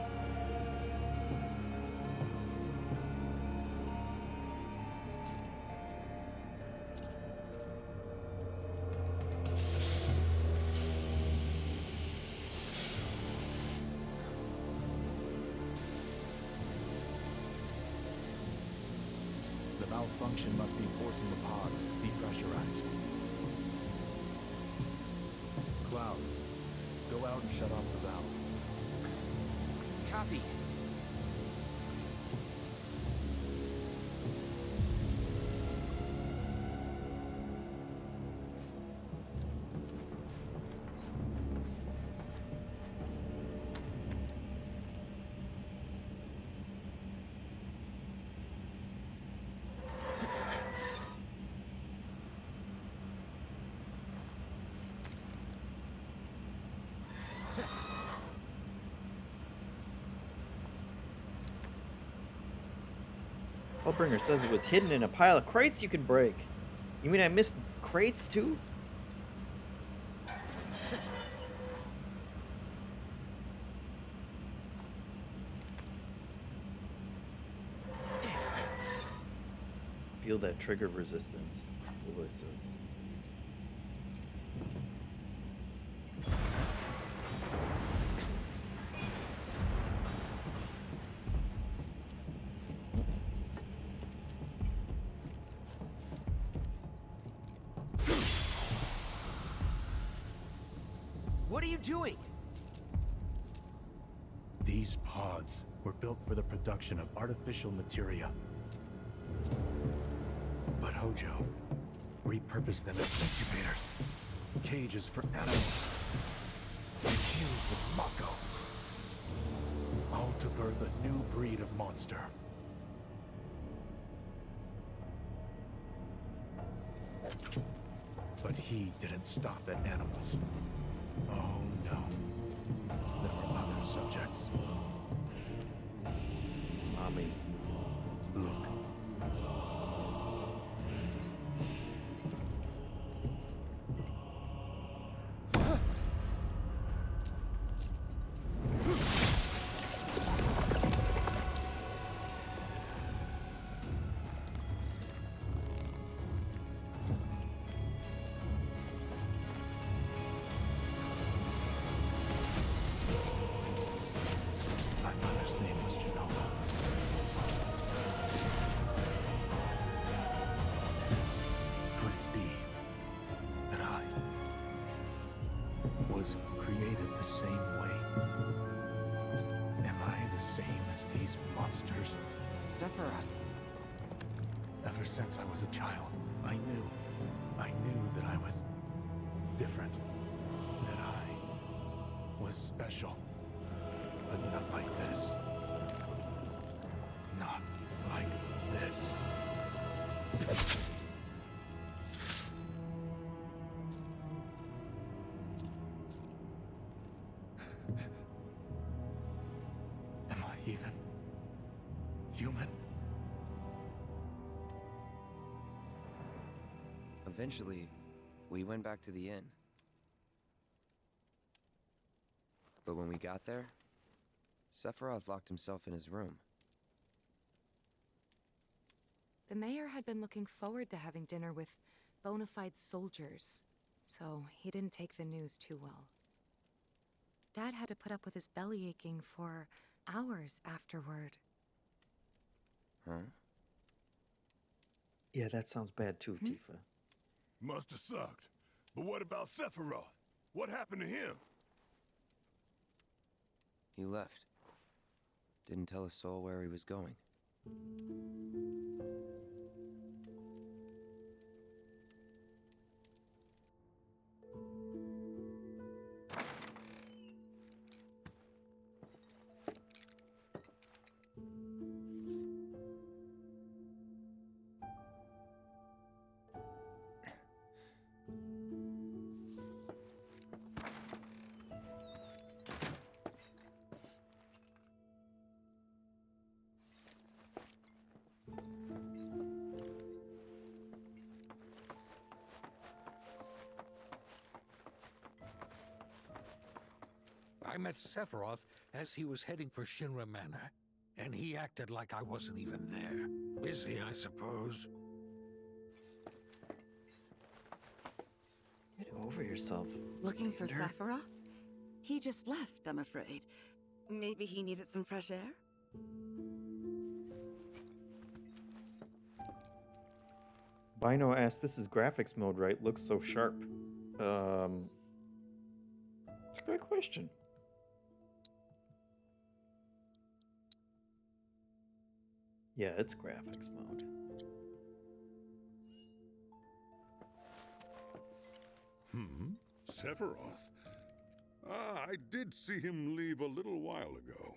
The malfunction must be forcing the pods depressurized. Cloud, go out and shut off the valve. Copy. Hellbringer says it was hidden in a pile of crates you can break. You mean I missed crates too? feel that trigger resistance. The voice says. What are you doing? These pods were built for the production of artificial materia. But Hojo repurposed them as incubators, cages for animals, infused with Mako, all to birth a new breed of monster. But he didn't stop at animals. Oh no. There were other subjects. Mommy. Look. My mother's name was Genova. Could it be that I was created the same way? Am I the same as these monsters? Sephiroth. Ever since I was a child, I knew that I was different, that I was special, but not like this. Not like this. Am I even human? Eventually, we went back to the inn. But when we got there, Sephiroth locked himself in his room. The mayor had been looking forward to having dinner with bona fide soldiers, so he didn't take the news too well. Dad had to put up with his belly aching for hours afterward. Huh? Yeah, that sounds bad too, Tifa. Must have sucked. But what about Sephiroth? What happened to him? He left. Didn't tell a soul where he was going. I met Sephiroth as he was heading for Shinra Manor, and he acted like I wasn't even there. Busy, I suppose. Get over yourself. Looking for Xander. Sephiroth? He just left, I'm afraid. Maybe he needed some fresh air? Bino asked, this is graphics mode, right? Looks so sharp. It's a great question. Yeah, it's graphics mode. Sephiroth. Ah, I did see him leave a little while ago.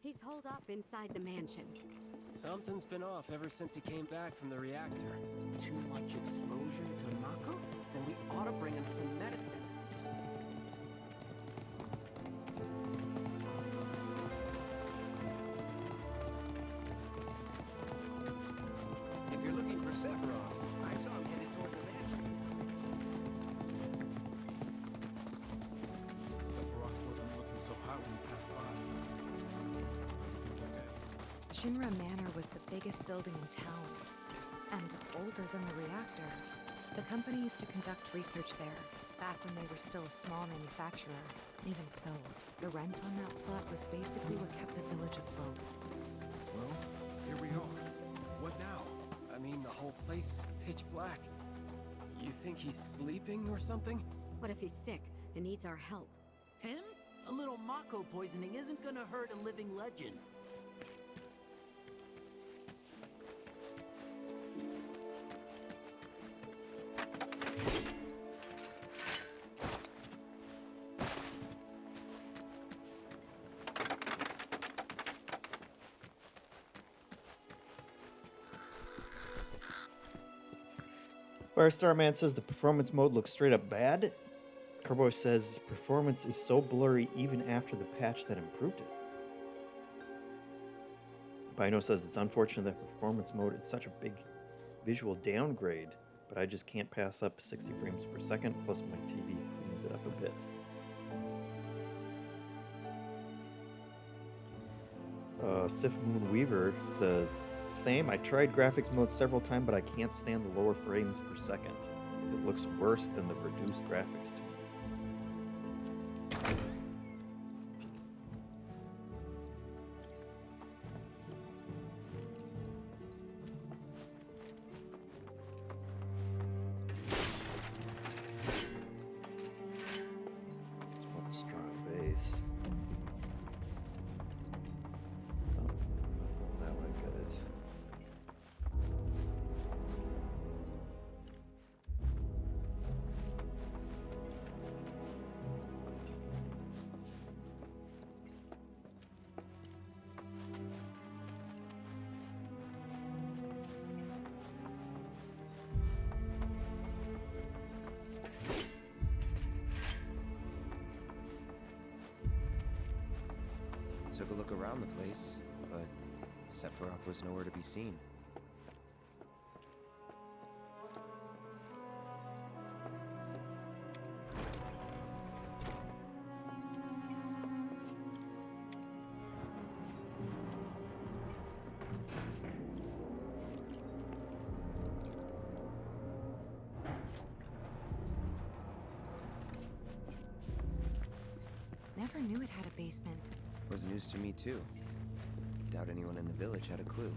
He's holed up inside the mansion. Something's been off ever since he came back from the reactor. Too much exposure to Mako? Then we ought to bring him some medicine. If you're looking for Sephiroth, I saw him headed toward the mansion. Sephiroth wasn't looking so hot Shinra Manor was the biggest building in town, and older than the reactor. The company used to conduct research there, back when they were still a small manufacturer. Even so, the rent on that plot was basically what kept the village afloat. Well, here we are. What now? I mean, the whole place is pitch black. You think he's sleeping or something? What if he's sick and needs our help? Him? A little Mako poisoning isn't gonna hurt a living legend. Firestar Man says the performance mode looks straight up bad. Carboy says performance is so blurry even after the patch that improved it. Bino says it's unfortunate that performance mode is such a big visual downgrade, but I just can't pass up 60 frames per second, plus my TV cleans it up a bit. Sif Moon Weaver says, same, I tried graphics mode several times, but I can't stand the lower frames per second. It looks worse than the reduced graphics to me. One strong base. That way, good. Took a look around the place, but Sephiroth was nowhere to be seen. Never knew it had a basement. Was news to me too. Doubt anyone in the village had a clue.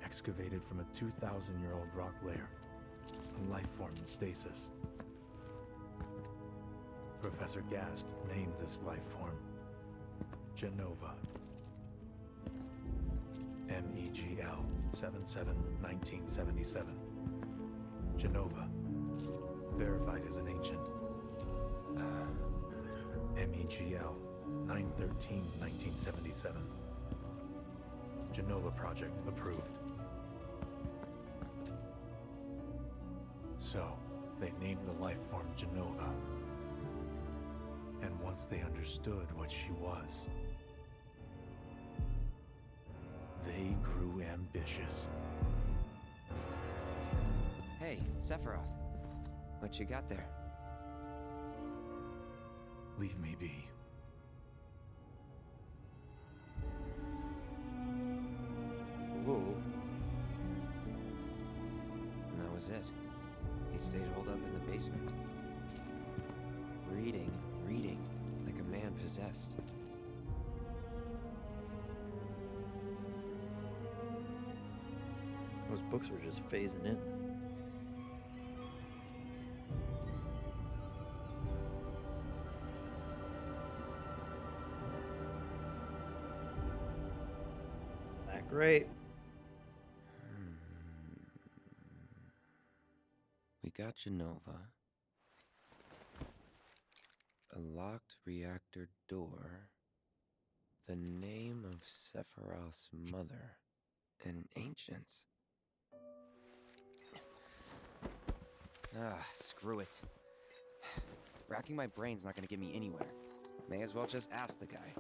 Excavated from a 2,000-year-old rock layer, a life form in stasis. Professor Gast named this life form Genova. MEGL 77-1977. Genova, verified as an ancient. MEGL 913-1977. Genova project approved. So, they named the life form Genova. And once they understood what she was, they grew ambitious. Hey, Sephiroth. What you got there? Leave me be. Whoa. And that was it. He stayed holed up in the basement. Reading, like a man possessed. Those books were just phasing in. Not great. We got Genova. A locked reactor door. The name of Sephiroth's mother. An ancient's. Screw it. Racking my brain's not gonna get me anywhere. May as well just ask the guy.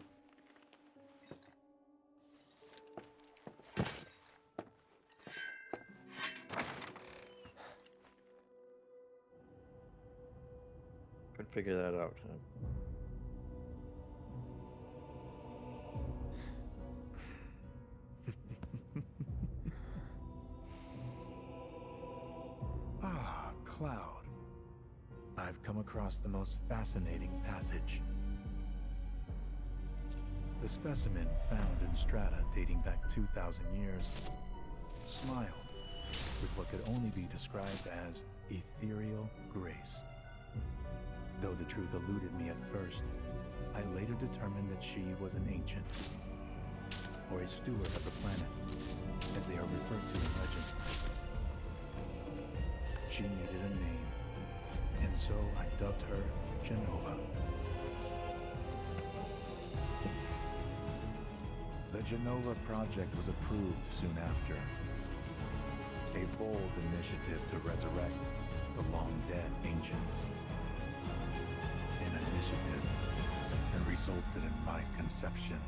Couldn't figure that out, huh? Ah, Cloud. I've come across the most fascinating passage. The specimen found in strata dating back 2,000 years smiled with what could only be described as ethereal grace. Though the truth eluded me at first, I later determined that she was an ancient, or a steward of the planet, as they are referred to in legend. She needed a name, and so I dubbed her Genova. The Genova project was approved soon after. A bold initiative to resurrect the long-dead ancients. An initiative that resulted in my conception.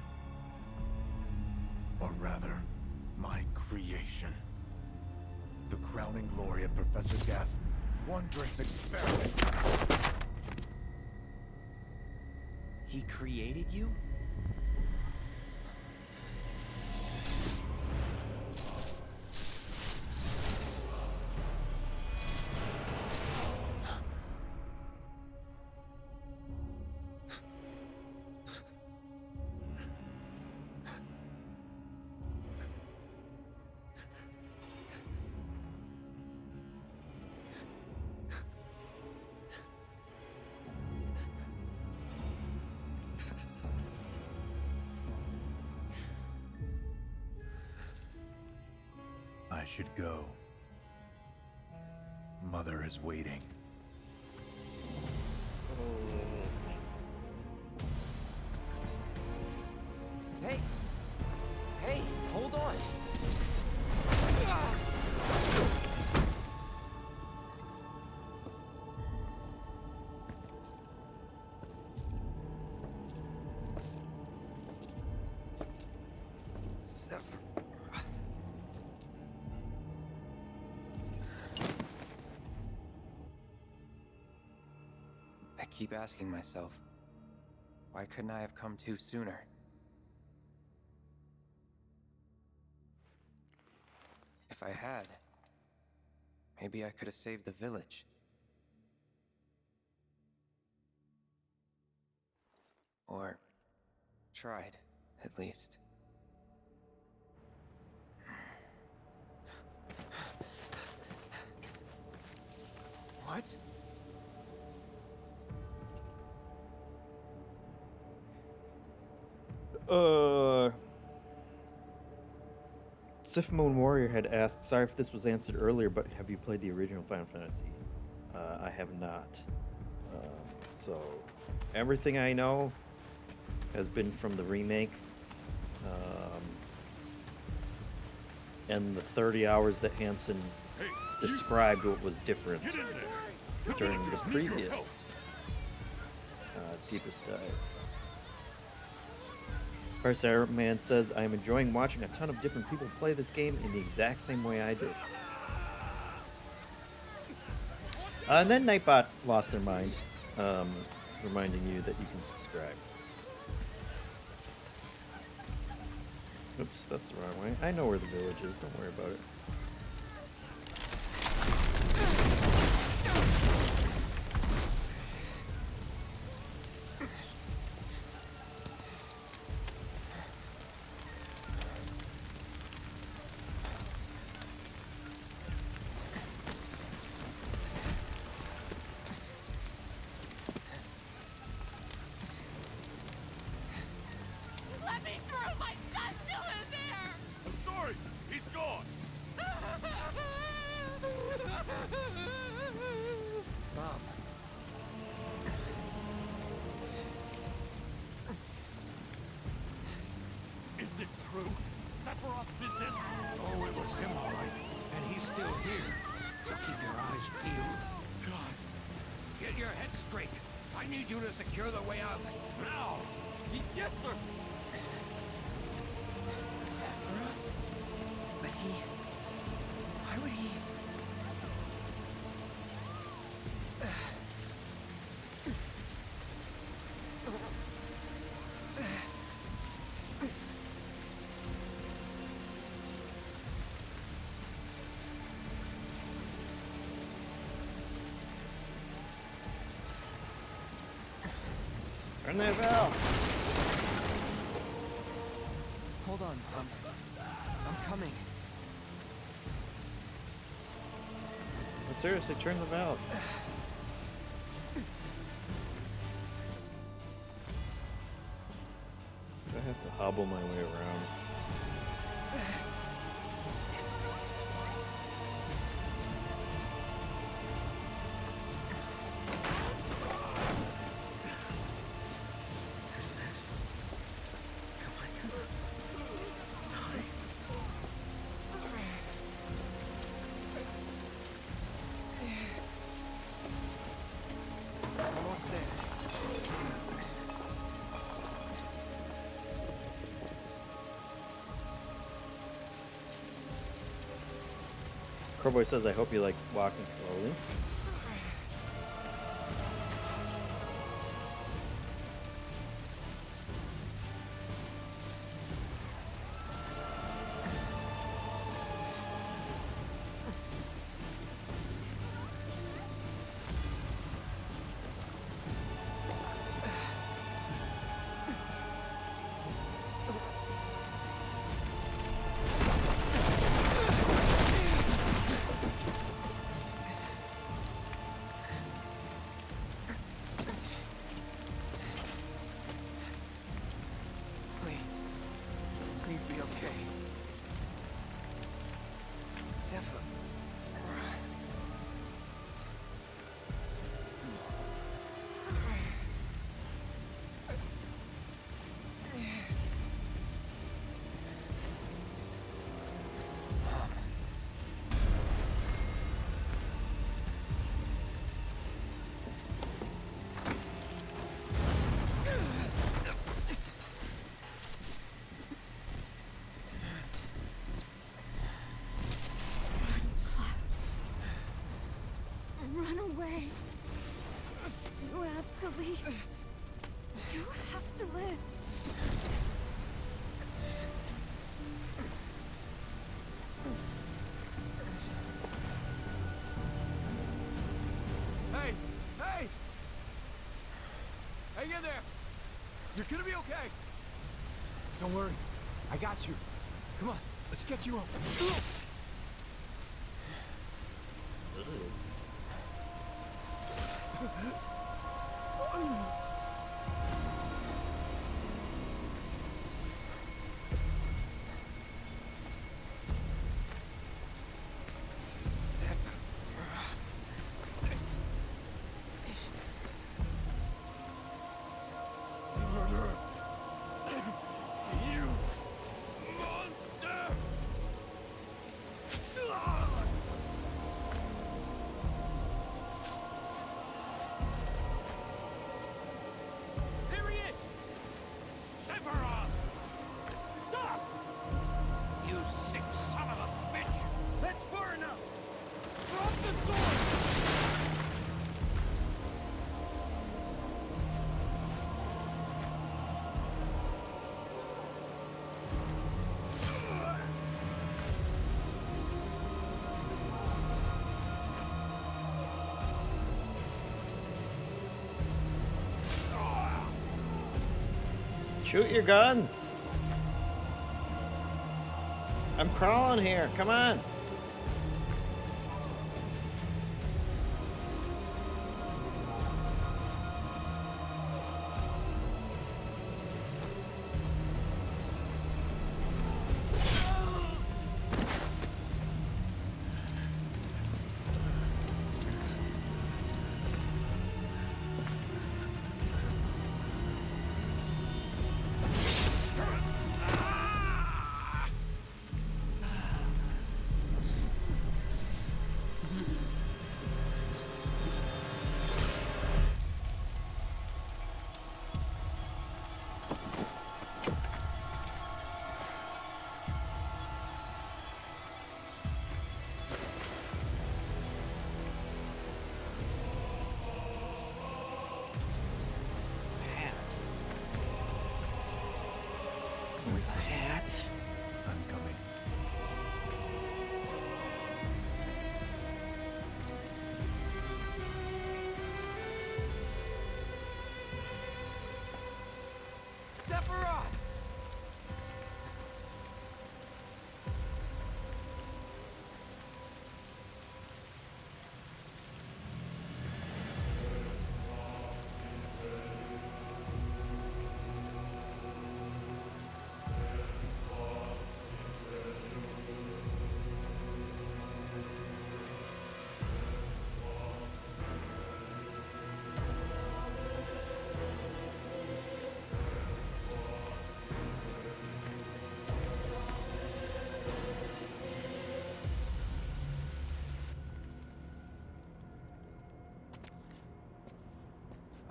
Or rather, my creation. The crowning glory of Professor Gasp's wondrous experiment. He created you? I should go. Mother is waiting. Hey! Hey, hold on! I keep asking myself, why couldn't I have come to sooner? If I had, maybe I could have saved the village. Or tried, at least. What? Sif Moon Warrior had asked, sorry if this was answered earlier, but have you played the original Final Fantasy? I have not. So, everything I know has been from the remake. And the 30 hours that Hansen described what was different during the previous Deepest Dive. Fireside Man says, I am enjoying watching a ton of different people play this game in the exact same way I did. And then Nightbot lost their mind, reminding you that you can subscribe. Oops, that's the wrong way. I know where the village is, don't worry about it. Let me through! My son's still in there! I'm sorry! He's gone! great. I need you to secure the way out. Now! Yes, sir! But he... Why would he... Turn that valve. Hold on, I'm coming. But seriously, turn the valve. I have to hobble my way around. Almost there. Crowboy says, I hope you like walking slowly. Please be okay. Sephiroth. Run away. You have to leave. You have to live. Hey! Hey! Hang in there! You're gonna be okay! Don't worry. I got you. Come on, let's get you up. You monster! Here he is! Sephiroth! Stop! You sick son of a bitch! That's far enough! Drop the sword! Shoot your guns! I'm crawling here, come on!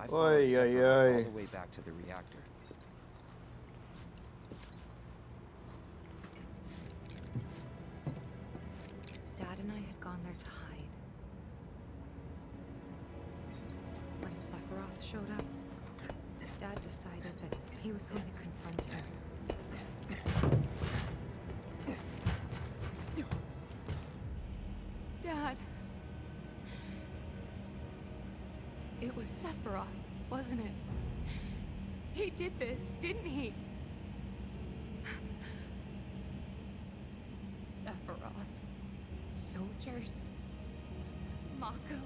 I followed Oy, oy, Sephiroth all oy. the way back to the reactor. Dad and I had gone there to hide. When Sephiroth showed up, Dad decided that he was going to confront him. Dad! It was Sephiroth, wasn't it? He did this, didn't he? Sephiroth. Soldiers. Mako.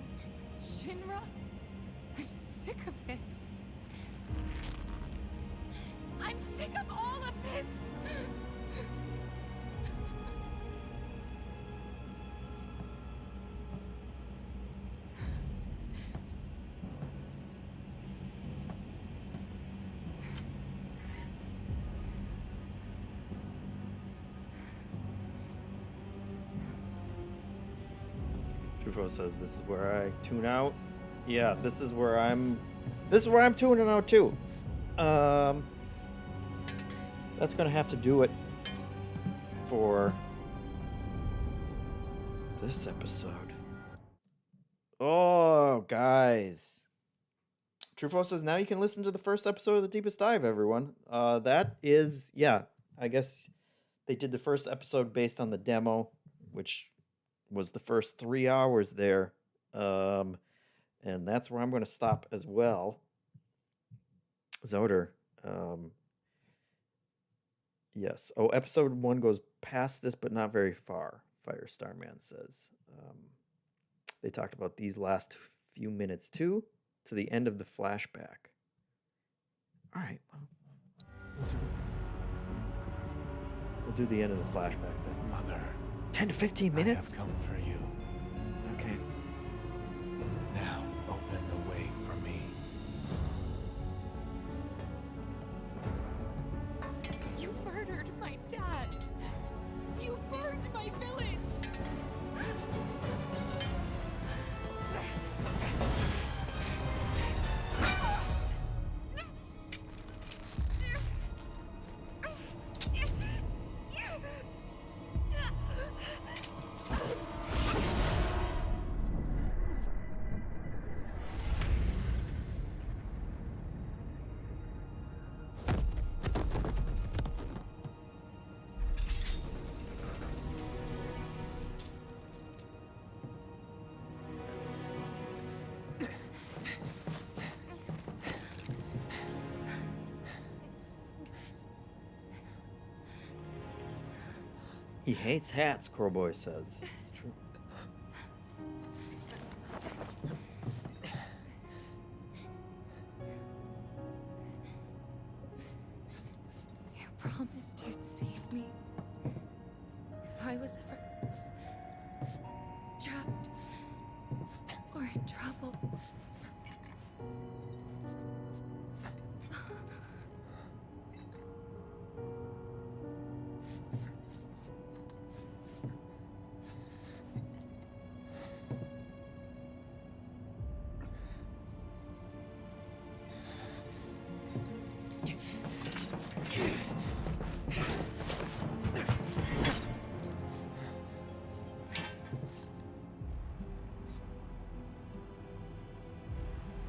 Shinra. I'm sick of this. I'm sick of all of this! Trufo says this is where I tune out. Yeah, this is where I'm tuning out too. That's gonna have to do it for this episode. Oh, guys. Trufo says now you can listen to the first episode of The Deepest Dive, everyone. That is, yeah, I guess they did the first episode based on the demo, which was the first 3 hours there. And that's where I'm going to stop as well. Zoder. Yes. Oh, episode 1 goes past this, but not very far, Firestar Man says. They talked about these last few minutes, too, to the end of the flashback. All right. We'll do the end of the flashback then. Mother. 10 to 15 minutes? I have come for you. Okay. Now, open the way for me. You murdered my dad. You burned my village. He hates hats, Crowboy says. It's true. You promised you'd save me. If I was ever trapped or in trouble.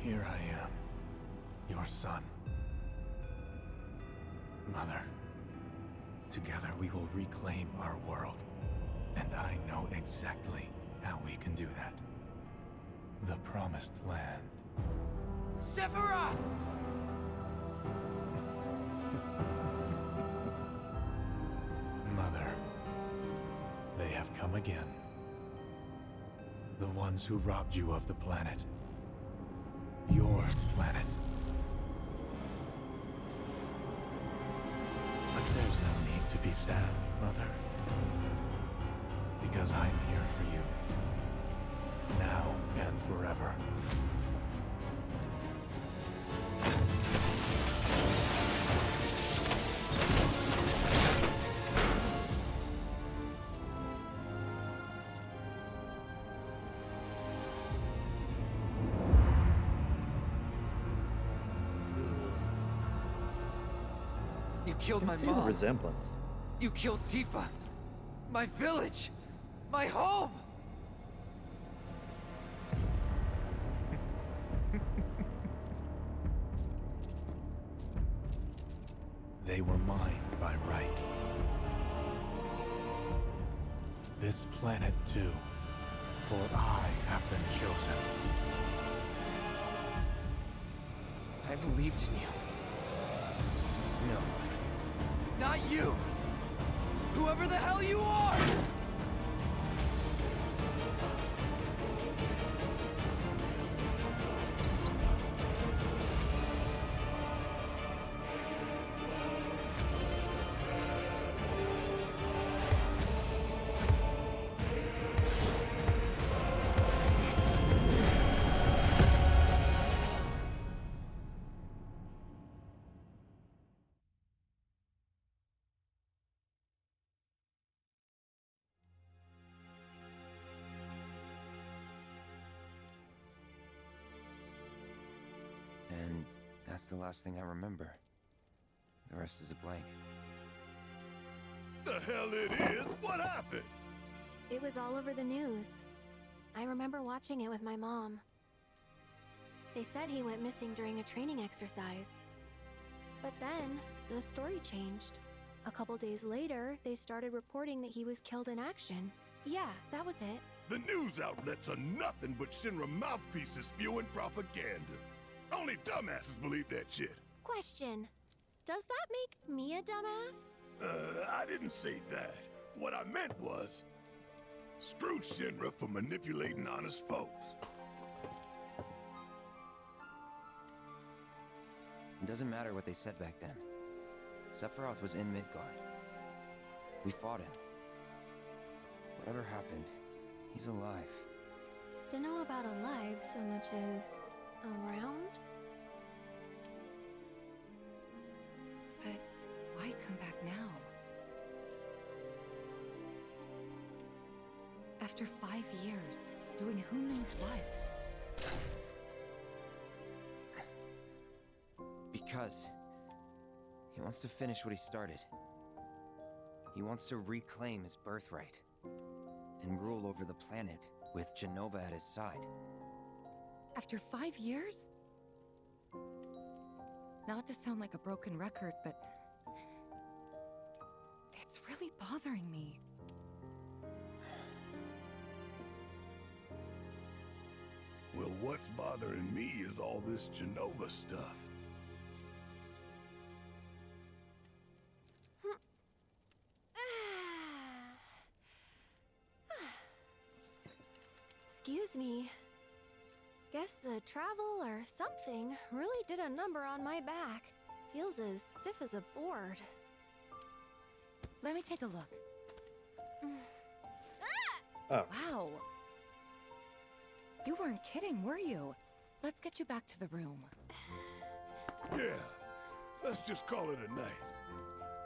Here I am, your son. Mother, together we will reclaim our world. And I know exactly how we can do that. The Promised Land. Sephiroth! Mother, they have come again. The ones who robbed you of the planet. Your planet. But there's no need to be sad, Mother. Because I'm here for you. Now and forever. You I killed can my see the mom. resemblance. You killed Tifa. My village. My home. They were mine by right. This planet too, for I have been chosen. I believed in you. No. Not you! Whoever the hell you are! And that's the last thing I remember. The rest is a blank. The hell it is? What happened? It was all over the news. I remember watching it with my mom. They said he went missing during a training exercise. But then, the story changed. A couple days later, they started reporting that he was killed in action. Yeah, that was it. The news outlets are nothing but Shinra mouthpieces spewing propaganda. Only dumbasses believe that shit. Question. Does that make me a dumbass? I didn't say that. What I meant was, screw Shinra for manipulating honest folks. It doesn't matter what they said back then. Sephiroth was in Midgard. We fought him. Whatever happened, he's alive. Don't know about alive so much as around? But why come back now? After 5 years, doing who knows what? Because he wants to finish what he started. He wants to reclaim his birthright and rule over the planet with Jenova at his side. After 5 years? Not to sound like a broken record, but it's really bothering me. Well, what's bothering me is all this Jenova stuff. Excuse me. Guess the travel or something really did a number on my back. Feels as stiff as a board. Let me take a look. Oh. Wow. You weren't kidding, were you? Let's get you back to the room. Yeah, let's just call it a night.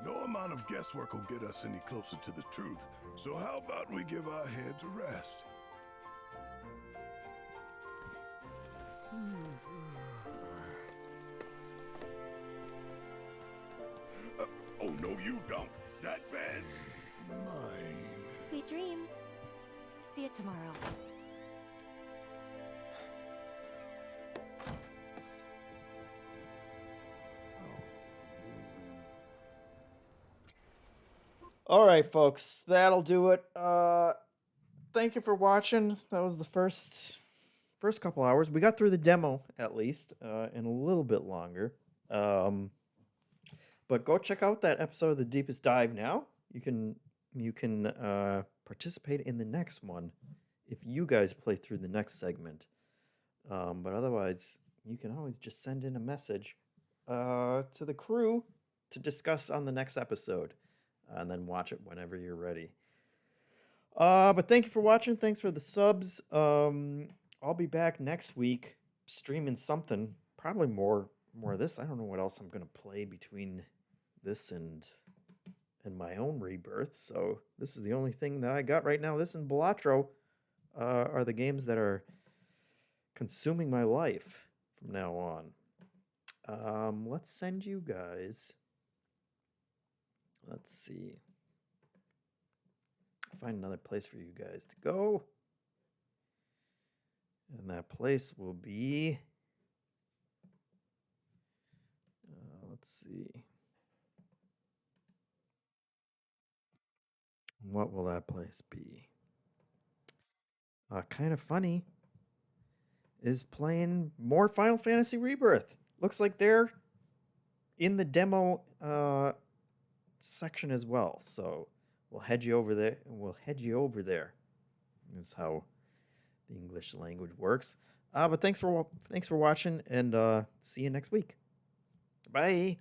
No amount of guesswork will get us any closer to the truth, so how about we give our heads a rest? Oh, no, you don't. That bed's mine. Sweet dreams. See you tomorrow. All right, folks, that'll do it. Thank you for watching. That was the first couple hours. We got through the demo at least, and a little bit longer. But go check out that episode of The Deepest Dive now. You can participate in the next one if you guys play through the next segment. But otherwise, you can always just send in a message to the crew to discuss on the next episode, and then watch it whenever you're ready. But thank you for watching. Thanks for the subs. I'll be back next week streaming something, probably more of this. I don't know what else I'm gonna play between this and my own Rebirth. So this is the only thing that I got right now. This and Balatro are the games that are consuming my life from now on. Let's send you guys Let's see. Find another place for you guys to go. And that place will be... let's see. What will that place be? Kind of funny is playing more Final Fantasy Rebirth. Looks like they're in the demo section as well. So we'll head you over there. Is how the English language works. But thanks for watching, and see you next week. Bye.